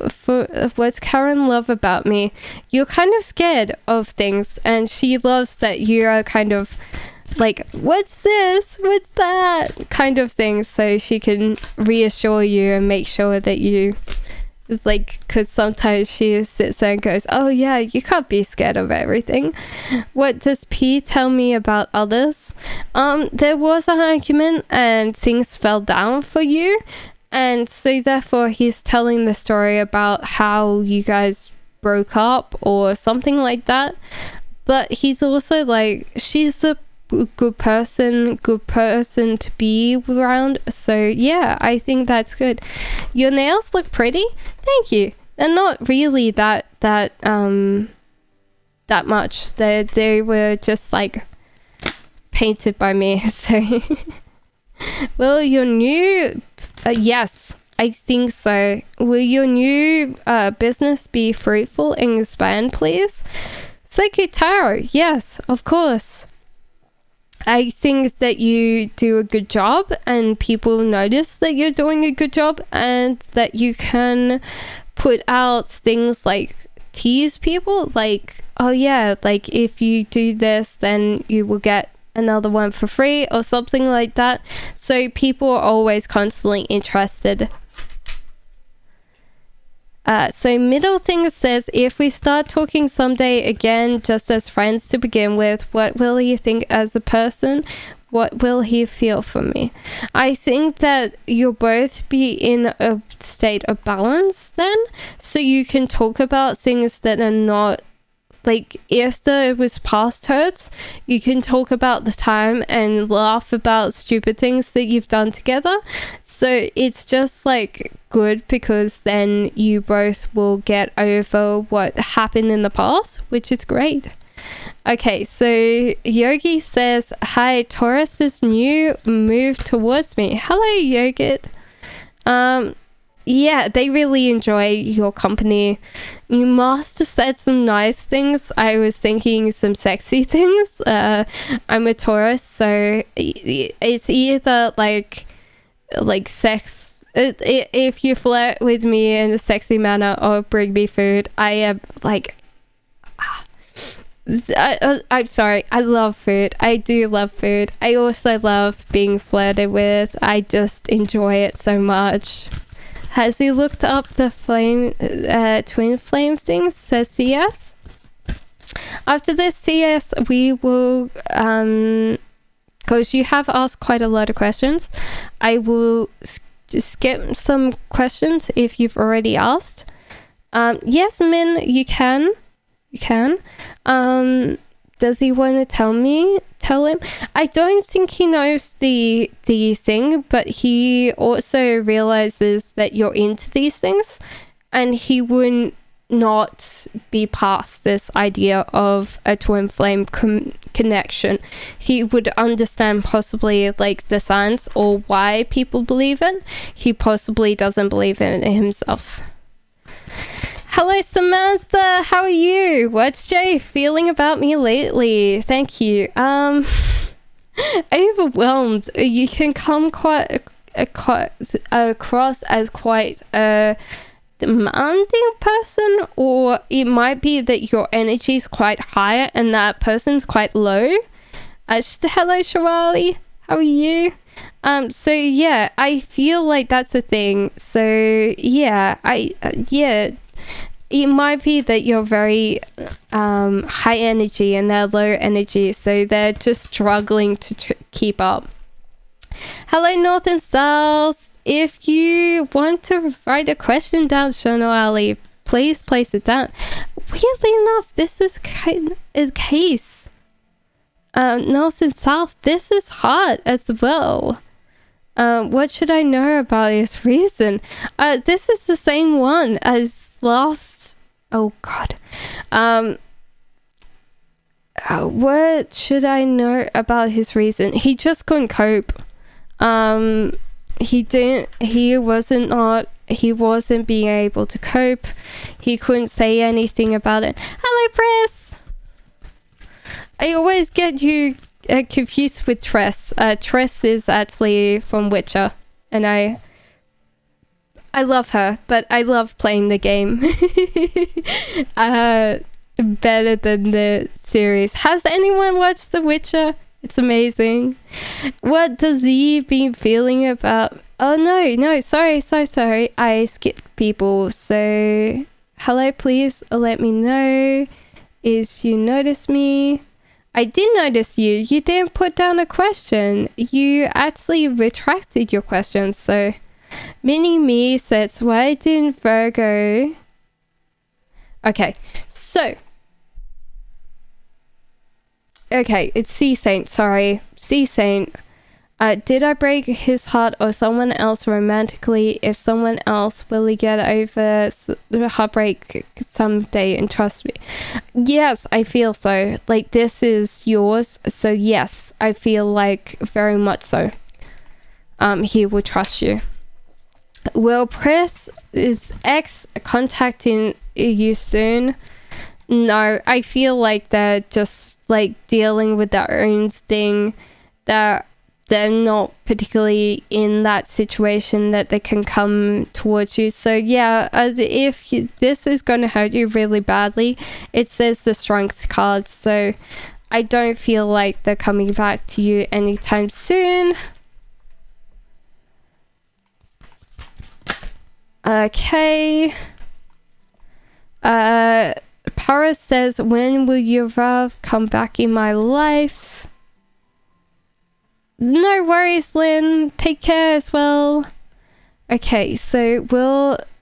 S1: about me? You're kind of scared of things, and she loves that you are kind of like, what's this? What's that? Kind of thing, so she can reassure you and make sure that you... It's like, because sometimes she sits there and goes, oh yeah, you can't be scared of everything. What does P tell me about others? There was an argument and things fell down for you, and so therefore he's telling the story about how you guys broke up or something like that. But he's also like, she's a good person to be around, so yeah, I think that's good. Your nails look pretty. Thank you. They're not really that much. They were just like painted by me. So will your new yes, I think so. Will your new business be fruitful and expand, please? Secretary, yes, of course. I think that you do a good job and people notice that you're doing a good job, and that you can put out things like tease people, like, oh yeah, like if you do this then you will get another one for free or something like that. So people are always constantly interested. So middle thing says, if we start talking someday again just as friends to begin with, what will he think as a person? What will he feel for me? I think that you'll both be in a state of balance then, so you can talk about things that are not, like, if there was past hurts, you can talk about the time and laugh about stupid things that you've done together. So it's just like good, because then you both will get over what happened in the past, which is great. Okay, so Yogi says, hi, Taurus's new move towards me. Hello, Yogit. Yeah, they really enjoy your company. You must have said some nice things. I was thinking some sexy things. I'm a Taurus, so it's either like sex. If you flirt with me in a sexy manner or bring me food, I am like... I'm sorry, I love food. I do love food. I also love being flirted with. I just enjoy it so much. Has he looked up the twin flame things? Says CS. After this CS, we will, because you have asked quite a lot of questions, I will just skip some questions if you've already asked. Yes, Min, you can. You can. Does he want to tell him? I don't think he knows the thing, but he also realizes that you're into these things, and he would not be past this idea of a twin flame connection. He would understand possibly like the science or why people believe it. He possibly doesn't believe in it himself. Hello, Samantha. How are you? What's Jay feeling about me lately? Thank you. Overwhelmed. You can come quite across as quite a demanding person, or it might be that your energy is quite high and that person's quite low. Hello, Shirali. How are you? So yeah, I feel like that's the thing. So yeah, it might be that you're very high energy and they're low energy, so they're just struggling to keep up. Hello, North and South. If you want to write a question down, Shona Ali, please place it down. Weirdly enough, this is a case. North and South, this is hard as well. What should I know about his reason? This is the same one as last. Oh God. What should I know about his reason? He just couldn't cope. He wasn't being able to cope. He couldn't say anything about it. Hello, Press. I always get you confused with Tress. Tress is actually from Witcher, and I love her, but I love playing the game better than the series. Has anyone watched The Witcher? It's amazing. What does he been feeling about? Oh no, sorry. I skipped people. So hello, please let me know if you notice me. I did notice you. You didn't put down a question. You actually retracted your question. So Mini Me says, why didn't Virgo? Okay, so okay, it's Sea Saint. Sorry, Sea Saint. Did I break his heart or someone else romantically? If someone else, will he get over the heartbreak someday? And trust me. Yes, I feel so. Like, this is yours. So yes, I feel like very much so. He will trust you. Will Press is ex contacting you soon? No, I feel like they're just like dealing with their own thing, that they're not particularly in that situation that they can come towards you. So yeah, if this is going to hurt you really badly, it says the Strength card, so I don't feel like they're coming back to you anytime soon. Okay. Paris says, when will your love come back in my life? No worries, Lynn. Take care as well. Okay, so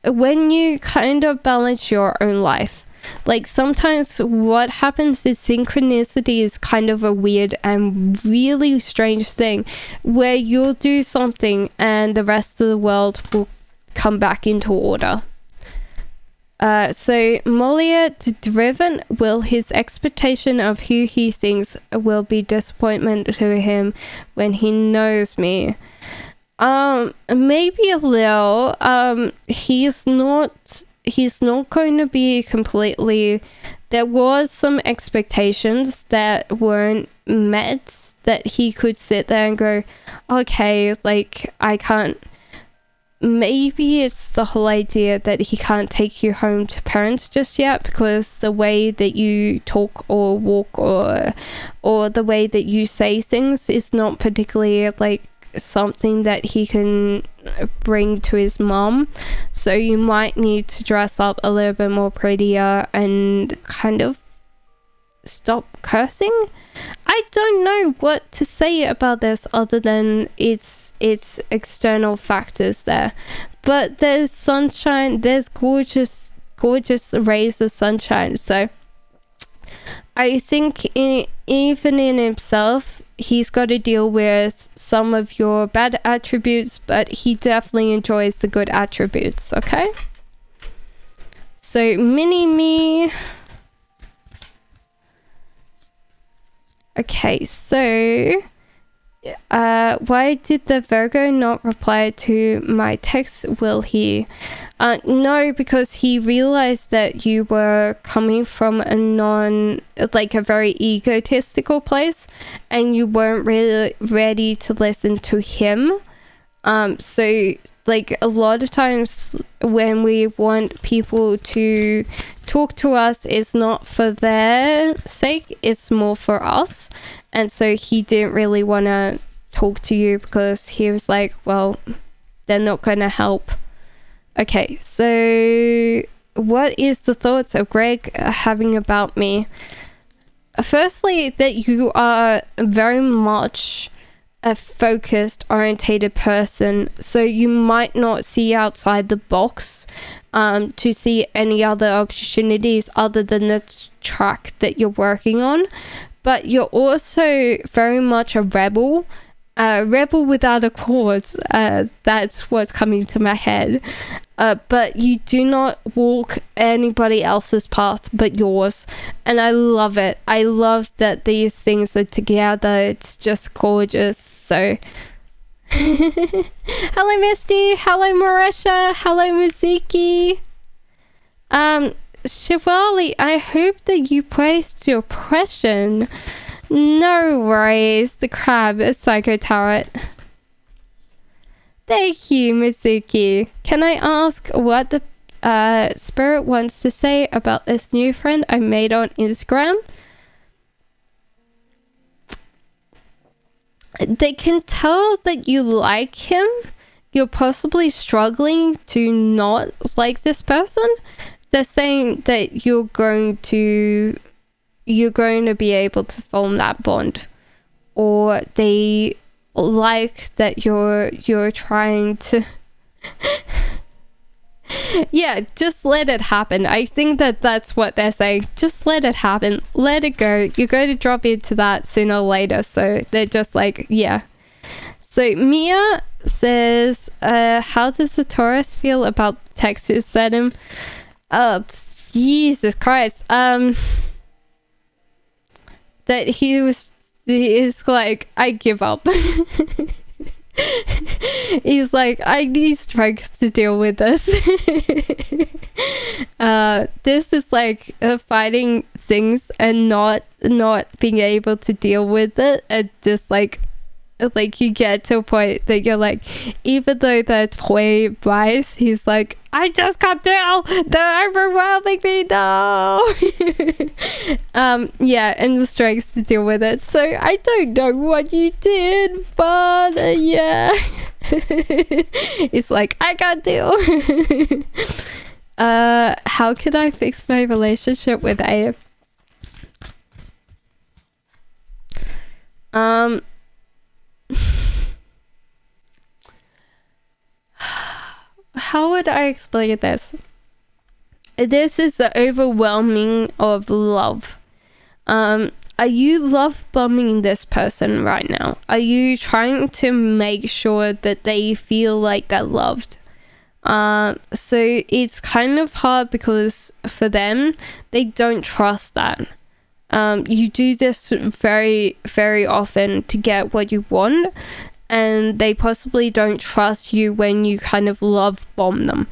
S1: when you kind of balance your own life, like sometimes what happens is synchronicity is kind of a weird and really strange thing where you'll do something and the rest of the world will come back into order. So Moliet driven, will his expectation of who he thinks will be disappointment to him when he knows me? Maybe a little. He's not going to be completely. There was some expectations that weren't met that he could sit there and go, okay, like I can't. Maybe it's the whole idea that he can't take you home to parents just yet because the way that you talk or walk or the way that you say things is not particularly like something that he can bring to his mom. So you might need to dress up a little bit more prettier and kind of stop cursing. I don't know what to say about this other than it's external factors there, but there's sunshine, there's gorgeous rays of sunshine. So I think even in himself, he's got to deal with some of your bad attributes, but he definitely enjoys the good attributes. Okay, so mini me. Okay, so why did the Virgo not reply to my text? Will he? No, because he realized that you were coming from a very egotistical place and you weren't really ready to listen to him. So like a lot of times when we want people to talk to us, it's not for their sake, it's more for us. And so he didn't really want to talk to you because he was like, well, they're not going to help. Okay, so what is the thoughts of Greg having about me? Firstly, that you are very much a focused, orientated person, so you might not see outside the box to see any other opportunities other than the track that you're working on. But you're also very much a rebel without a cause. That's what's coming to my head. But you do not walk anybody else's path but yours, and I love it. I love that these things are together. It's just gorgeous. So hello Misty, hello Marisha, hello Mizuki. Shivali, I hope that you placed your question. No worries, the crab is Psycho Tarot. Thank you, Mizuki. Can I ask what the spirit wants to say about this new friend I made on Instagram? They can tell that you like him. You're possibly struggling to not like this person. They're saying that you're going to be able to form that bond, or they like that you're trying to yeah, just let it happen. I think that's what they're saying. Just let it happen, let it go. You're going to drop into that sooner or later, so they're just like, yeah. So Mia says, how does the Taurus feel about the text you sent him? Oh, Jesus Christ. That he is like, I give up. He's like, I need strength to deal with this. This is like fighting things and not being able to deal with it, and just like you get to a point that you're like, even though they're toy wise, he's like, I just can't deal, they're overwhelming me, no. Yeah, and the strength to deal with it. So I don't know what you did, but yeah. It's like, I can't deal. How can I fix my relationship with A? How would I explain this? This is the overwhelming of love. Are you love bombing this person right now? Are you trying to make sure that they feel like they're loved? So it's kind of hard because for them, they don't trust that. You do this very, very often to get what you want, and they possibly don't trust you when you kind of love bomb them.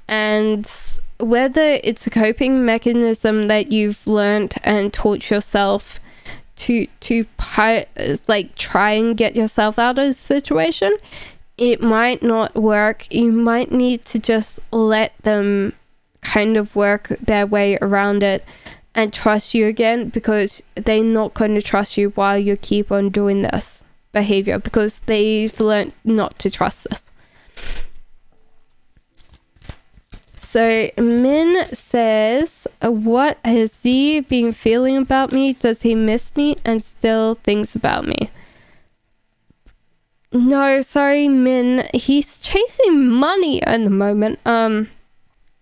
S1: And whether it's a coping mechanism that you've learned and taught yourself to like try and get yourself out of the situation, it might not work. You might need to just let them kind of work their way around it and trust you again, because they're not going to trust you while you keep on doing this behavior, because they've learned not to trust this. So Min says, what has he been feeling about me? Does he miss me and still thinks about me? No, sorry, Min. He's chasing money at the moment,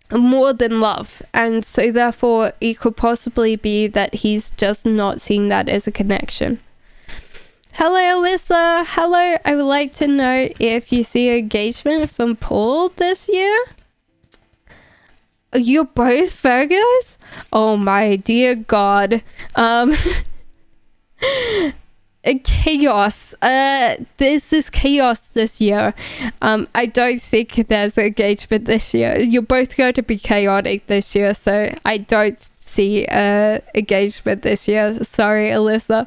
S1: more than love. And so therefore, it could possibly be that he's just not seeing that as a connection. Hello, Alyssa. Hello. I would like to know if you see engagement from Paul this year. You're both Virgos? Oh my dear God. Chaos. This is chaos this year. I don't think there's engagement this year. You're both going to be chaotic this year, so I don't see engagement this year. Sorry, Alyssa.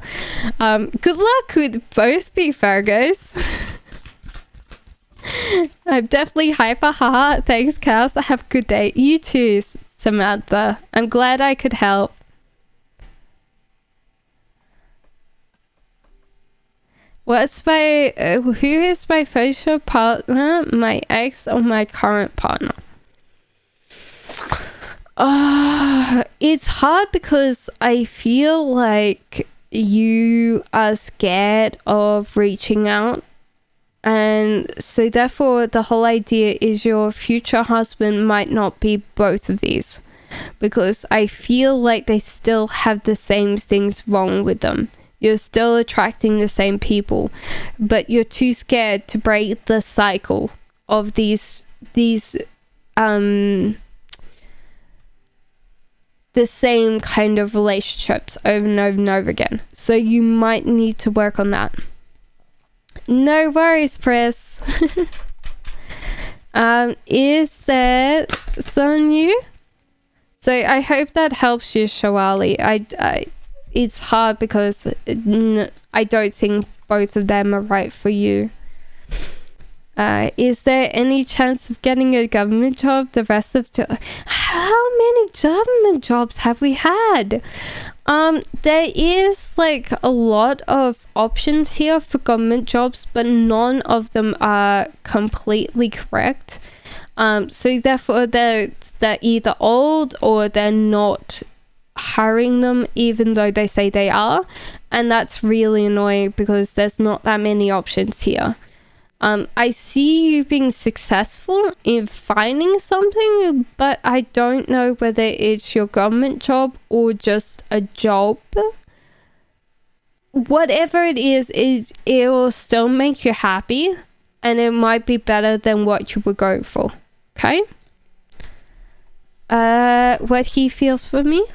S1: Good luck with both be Virgos. I'm definitely hyper. Haha. Thanks, Cass. Have a good day. You too, Samantha. I'm glad I could help. What's my who is my future partner? My ex or my current partner? It's hard because I feel like you are scared of reaching out. And so therefore the whole idea is your future husband might not be both of these, because I feel like they still have the same things wrong with them. You're still attracting the same people, but you're too scared to break the cycle of these the same kind of relationships over and over and over again. So you might need to work on that. No worries, Chris. Is that something new? So I hope that helps you, Shawali. It's hard because I don't think both of them are right for you. Is there any chance of getting a government job the rest of how many government jobs have we had? There is like a lot of options here for government jobs, but none of them are completely correct. So therefore they're either old or they're not hiring them even though they say they are, and that's really annoying because there's not that many options here. I see you being successful in finding something, but I don't know whether it's your government job or just a job. Whatever it is it will still make you happy, and it might be better than what you were going for. Okay? What he feels for me?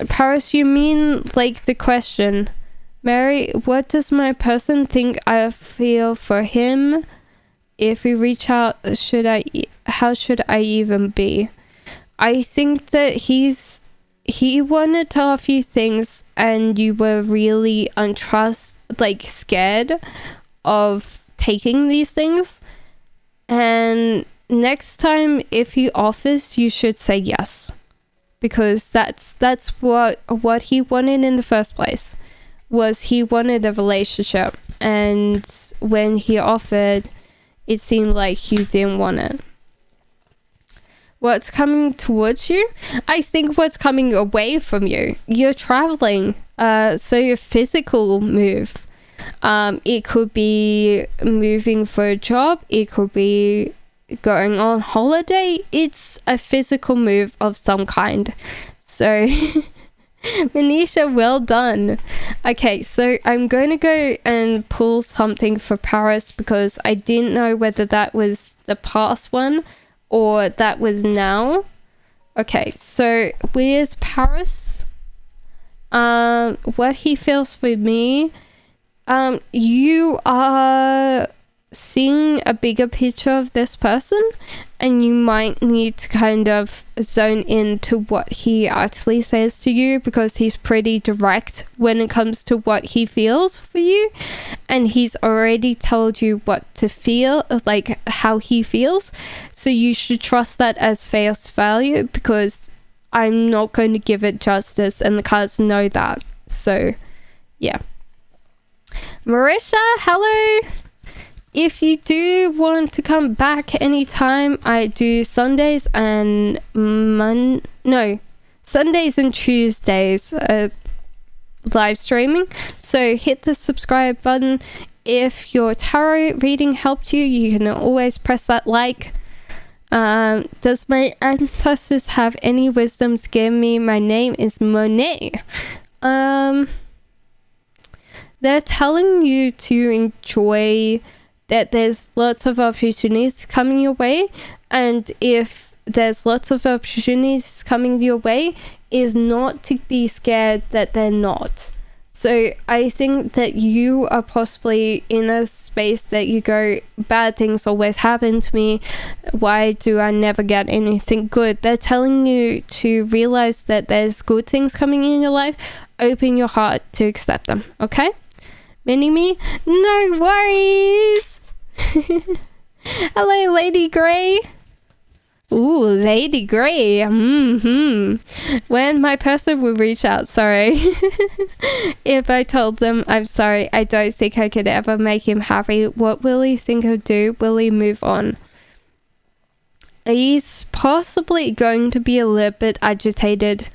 S1: Paris, you mean like the question, Mary, what does my person think I feel for him? If we reach out, how should I even be? I think that he wanted to offer you things and you were really scared of taking these things. And next time if he offers, you should say yes. Because that's what he wanted in the first place. Was he wanted a relationship, and when he offered, it seemed like you didn't want it. What's coming towards you? I think what's coming away from you. You're traveling, so your physical move. It could be moving for a job. It could be going on holiday. It's a physical move of some kind. So Manisha, well done. Okay, so I'm going to go and pull something for Paris because I didn't know whether that was the past one or that was now. Okay, so where's Paris? What he feels for me. You are seeing a bigger picture of this person, and you might need to kind of zone into what he actually says to you, because he's pretty direct when it comes to what he feels for you, and he's already told you what to feel, like how he feels. So you should trust that as face value, because I'm not going to give it justice, and the cards know that. So yeah. Marisha, hello. If you do want to come back anytime, I do Sundays and Sundays and Tuesdays live streaming. So hit the subscribe button. If your tarot reading helped you, you can always press that like. Does my ancestors have any wisdom to give me? My name is Monet. They're telling you to enjoy that there's lots of opportunities coming your way, and if there's lots of opportunities coming your way, is not to be scared that they're not. So I think that you are possibly in a space that you go, bad things always happen to me, why do I never get anything good? They're telling you to realize that there's good things coming in your life. Open your heart to accept them, okay? Mini-me? No worries! Hello, Lady Grey. Ooh, Lady Grey. When my person will reach out, sorry. If I told them I'm sorry, I don't think I could ever make him happy, what will he think I'll do? Will he move on? He's possibly going to be a little bit agitated.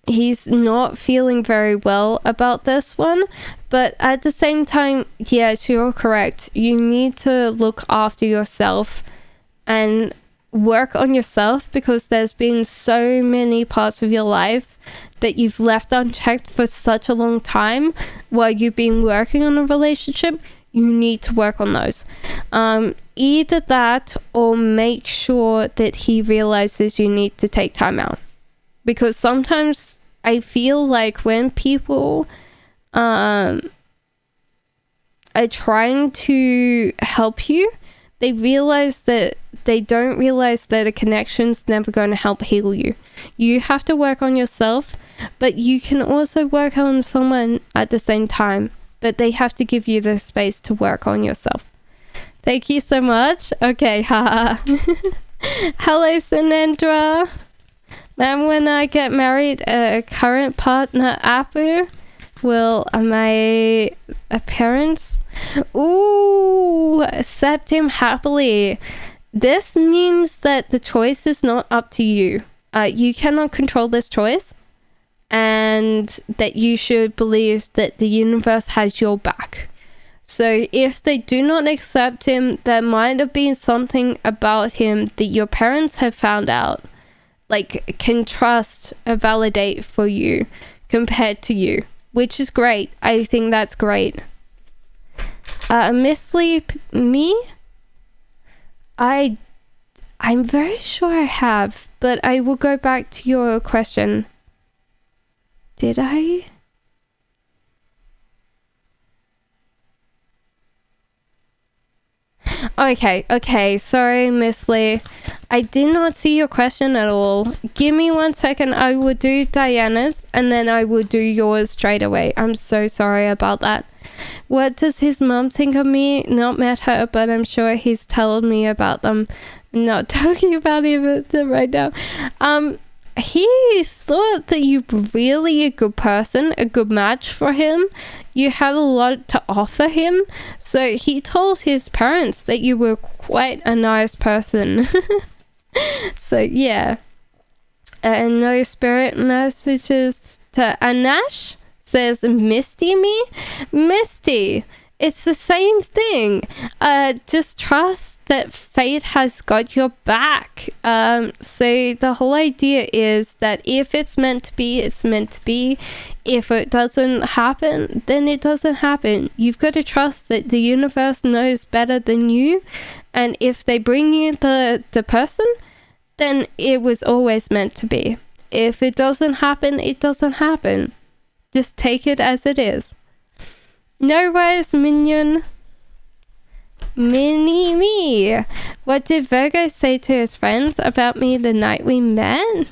S1: He's not feeling very well about this one, but at the same time, yes, you're correct. You need to look after yourself and work on yourself, because there's been so many parts of your life that you've left unchecked for such a long time while you've been working on a relationship. You need to work on those. Either that, or make sure that he realizes you need to take time out. Because sometimes I feel like when people are trying to help you, they don't realize that a connection's never going to help heal you. You have to work on yourself, but you can also work on someone at the same time. But they have to give you the space to work on yourself. Thank you so much. Okay, haha. Hello, Sanandra. Then when I get married, a current partner, Apu, will my parents accept him happily. This means that the choice is not up to you. You cannot control this choice, and that you should believe that the universe has your back. So if they do not accept him, there might have been something about him that your parents have found out, like can trust or validate for you compared to you, which is great. I think that's great. Missleep, me? I'm very sure I have, but I will go back to your question. Did I? Okay, sorry, Miss Lee. I did not see your question at all. Give me 1 second, I will do Diana's, and then I will do yours straight away. I'm so sorry about that. What does his mom think of me? Not met her, but I'm sure he's telling me about them. I'm not talking about him right now. He thought that you were really a good person, a good match for him. You had a lot to offer him. So he told his parents that you were quite a nice person. So yeah. No spirit messages to Anash says Misty me? Misty. It's the same thing. Just trust that fate has got your back. So the whole idea is that if it's meant to be, it's meant to be. If it doesn't happen, then it doesn't happen. You've got to trust that the universe knows better than you. And if they bring you the person, then it was always meant to be. If it doesn't happen, it doesn't happen. Just take it as it is. No worries, minion. Mini me. What did Virgo say to his friends about me the night we met?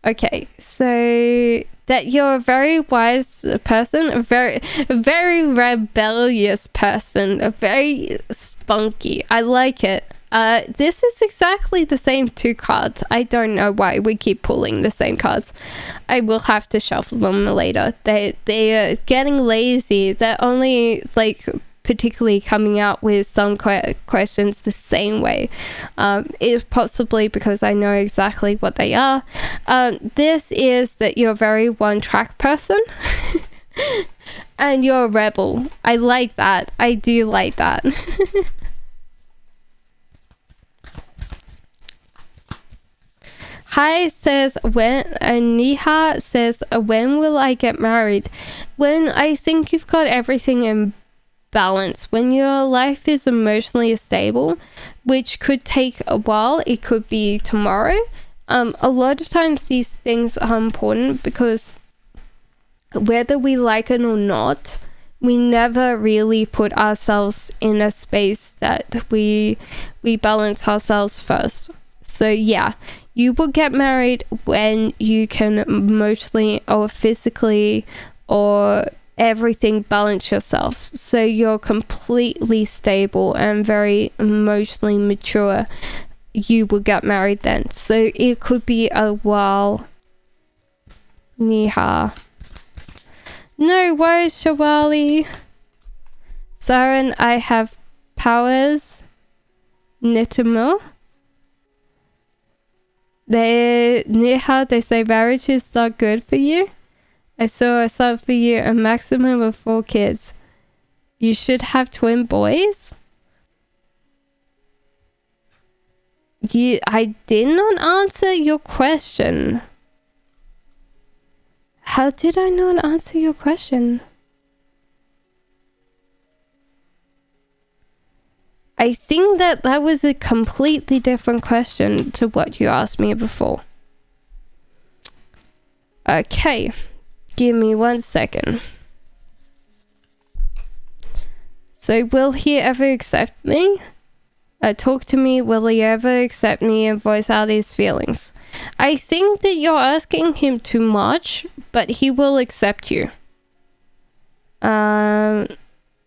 S1: Okay, so that you're a very wise person, a very rebellious person, a very spunky. I like it. This is exactly the same two cards. I don't know why we keep pulling the same cards. I will have to shuffle them later. They are getting lazy. They're only like particularly coming out with some questions the same way. It's possibly because I know exactly what they are. This is that you're a very one-track person. And you're a rebel. I like that. I do like that. Hi says when, and Niha says, when will I get married? When I think you've got everything in balance, when your life is emotionally stable, which could take a while, it could be tomorrow. A lot of times these things are important because whether we like it or not, we never really put ourselves in a space that we balance ourselves first. So yeah, you will get married when you can emotionally or physically or everything balance yourself. So you're completely stable and very emotionally mature. You will get married then. So it could be a while. Niha. No worries, Shawali. Saren, I have powers Nitimo. They say marriage is not good for you. I saw a son for you, a maximum of 4 kids. You should have twin boys. I did not answer your question. How did I not answer your question? I think that was a completely different question to what you asked me before. Okay, give me 1 second. So, will he ever accept me? Talk to me, will he ever accept me and voice out his feelings? I think that you're asking him too much, but he will accept you.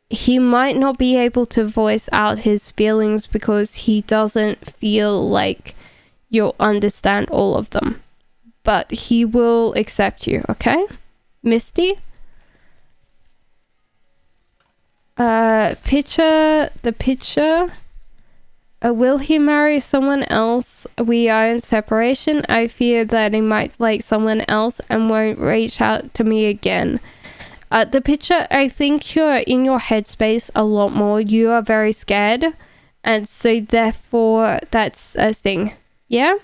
S1: He might not be able to voice out his feelings because he doesn't feel like you'll understand all of them. But he will accept you, okay? Misty? The picture. Will he marry someone else? We are in separation. I fear that he might like someone else and won't reach out to me again. The picture, I think you're in your headspace a lot more. You are very scared. And so therefore, that's a thing. Yeah?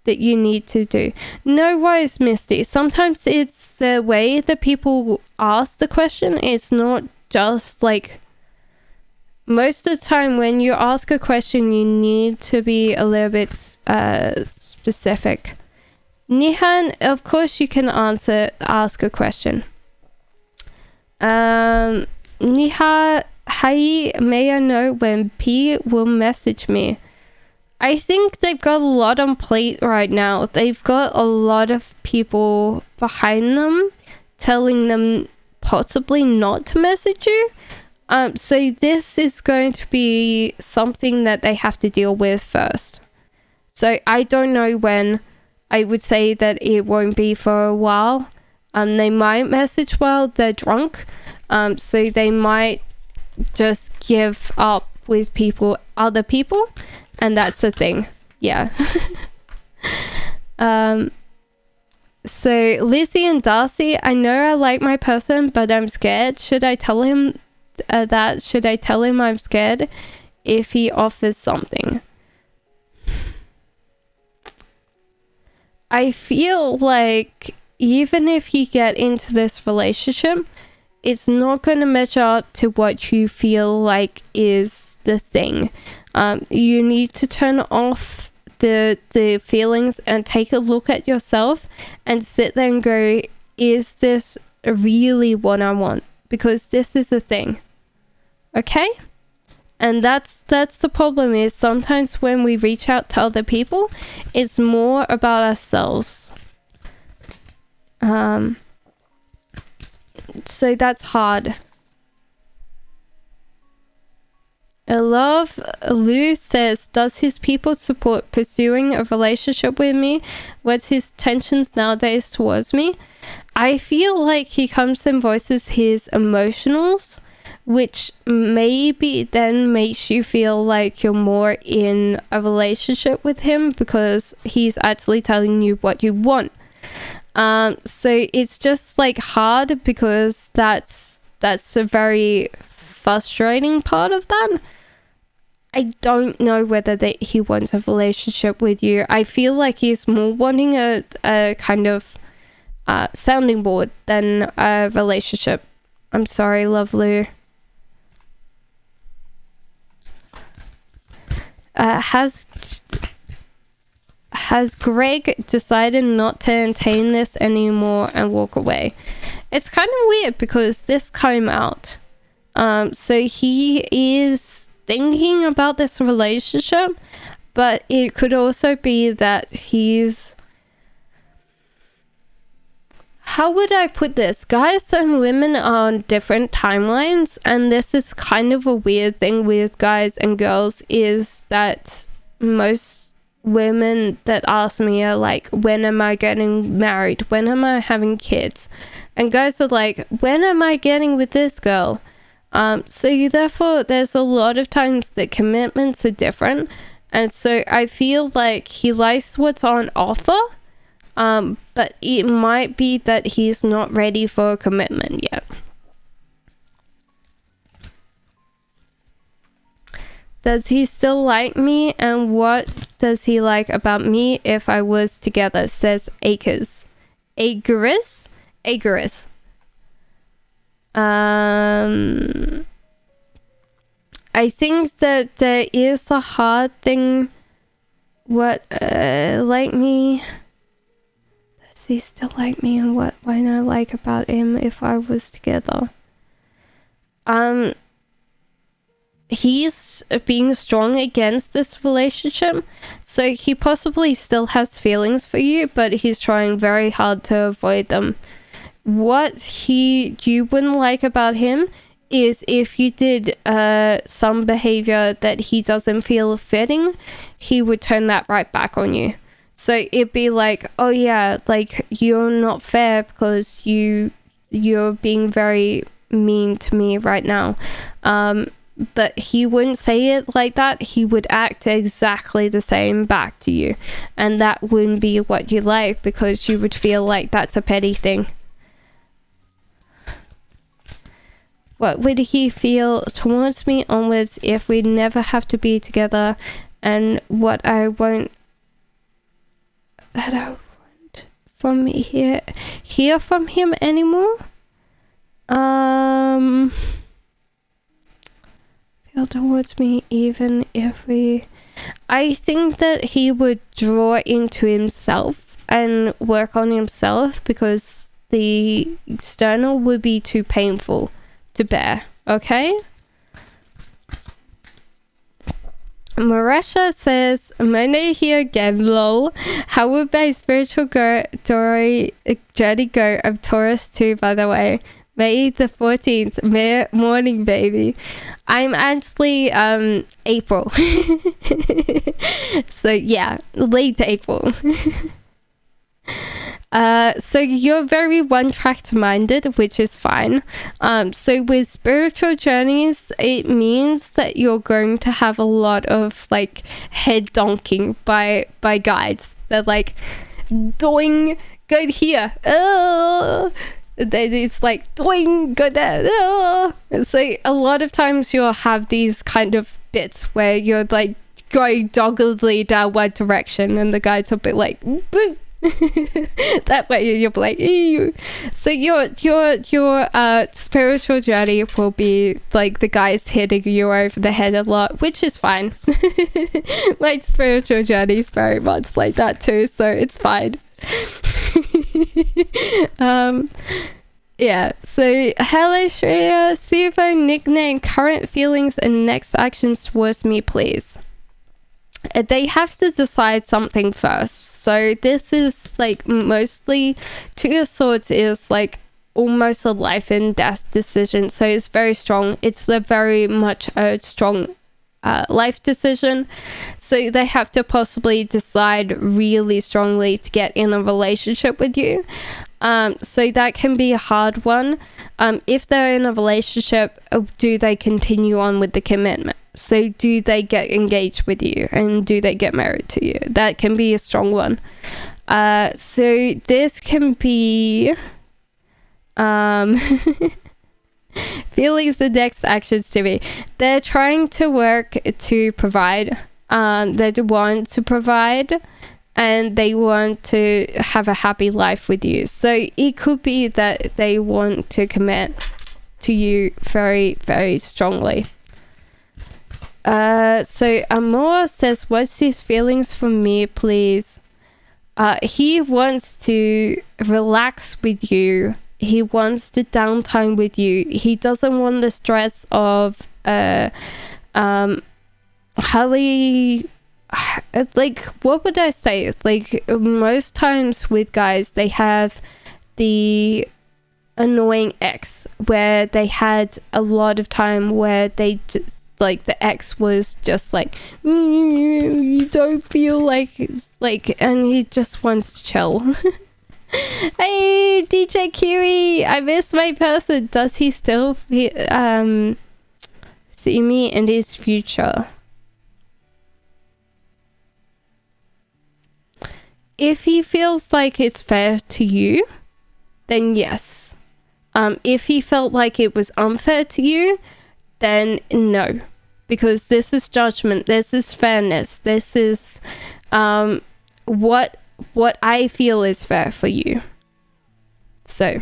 S1: That you need to do. No worries, Misty. Sometimes it's the way that people ask the question. It's not just like... Most of the time when you ask a question, you need to be a little bit specific. Nihan, of course you can ask a question. Niha, hi, may I know when P will message me? I think they've got a lot on plate right now. They've got a lot of people behind them telling them possibly not to message you. So this is going to be something that they have to deal with first. So I don't know when. I would say that it won't be for a while. They might message while they're drunk. So they might just give up with other people. And that's the thing. Yeah. So Lizzie and Darcy, I know I like my person, but I'm scared. Should I tell him that? Should I tell him I'm scared if he offers something? I feel like even if you get into this relationship, it's not going to measure up to what you feel like is the thing. You need to turn off the feelings and take a look at yourself and sit there and go, is this really what I want? Because this is the thing. Okay? And that's the problem, is sometimes when we reach out to other people, it's more about ourselves. So that's hard. Love Lou says, does his people support pursuing a relationship with me? What's his tensions nowadays towards me? I feel like he comes and voices his emotionals, which maybe then makes you feel like you're more in a relationship with him because he's actually telling you what you want. So it's just like hard because that's a very frustrating part of that. I don't know whether he wants a relationship with you. I feel like he's more wanting a kind of sounding board than a relationship. I'm sorry, Love Lou. Has Greg decided not to entertain this anymore and walk away? It's kind of weird because this came out. So he is thinking about this relationship, but it could also be that he's... How would I put this? Guys and women are on different timelines, and this is kind of a weird thing with guys and girls, is that most women that ask me are like, when am I getting married? When am I having kids? And guys are like, when am I getting with this girl? So therefore, there's a lot of times that commitments are different. And so I feel like he likes what's on offer, but it might be that he's not ready for a commitment yet. Does he still like me? And what does he like about me if I was together? Says Acres. Agoris? Agoris. I think that there is a hard thing. What, like me? Does he still like me? And what might I like about him if I was together? He's being strong against this relationship, so he possibly still has feelings for you, but he's trying very hard to avoid them. What you wouldn't like about him is if you did some behavior that he doesn't feel fitting, he would turn that right back on you. So it'd be like, oh yeah, like you're not fair because you're being very mean to me right now. But he wouldn't say it like that. He would act exactly the same back to you. And that wouldn't be what you like, because you would feel like that's a petty thing. What would he feel towards me onwards if we never have to be together? And what I won't from hear from him anymore? Feel towards me even if I think that he would draw into himself and work on himself, because the external would be too painful to bear. Okay? Maresha says, Monday here again, lol. How would my spiritual journey go? I'm Taurus too, by the way. May the 14th, morning, baby. I'm actually April. So yeah, late April. So you're very one-tracked minded, which is fine. So with spiritual journeys, it means that you're going to have a lot of like head donking by guides. They're like, doing, go here. Oh. It's like, doing, go there. Oh. So a lot of times you'll have these kind of bits where you're like going doggedly down one direction, and the guides will be like, boop. That way you'll be like, ew. So your spiritual journey will be like the guys hitting you over the head a lot, which is fine. My spiritual journey is very much like that too, so it's fine. Yeah, so hello Shreya, CFO nickname, current feelings and next actions towards me, please. They have to decide something first. So this is like mostly Two of Swords is like almost a life and death decision. So it's very strong. It's a very much a strong life decision. So they have to possibly decide really strongly to get in a relationship with you. So that can be a hard one. If they're in a relationship, do they continue on with the commitment? So do they get engaged with you, and do they get married to you? That can be a strong one. So this can be feelings the next actions to be. They're trying to work to provide. They want to provide, and they want to have a happy life with you. So it could be that they want to commit to you very, very strongly. So Amor says, what's his feelings for me, please? He wants to relax with you. He wants the downtime with you. He doesn't want the stress of Holly. Like, what would I say? It's like most times with guys, they have the annoying ex where they had a lot of time where they just like the ex was just like, you don't feel like, and he just wants to chill. Hey, DJ Kiwi, I miss my person. Does he still see me in his future? If he feels like it's fair to you, then yes. If he felt like it was unfair to you, then no. Because this is judgment, this is fairness, this is what I feel is fair for you. So,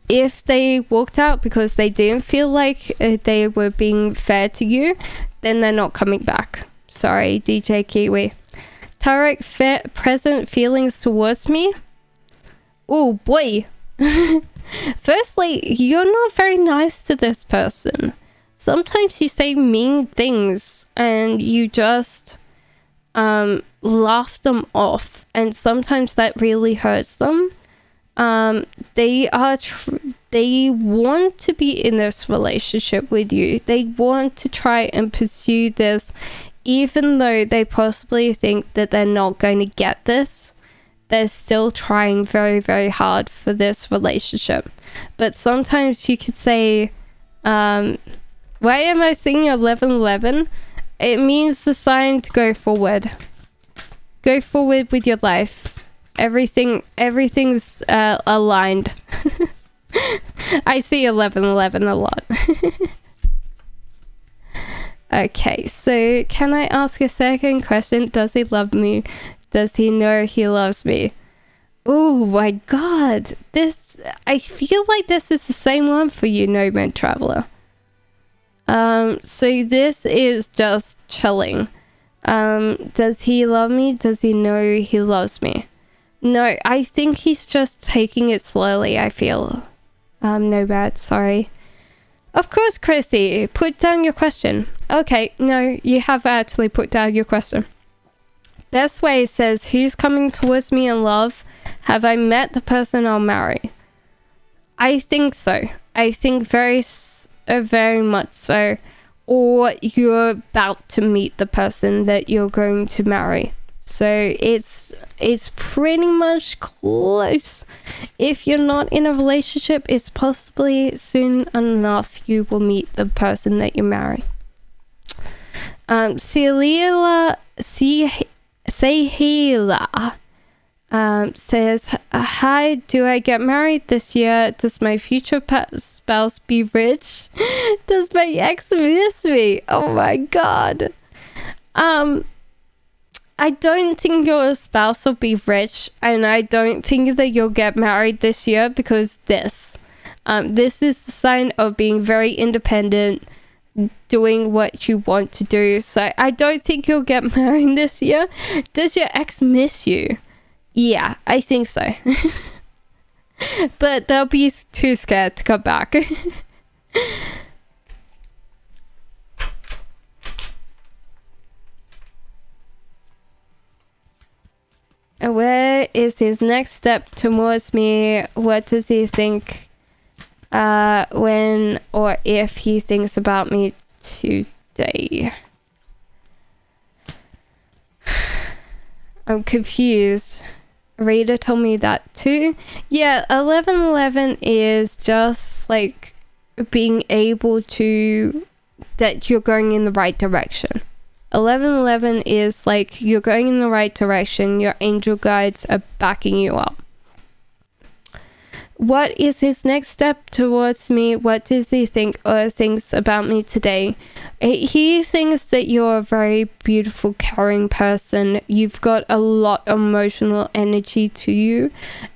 S1: if they walked out because they didn't feel like they were being fair to you, then they're not coming back. Sorry, DJ Kiwi. Tarek, present feelings towards me? Oh boy. Firstly, you're not very nice to this person. Sometimes you say mean things and you just laugh them off, and sometimes that really hurts them. They want to be in this relationship with you. They want to try and pursue this, even though they possibly think that they're not going to get this. They're still trying very, very hard for this relationship. But sometimes you could say, why am I singing 1111? It means the sign to go forward. Go forward with your life. Everything's aligned. I see 1111 a lot. Okay, so can I ask a second question? Does he love me? Does he know he loves me? Oh my god. I feel like this is the same one for you, Nomad Traveler. So this is just chilling. Does he love me? Does he know he loves me? No, I think he's just taking it slowly, I feel. Nomad, sorry. Of course, Chrissy, put down your question. Okay, no, you have actually put down your question. Best Way says, who's coming towards me in love? Have I met the person I'll marry? I think so. I think very much so. Or you're about to meet the person that you're going to marry. So it's pretty much close. If you're not in a relationship, it's possibly soon enough you will meet the person that you marry. Sehila says, hi, do I get married this year? Does my future spouse be rich? Does my ex miss me? Oh my god. I don't think your spouse will be rich, and I don't think that you'll get married this year because this is the sign of being very independent, doing what you want to do. So I don't think you'll get married this year. Does your ex miss you? Yeah, I think so. But they'll be too scared to come back. Where is his next step towards me? What does he think when or if he thinks about me today? I'm confused. Rita told me that too. Yeah, 1111 is just like being able to, that you're going in the right direction. 1111 is like you're going in the right direction. Your angel guides are backing you up. What is his next step towards me? What does he think or thinks about me today? He thinks that you're a very beautiful, caring person. You've got a lot of emotional energy to you.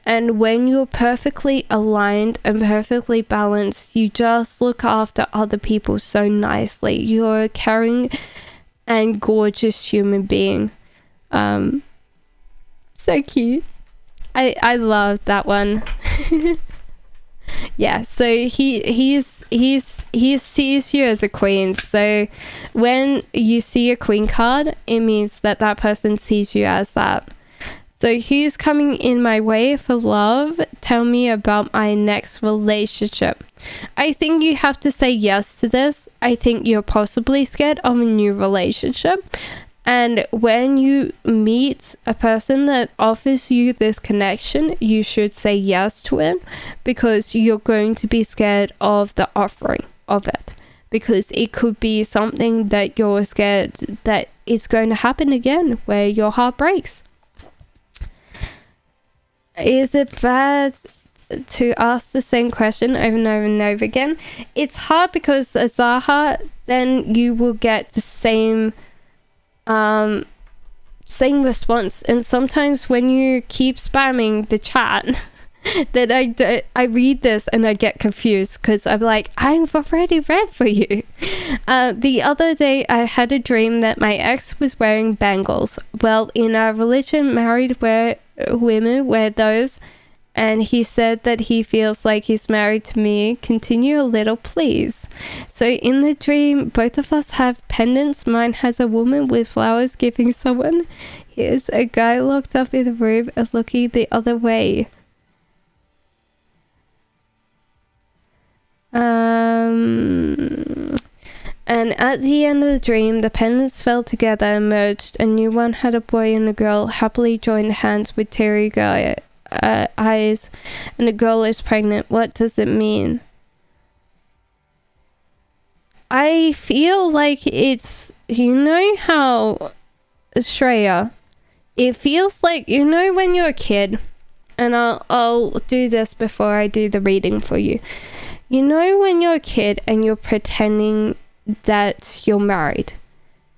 S1: And when you're perfectly aligned and perfectly balanced, you just look after other people so nicely. You're a caring and gorgeous human being. So cute. I love that one. Yeah, so he sees you as a queen. So when you see a queen card, it means that that person sees you as that. So who's coming in my way for love? Tell me about my next relationship. I think you have to say yes to this. I think you're possibly scared of a new relationship. And when you meet a person that offers you this connection, you should say yes to it, because you're going to be scared of the offering of it, because it could be something that you're scared that it's going to happen again, where your heart breaks. Is it bad to ask the same question over and over and over again? It's hard because Azaha, then you will get the same response, and sometimes when you keep spamming the chat that I read this and I get confused, because I'm like, I've already read for you. The other day I had a dream that my ex was wearing bangles. Well, in our religion, married women wear those, and he said that he feels like he's married to me. Continue a little, please. So in the dream, both of us have pendants. Mine has a woman with flowers giving someone. Here's a guy locked up in the room as looking the other way. And at the end of the dream, the pendants fell together and merged. A new one had a boy and a girl happily joined hands with teary eyes, and the girl is pregnant. What does it mean? I feel like it's, you know how, Shreya, it feels like, you know when you're a kid, and I'll do this before I do the reading for you. You know when you're a kid and you're pretending that you're married,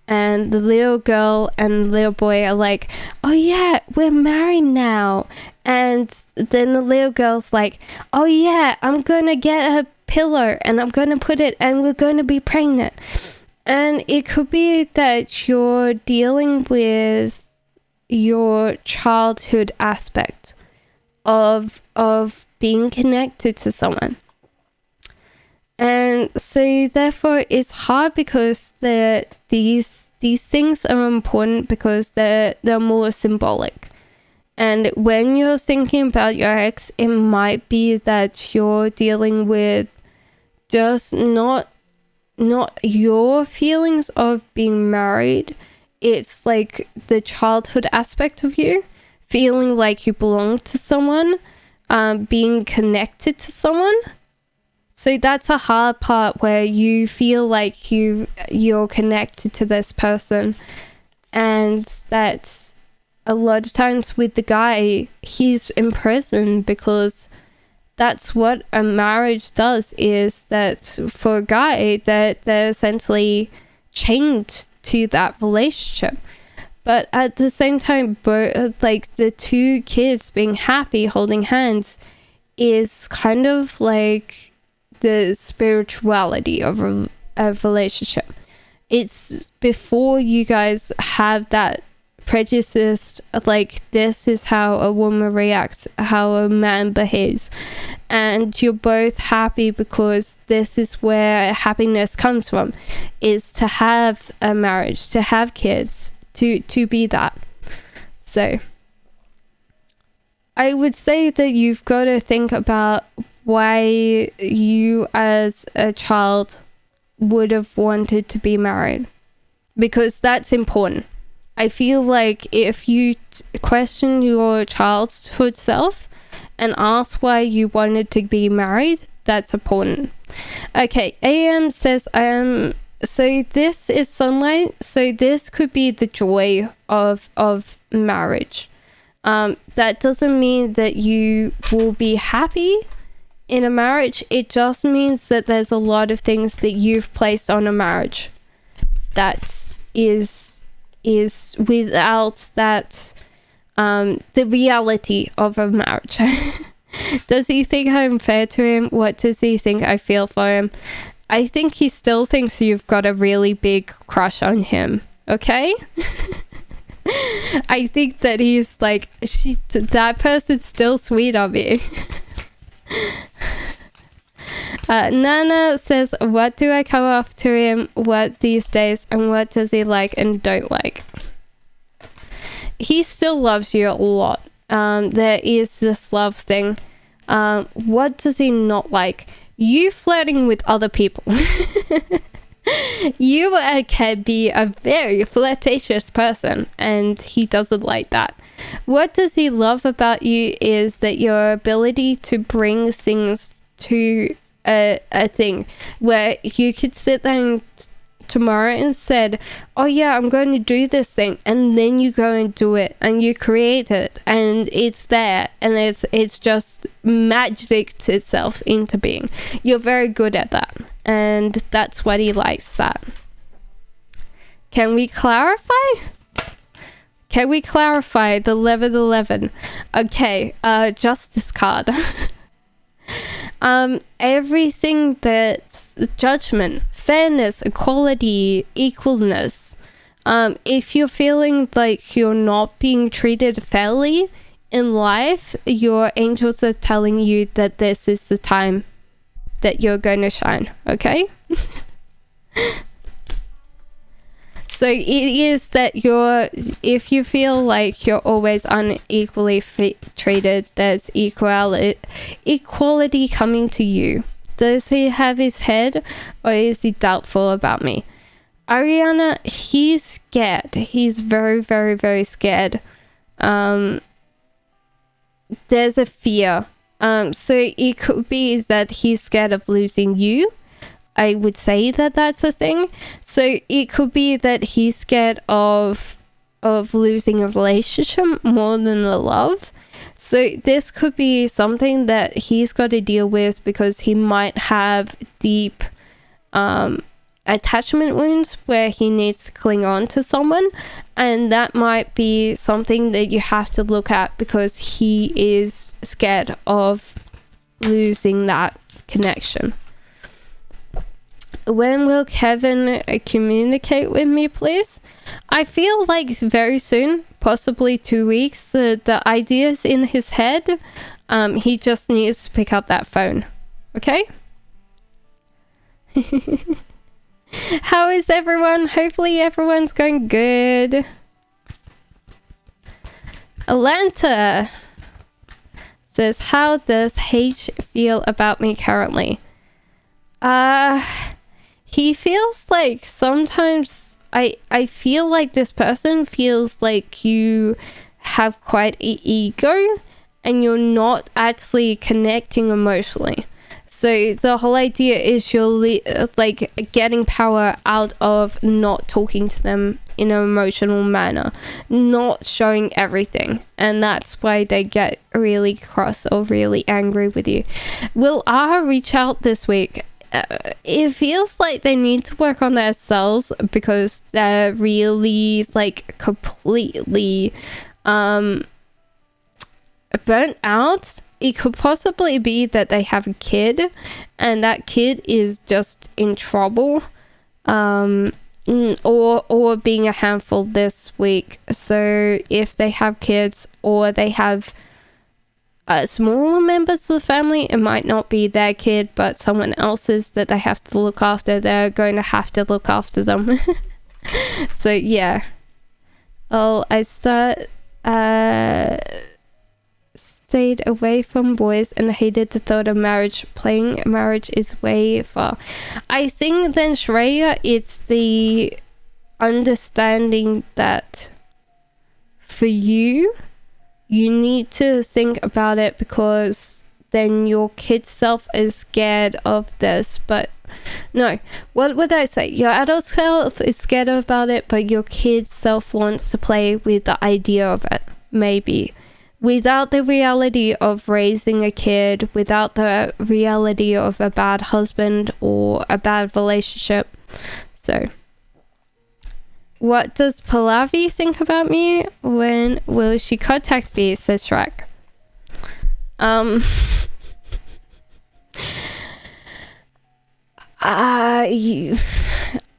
S1: and the little girl and the little boy are like, oh yeah, we're married now. And then the little girl's like, oh yeah, I'm gonna get a pillow and I'm gonna put it and we're gonna be pregnant. And it could be that you're dealing with your childhood aspect of being connected to someone. And so therefore it's hard, because these things are important because they're more symbolic. And when you're thinking about your ex, it might be that you're dealing with just not your feelings of being married. It's like the childhood aspect of you, feeling like you belong to someone, being connected to someone. So that's a hard part, where you feel like you're connected to this person. And that's a lot of times with the guy, he's in prison, because that's what a marriage does, is that for a guy that they're essentially chained to that relationship. But at the same time, like the two kids being happy, holding hands, is kind of like the spirituality of a relationship. It's before you guys have that prejudice, like this is how a woman reacts, how a man behaves, and you're both happy because this is where happiness comes from, is to have a marriage, to have kids, to be that. So I would say that you've got to think about why you as a child would have wanted to be married, because that's important. I feel like if you question your childhood self and ask why you wanted to be married, that's important. Okay, AM says, so this is sunlight, so this could be the joy of marriage. That doesn't mean that you will be happy in a marriage. It just means that there's a lot of things that you've placed on a marriage that is without that the reality of a marriage. Does he think I'm fair to him? What does he think I feel for him? I think he still thinks you've got a really big crush on him. Okay? I think that he's like, that person's still sweet on me. Nana says, what do I come off to him? What these days? And what does he like and don't like? He still loves you a lot. There is this love thing. What does he not like? You flirting with other people. You can be a very flirtatious person, and he doesn't like that. What does he love about you is that your ability to bring things to a thing where you could sit there and tomorrow and said, oh yeah, I'm going to do this thing, and then you go and do it and you create it and it's there and it's just magicked itself into being. You're very good at that, and that's what he likes. That. Can we clarify the 11? Okay, justice card. Everything that's judgment, fairness, equality, equalness. If you're feeling like you're not being treated fairly in life, your angels are telling you that this is the time that you're going to shine, okay? So it is that if you feel like you're always unequally treated, there's equality coming to you. Does he have his head, or is he doubtful about me? Ariana, he's scared. He's very, very, very scared. There's a fear. So it could be that he's scared of losing you. I would say that that's a thing. So it could be that he's scared of losing a relationship more than the love. So this could be something that he's got to deal with because he might have deep attachment wounds where he needs to cling on to someone, and that might be something that you have to look at because he is scared of losing that connection. When will Kevin communicate with me, please? I feel like very soon, possibly 2 weeks. The idea's in his head. He just needs to pick up that phone. Okay? How is everyone? Hopefully everyone's going good. Atlanta says, how does H feel about me currently? He feels like sometimes I feel like this person feels like you have quite an ego and you're not actually connecting emotionally. So the whole idea is you're like getting power out of not talking to them in an emotional manner, not showing everything, and that's why they get really cross or really angry with you. Will I reach out this week? It feels like they need to work on themselves because they're really like completely burnt out. It could possibly be that they have a kid and that kid is just in trouble, or being a handful this week. So if they have kids or they have smaller members of the family, it might not be their kid but someone else's that they have to look after. They're going to have to look after them. So yeah. I stayed away from boys and hated the thought of marriage. Playing marriage is way far. I think then, Shreya, it's the understanding that for you need to think about it because then your kid self is scared of this. But no, what would I say? Your adult self is scared about it, but your kid self wants to play with the idea of it, maybe. Without the reality of raising a kid, without the reality of a bad husband or a bad relationship. So, what does Pallavi think about me? When will she contact me, says Shrek.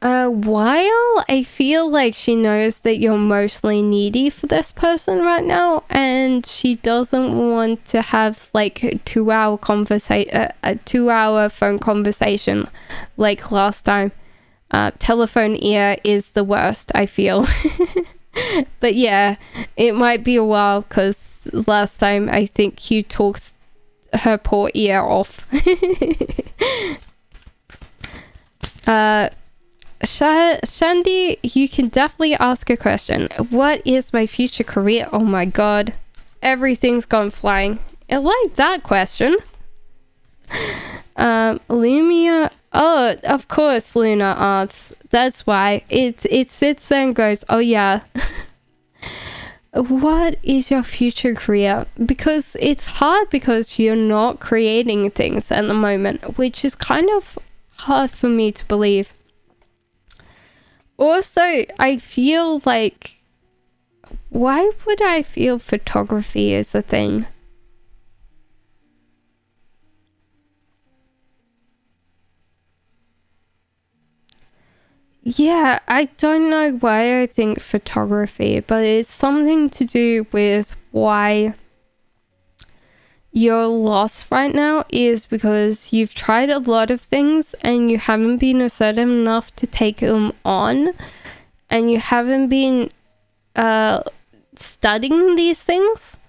S1: While I feel like she knows that you're mostly needy for this person right now, and she doesn't want to have like a 2-hour phone conversation like last time. Telephone ear is the worst, I feel. But yeah, it might be a while because last time I think you talked her poor ear off. Shandy, you can definitely ask a question. What is my future career? Oh my god. Everything's gone flying. I like that question. Lumia. Oh, of course, Luna asks. That's why. It sits there and goes, oh yeah. What is your future career? Because it's hard because you're not creating things at the moment, which is kind of hard for me to believe. Also, I feel like, why would I feel photography is a thing? Yeah, I don't know why I think photography, but it's something to do with why you're lost right now is because you've tried a lot of things and you haven't been assertive enough to take them on, and you haven't been studying these things,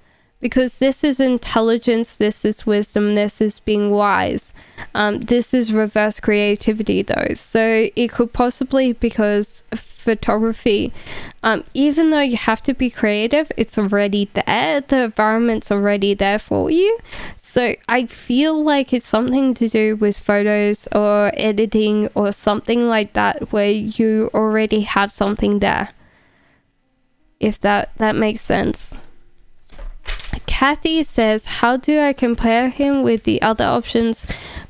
S1: because this is intelligence, this is wisdom, this is being wise. This is reverse creativity though, so it could possibly because photography, even though you have to be creative, it's already there, the environment's already there for you. So I feel like it's something to do with photos or editing or something like that, where you already have something there, if that makes sense. Kathy says, how do I compare him with the other options?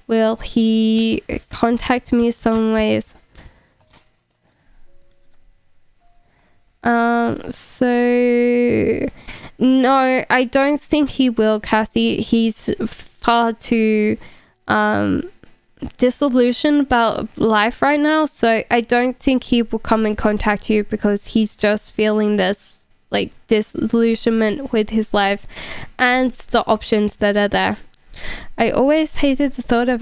S1: Will he contact me some ways? So no, I don't think he will, Kathy. He's far too disillusioned about life right now, so I don't think he will come and contact you, because he's just feeling this like disillusionment with his life and the options that are there. I always hated the thought of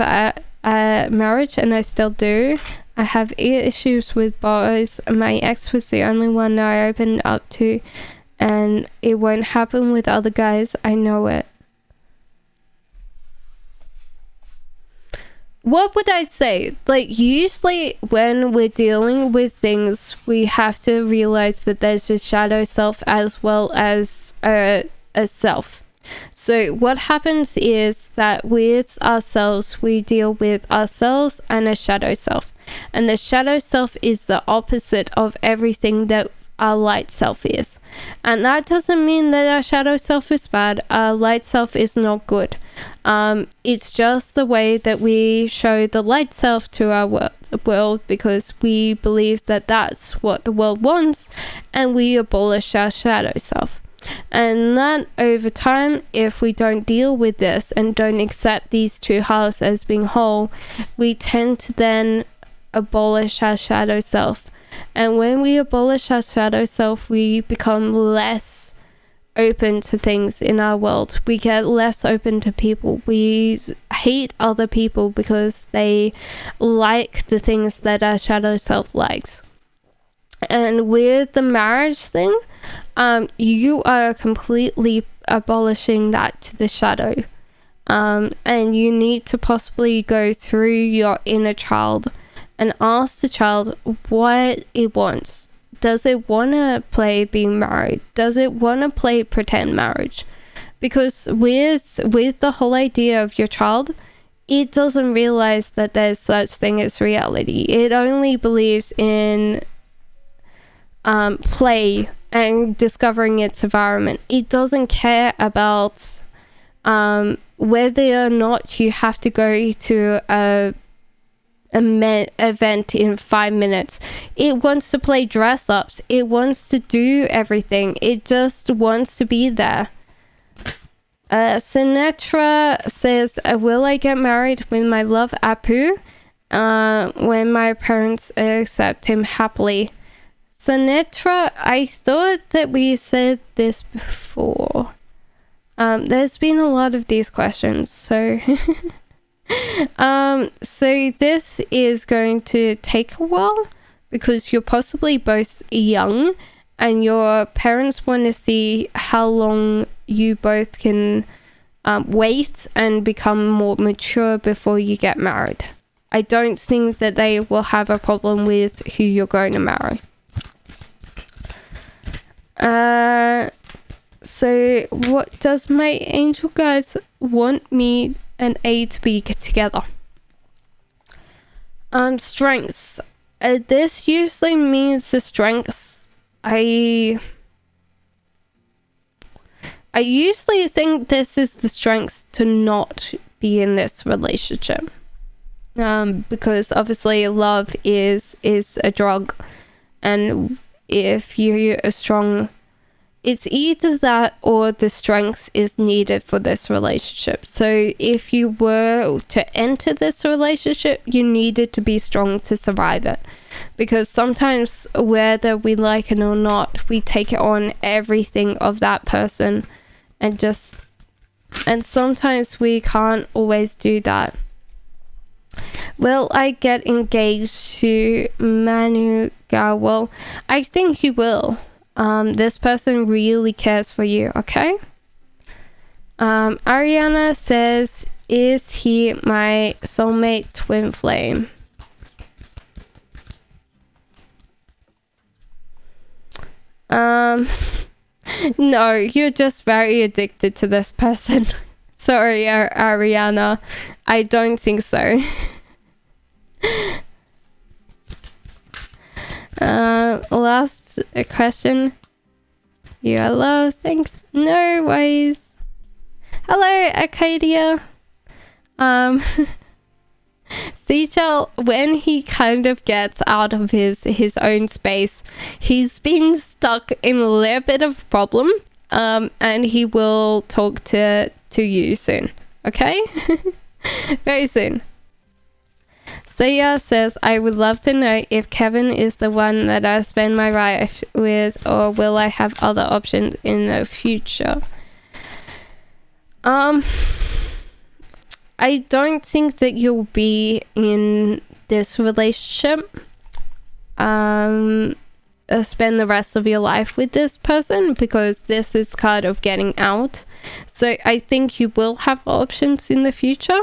S1: marriage, and I still do. I have issues with boys. My ex was the only one I opened up to, and it won't happen with other guys. I know it. What would I say? Like, usually when we're dealing with things, we have to realize that there's a shadow self as well as a self. So what happens is that with ourselves, we deal with ourselves and a shadow self. And the shadow self is the opposite of everything that our light self is. And that doesn't mean that our shadow self is bad. Our light self is not good. It's just the way that we show the light self to our world, because we believe that that's what the world wants, and we abolish our shadow self. And that over time, if we don't deal with this and don't accept these two halves as being whole, we tend to then abolish our shadow self. And when we abolish our shadow self, we become less open to things in our world. We get less open to people. We hate other people because they like the things that our shadow self likes. And with the marriage thing, you are completely abolishing that to the shadow. And you need to possibly go through your inner child and ask the child what it wants. Does it want to play being married? Does it want to play pretend marriage? Because with the whole idea of your child, it doesn't realize that there's such thing as reality. It only believes in play and discovering its environment. It doesn't care about whether or not you have to go to a event in 5 minutes. It wants to play dress ups. It wants to do everything. It just wants to be there. Sinatra says, will I get married with my love Apu when my parents accept him happily? Sinatra, I thought that we said this before. There's been a lot of these questions, so so this is going to take a while, because you're possibly both young and your parents want to see how long you both can wait and become more mature before you get married. I don't think that they will have a problem with who you're going to marry. So what does my angel guys want me and A to be together? Strengths. This usually means the strengths. I usually think this is the strengths to not be in this relationship. Because obviously love is a drug, and if you're strong, it's either that or the strength is needed for this relationship. So if you were to enter this relationship, you needed to be strong to survive it. Because sometimes, whether we like it or not, we take on everything of that person, and sometimes we can't always do that. Will I get engaged to Manu Gawal? I think you will. This person really cares for you, okay? Ariana says, is he my soulmate twin flame? No, you're just very addicted to this person. Sorry, Ariana. I don't think so. Last question. You are loved. Thanks. No worries. Hello, Arcadia. Sechel, when he kind of gets out of his own space, he's been stuck in a little bit of a problem. And he will talk to you soon. Okay? Very soon. Saya says, I would love to know if Kevin is the one that I spend my life with, or will I have other options in the future? I don't think that you'll be in this relationship. Spend the rest of your life with this person, because this is kind of getting out. So I think you will have options in the future.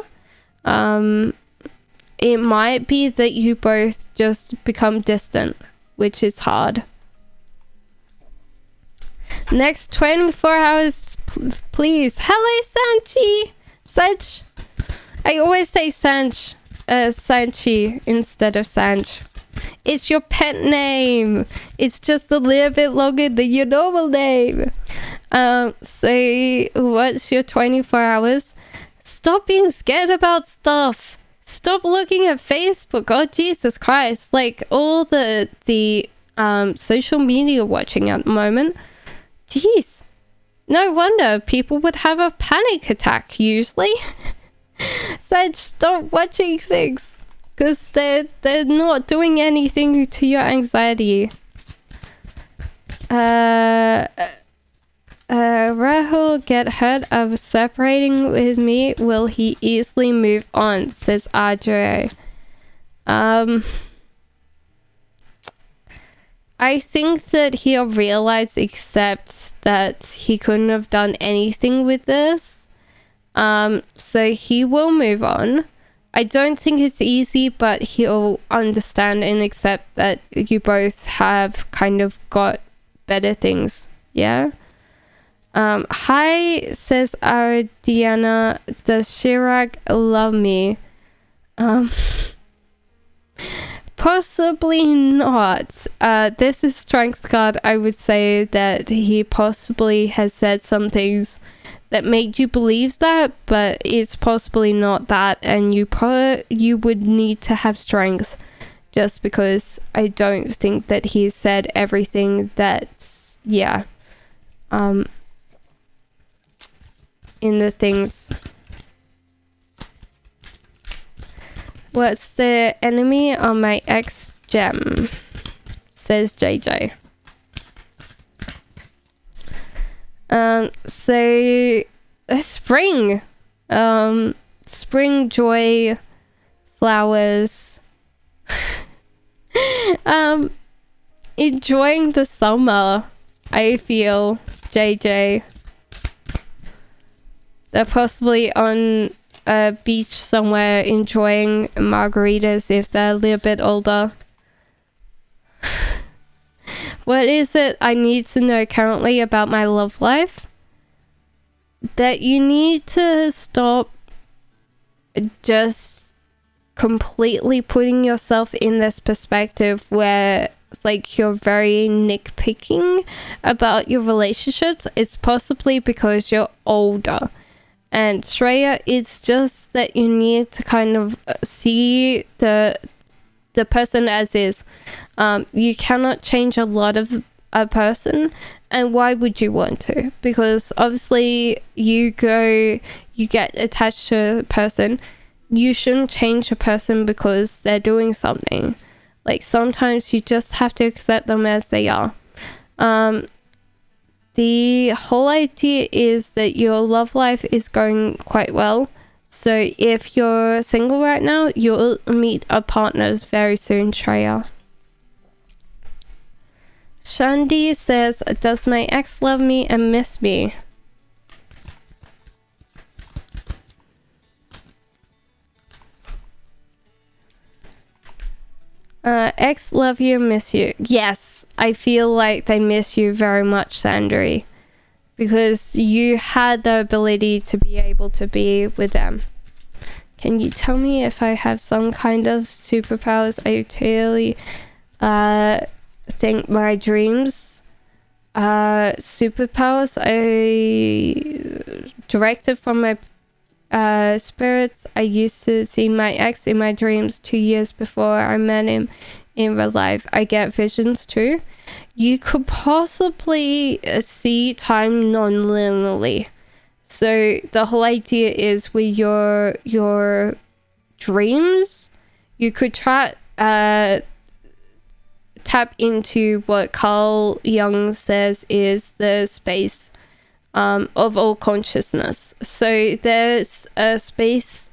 S1: It might be that you both just become distant, which is hard. Next 24 hours, please. Hello, Sanchi. Sanch. I always say Sanch, Sanchi instead of Sanch. It's your pet name. It's just a little bit longer than your normal name. So what's your 24 hours? Stop being scared about stuff. Stop looking at Facebook. Oh, Jesus Christ. Like, all the social media watching at the moment. Jeez. No wonder people would have a panic attack usually. So stop watching things, because they're not doing anything to your anxiety. Rahul get hurt of separating with me. Will he easily move on? Says Audrey. I think that he'll realize, accept that he couldn't have done anything with this. So he will move on. I don't think it's easy, but he'll understand and accept that you both have kind of got better things. Yeah. Hi, says Diana. Does Chirag love me? Possibly not. This is strength card. I would say that he possibly has said some things that made you believe that, but it's possibly not that, and you would need to have strength, just because I don't think that he said everything that's in the things. What's the enemy on my ex gem? Says JJ. So spring. Spring joy, flowers. Enjoying the summer, I feel, JJ. They're possibly on a beach somewhere enjoying margaritas if they're a little bit older. What is it I need to know currently about my love life? That you need to stop just completely putting yourself in this perspective where it's like you're very nitpicking about your relationships. It's possibly because you're older. And Shreya, it's just that you need to kind of see the person as is. You cannot change a lot of a person, and why would you want to? Because obviously you get attached to a person. You shouldn't change a person because they're doing something. Like, sometimes you just have to accept them as they are. The whole idea is that your love life is going quite well. So if you're single right now, you'll meet a partner very soon, Shreya. Shandi says, does my ex love me and miss me? Ex love you, miss you. Yes, I feel like they miss you very much, Sandri, because you had the ability to be able to be with them. Can you tell me if I have some kind of superpowers? I totally think my dreams superpowers I directed from my spirits. I used to see my ex in my dreams 2 years before I met him in real life. I get visions too. You could possibly see time non-linearly. So the whole idea is with your dreams, you could try tap into what Carl Jung says is the space of all consciousness. So there's a space,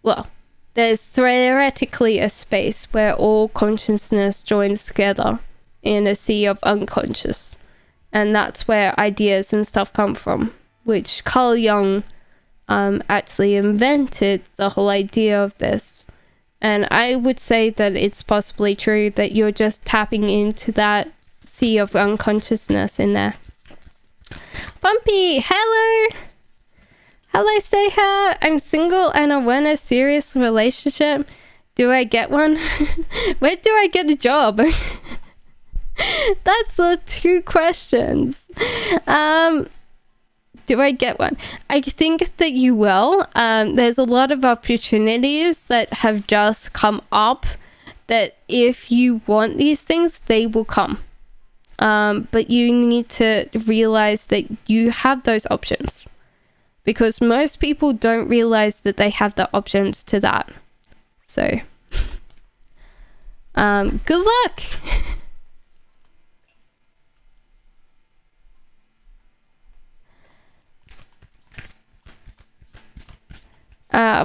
S1: well, there's theoretically a space where all consciousness joins together in a sea of unconscious. And that's where ideas and stuff come from, which Carl Jung actually invented the whole idea of this. And I would say that it's possibly true that you're just tapping into that sea of unconsciousness in there. Bumpy, hello! Hello, Seha. I'm single and I want a serious relationship. Do I get one? Where do I get a job? That's the two questions. Do I get one? I think that you will. There's a lot of opportunities that have just come up that if you want these things, they will come. But you need to realize that you have those options, because most people don't realize that they have the options to that. So, good luck.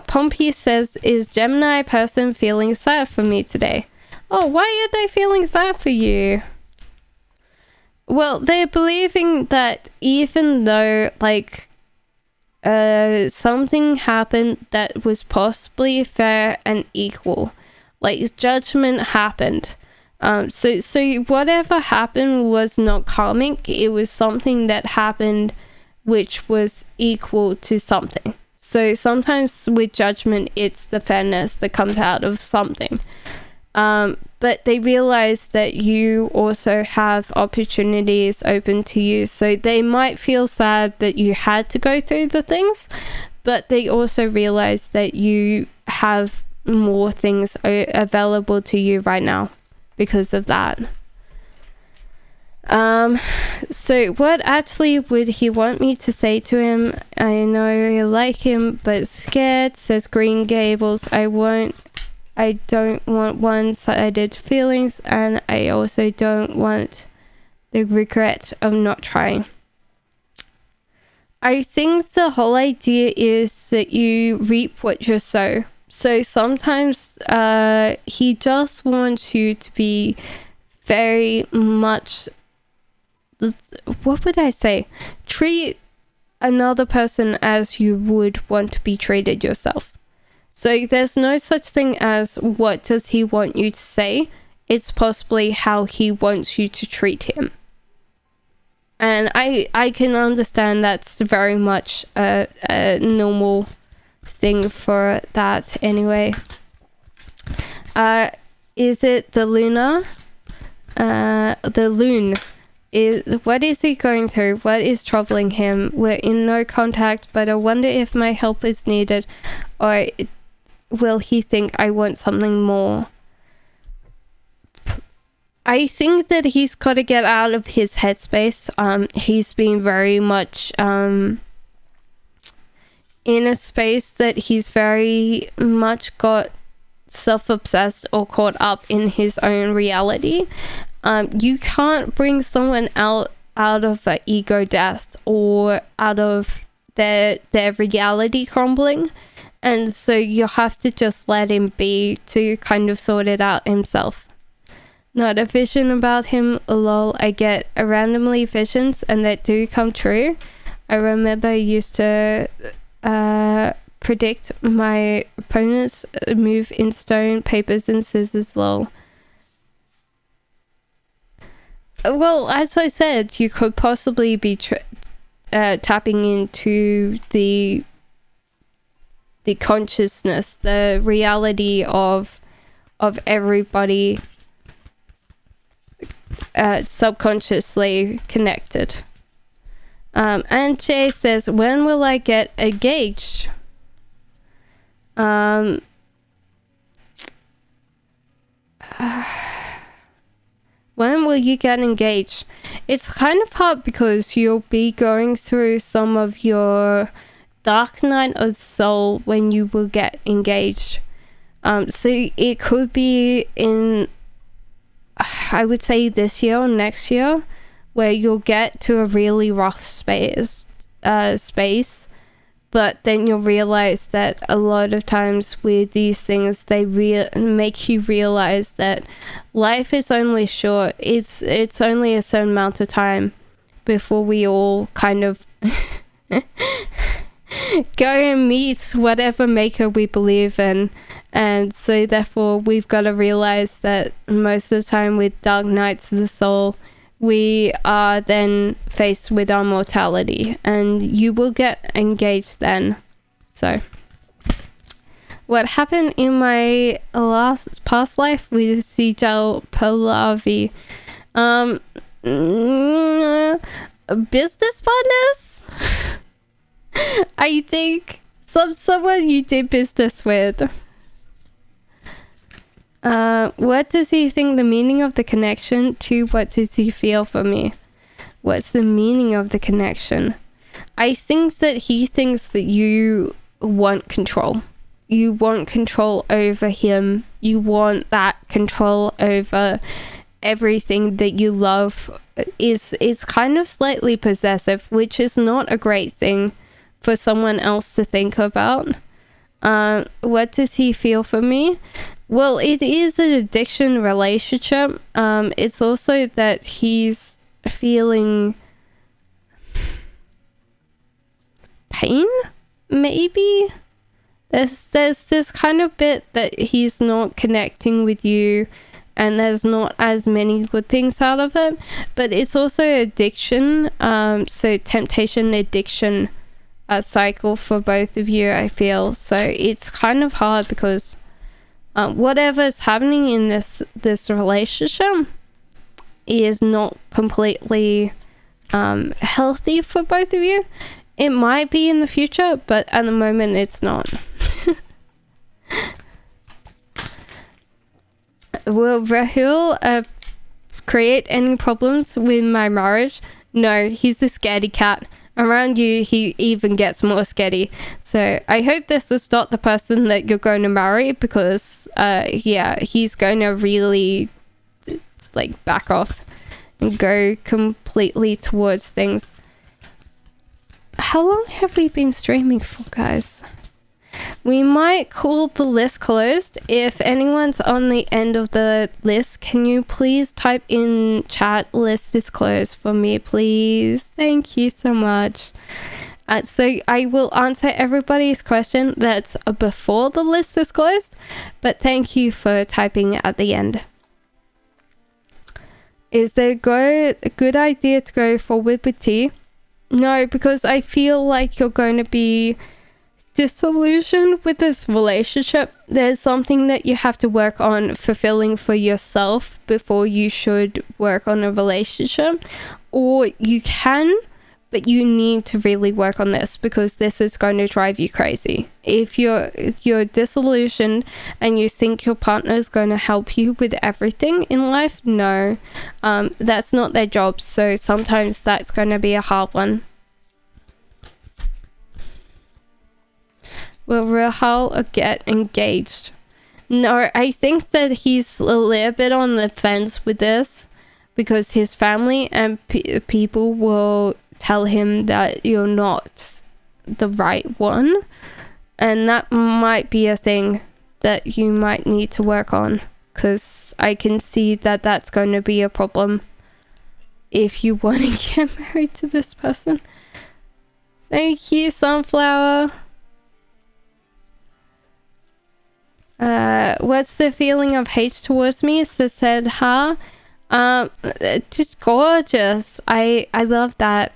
S1: Pompey says, is Gemini person feeling sad for me today? Oh, why are they feeling sad for you? Well, they're believing that even though, like, something happened that was possibly fair and equal, like, judgment happened. So whatever happened was not karmic. It was something that happened which was equal to something. So sometimes with judgment, it's the fairness that comes out of something. But they realize that you also have opportunities open to you. So they might feel sad that you had to go through the things, but they also realize that you have more things available to you right now because of that. So what actually would he want me to say to him? I know I like him, but scared, says Green Gables. I don't want one-sided feelings, and I also don't want the regret of not trying. I think the whole idea is that you reap what you sow. So sometimes he just wants you to be very much, what would I say? Treat another person as you would want to be treated yourself. So there's no such thing as what does he want you to say. It's possibly how he wants you to treat him. And I can understand that's very much a normal thing for that anyway. Is it the Luna? The Loon. What is he going through? What is troubling him? We're in no contact, but I wonder if my help is needed, or will he think I want something more? I think that he's got to get out of his headspace. He's been very much in a space that he's very much got self-obsessed or caught up in his own reality. You can't bring someone out of an ego death or out of their reality crumbling, and so you have to just let him be to kind of sort it out himself. Not a vision about him, lol. I get randomly visions and that do come true. I remember I used to predict my opponent's move in stone, papers and scissors, lol. Well, as I said, you could possibly be tapping into the consciousness, the reality of everybody subconsciously connected. And Jay says, when will I get engaged? When will you get engaged? It's kind of hard because you'll be going through some of your dark night of the soul when you will get engaged. So it could be in, I would say, this year or next year, where you'll get to a really rough space, but then you'll realize that a lot of times with these things, they make you realize that life is only short. It's only a certain amount of time before we all kind of go and meet whatever maker we believe in. And so therefore we've got to realize that most of the time with dark nights of the soul, we are then faced with our mortality, and you will get engaged then. So what happened in my past life with Sijal Pahlavi? Business partners? I think someone you did business with. What does he think the meaning of the connection to? What does he feel for me? What's the meaning of the connection? I think that he thinks that you want control. You want control over him. You want that control over everything that you love. It's kind of slightly possessive, which is not a great thing for someone else to think about. What does he feel for me? Well, it is an addiction relationship. It's also that he's feeling pain, maybe. There's this kind of bit that he's not connecting with you, and there's not as many good things out of it. But it's also addiction, so temptation, addiction, a cycle for both of you, I feel. So it's kind of hard because whatever's happening in this relationship is not completely healthy for both of you. It might be in the future, but at the moment it's not. Will Rahul create any problems with my marriage? No, he's the scaredy cat. Around you, he even gets more scaredy. So I hope this is not the person that you're going to marry, because yeah, he's going to really like back off and go completely towards things. How long have we been streaming for, guys? We might call the list closed. If anyone's on the end of the list, can you please type in chat, list is closed for me, please? Thank you so much. So I will answer everybody's question that's before the list is closed, but thank you for typing at the end. Is it a good idea to go for with tea? No, because I feel like you're going to be disillusioned with this relationship. There's something that you have to work on fulfilling for yourself before you should work on a relationship. Or you can, but you need to really work on this, because this is going to drive you crazy. If you're disillusioned and you think your partner is going to help you with everything in life, no, that's not their job. So sometimes that's going to be a hard one. Will Rahul get engaged? No, I think that he's a little bit on the fence with this, because his family and people will tell him that you're not the right one, and that might be a thing that you might need to work on, because I can see that that's going to be a problem if you want to get married to this person. Thank you, Sunflower. What's the feeling of hate towards me? Said just gorgeous. I love that.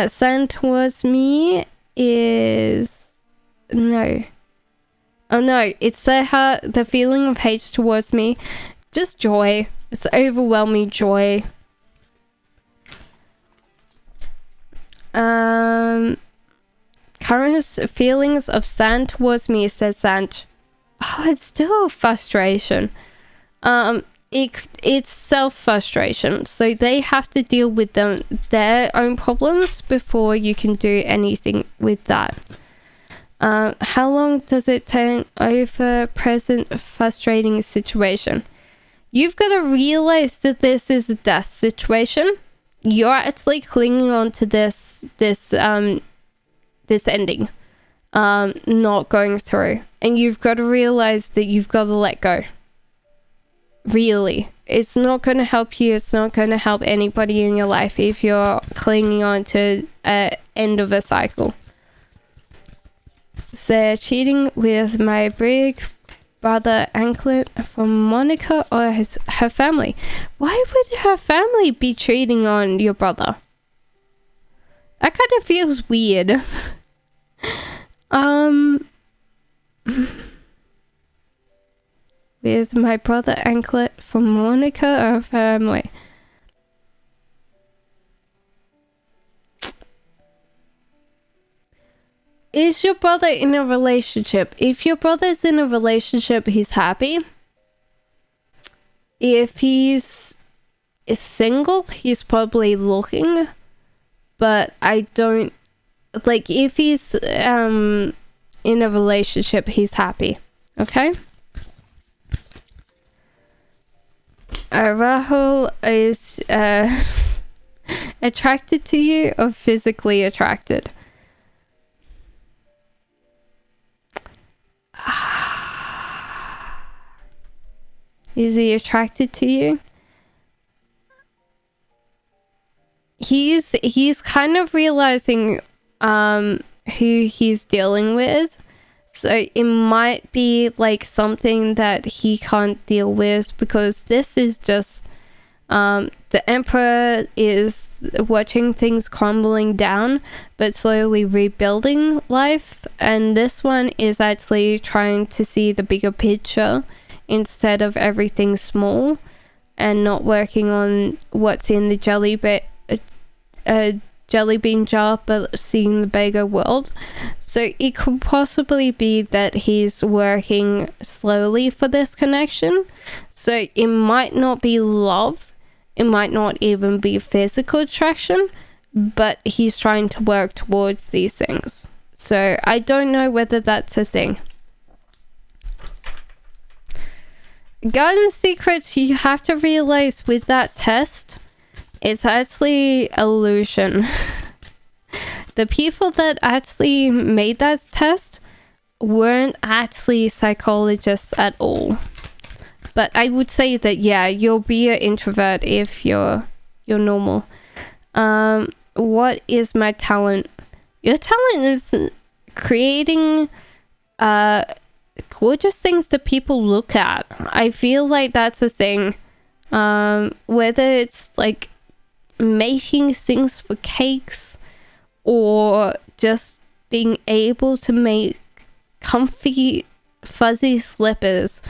S1: Sun towards me is no. Oh no, it's the feeling of hate towards me. Just joy. It's overwhelming joy. Current feelings of San towards me, says Sanch. Oh, it's still frustration. It's self-frustration. So they have to deal with their own problems before you can do anything with that. How long does it take over present frustrating situation? You've got to realize that this is a death situation. You're actually clinging on to this ending. Not going through, and you've got to realize that you've got to let go. Really, it's not going to help you. It's not going to help anybody in your life if you're clinging on to end of a cycle. So cheating with my big brother Anklet from Monica or her family. Why would her family be cheating on your brother? That kind of feels weird. With my brother Anklet from Monica or family. Is your brother in a relationship? If your brother's in a relationship, he's happy. If he's single, he's probably looking. But I don't... Like, if he's in a relationship, he's happy. Okay? Rahul is attracted to you or physically attracted? Is he attracted to you? He's kind of realizing who he's dealing with, so it might be like something that he can't deal with, because this is just the Emperor is watching things crumbling down but slowly rebuilding life, and this one is actually trying to see the bigger picture instead of everything small, and not working on what's in the jelly bean jar, but seeing the bigger world. So it could possibly be that he's working slowly for this connection. So it might not be love, it might not even be physical attraction, but he's trying to work towards these things. So I don't know whether that's a thing. Garden secrets, you have to realize with that test, it's actually illusion. The people that actually made that test weren't actually psychologists at all. But I would say that, yeah, you'll be an introvert if you're normal. What is my talent? Your talent is creating gorgeous things that people look at. I feel like that's a thing. Whether it's like making things for cakes or just being able to make comfy fuzzy slippers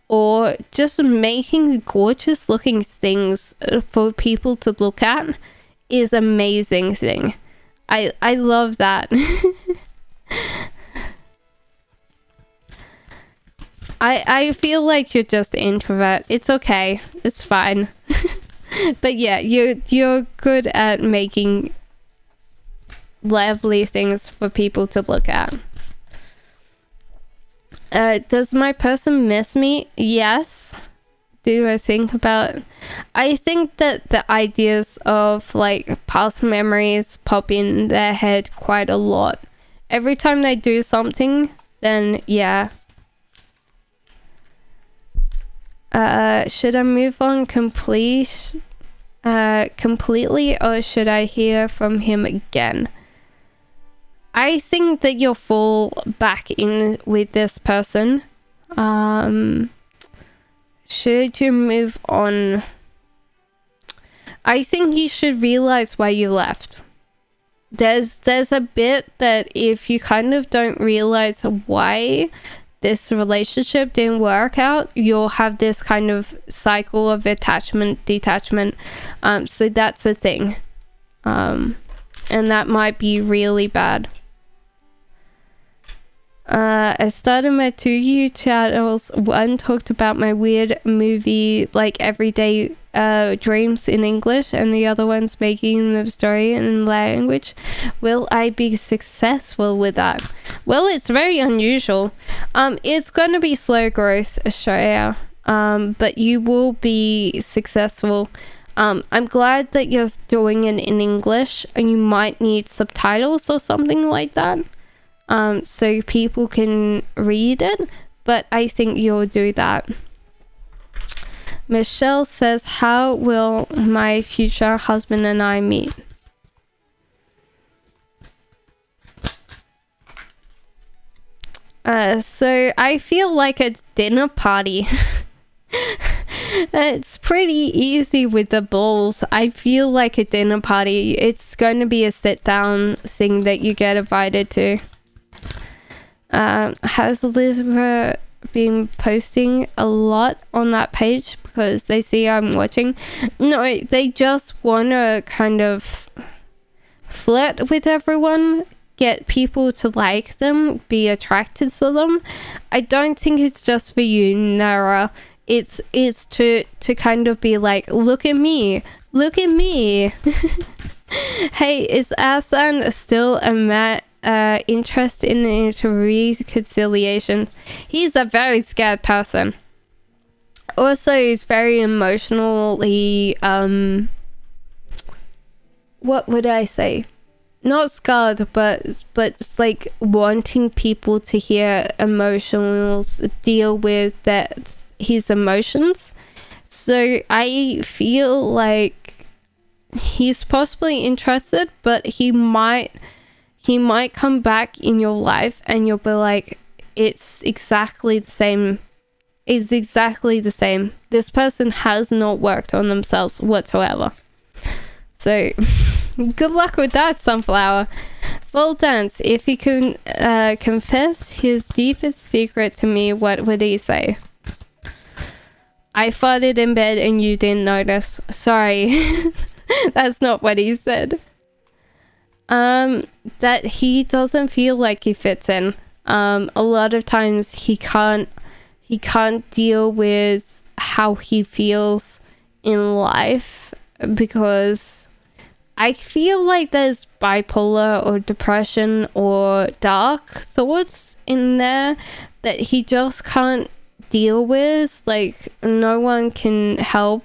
S1: or just making gorgeous looking things for people to look at is amazing thing. I love that. I feel like you're just an introvert. It's okay. It's fine. But yeah, you're good at making lovely things for people to look at. Does my person miss me? Yes. I think that the ideas of like past memories pop in their head quite a lot. Every time they do something, then yeah. Should I move on completely, or should I hear from him again? I think that you'll fall back in with this person. Should you move on? I think you should realize why you left. There's a bit that if you kind of don't realize why this relationship didn't work out, you'll have this kind of cycle of attachment, detachment. So that's a thing. And that might be really bad. I started my 2 YouTube channels. One talked about my weird movie, like everyday dreams in English, and the other one's making the story in language. Will I be successful with that? Well, it's very unusual. It's going to be slow growth, Australia, but you will be successful. I'm glad that you're doing it in English, and you might need subtitles or something like that. So people can read it, but I think you'll do that. Michelle says, how will my future husband and I meet? So I feel like a dinner party. It's pretty easy with the balls. I feel like a dinner party. It's going to be a sit down thing that you get invited to. Has Elizabeth been posting a lot on that page because they see I'm watching? No, they just want to kind of flirt with everyone, get people to like them, be attracted to them. I don't think it's just for you, Nara. It's to kind of be like, look at me. Hey, is Asan still a interest in reconciliation? He's a very scared person. Also, he's very emotionally what would I say? Not scarred, but it's like wanting people to hear emotions, deal with that his emotions. So I feel like he's possibly interested, but he might come back in your life and you'll be like, it's exactly the same. It's exactly the same. This person has not worked on themselves whatsoever. So good luck with that, Sunflower. Full dance. If he can confess his deepest secret to me, what would he say? I farted in bed and you didn't notice. Sorry. That's not what he said. That he doesn't feel like he fits in. A lot of times he can't deal with how he feels in life, because I feel like there's bipolar or depression or dark thoughts in there that he just can't deal with. Like, no one can help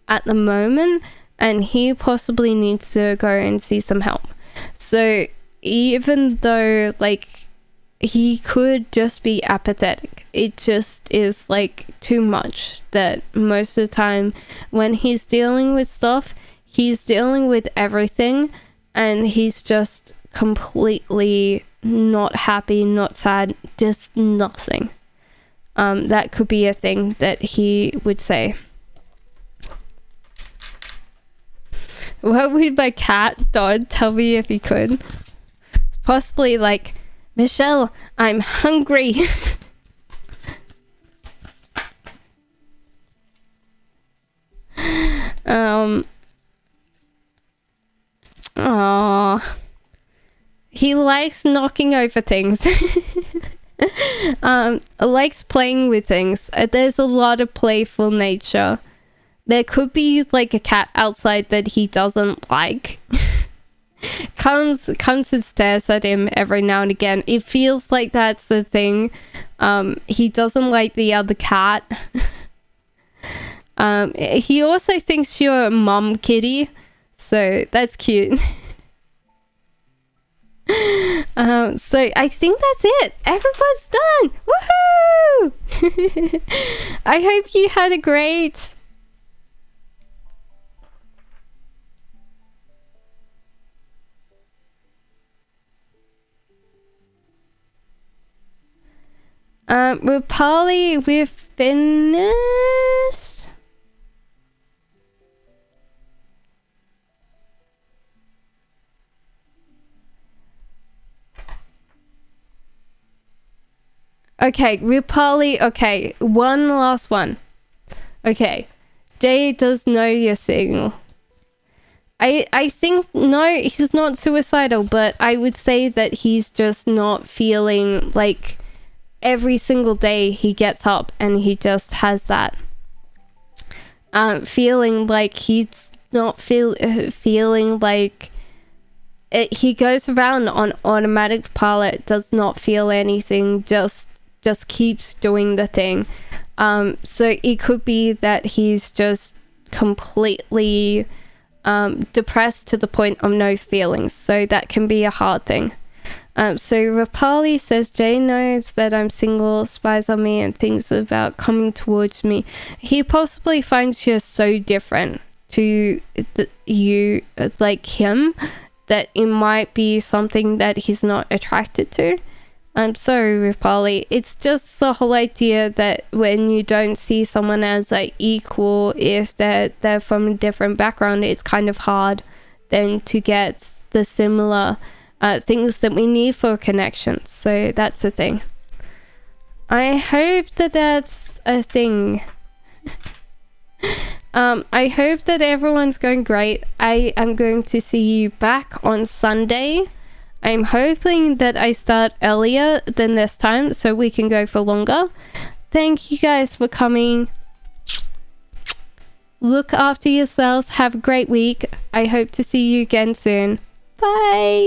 S1: at the moment, and he possibly needs to go and see some help. So even though like he could just be apathetic, it just is like too much that most of the time when he's dealing with stuff, he's dealing with everything, and he's just completely not happy, not sad, just nothing. That could be a thing that he would say. What would my cat Dodd tell me if he could? Possibly like, Michelle, I'm hungry. He likes knocking over things. Likes playing with things. There's a lot of playful nature. There could be like a cat outside that he doesn't like. comes and stares at him every now and again. It feels like that's the thing. He doesn't like the other cat. He also thinks you're a mum kitty, so that's cute. So I think that's it. Everyone's done. Woohoo! I hope you had a great we're finished. Okay, Rupali, okay, one last one. Okay, Jay does know you're single. I think, no, he's not suicidal, but I would say that he's just not feeling like every single day he gets up and he just has that feeling like he's not feeling like he goes around on automatic pilot, does not feel anything, just keeps doing the thing. So it could be that he's just completely depressed to the point of no feelings, so that can be a hard thing. So Rapali says, Jay knows that I'm single, spies on me, and thinks about coming towards me. He possibly finds you so different to you, like him, that it might be something that he's not attracted to. I'm sorry, Rapali. It's just the whole idea that when you don't see someone as like equal, if they're from a different background, it's kind of hard then to get the similar things that we need for a connection. So that's the thing. I hope that that's a thing. I hope that everyone's going great. I am going to see you back on Sunday. I'm hoping that I start earlier than this time so we can go for longer. Thank you guys for coming. Look after yourselves. Have a great week. I hope to see you again soon. Bye.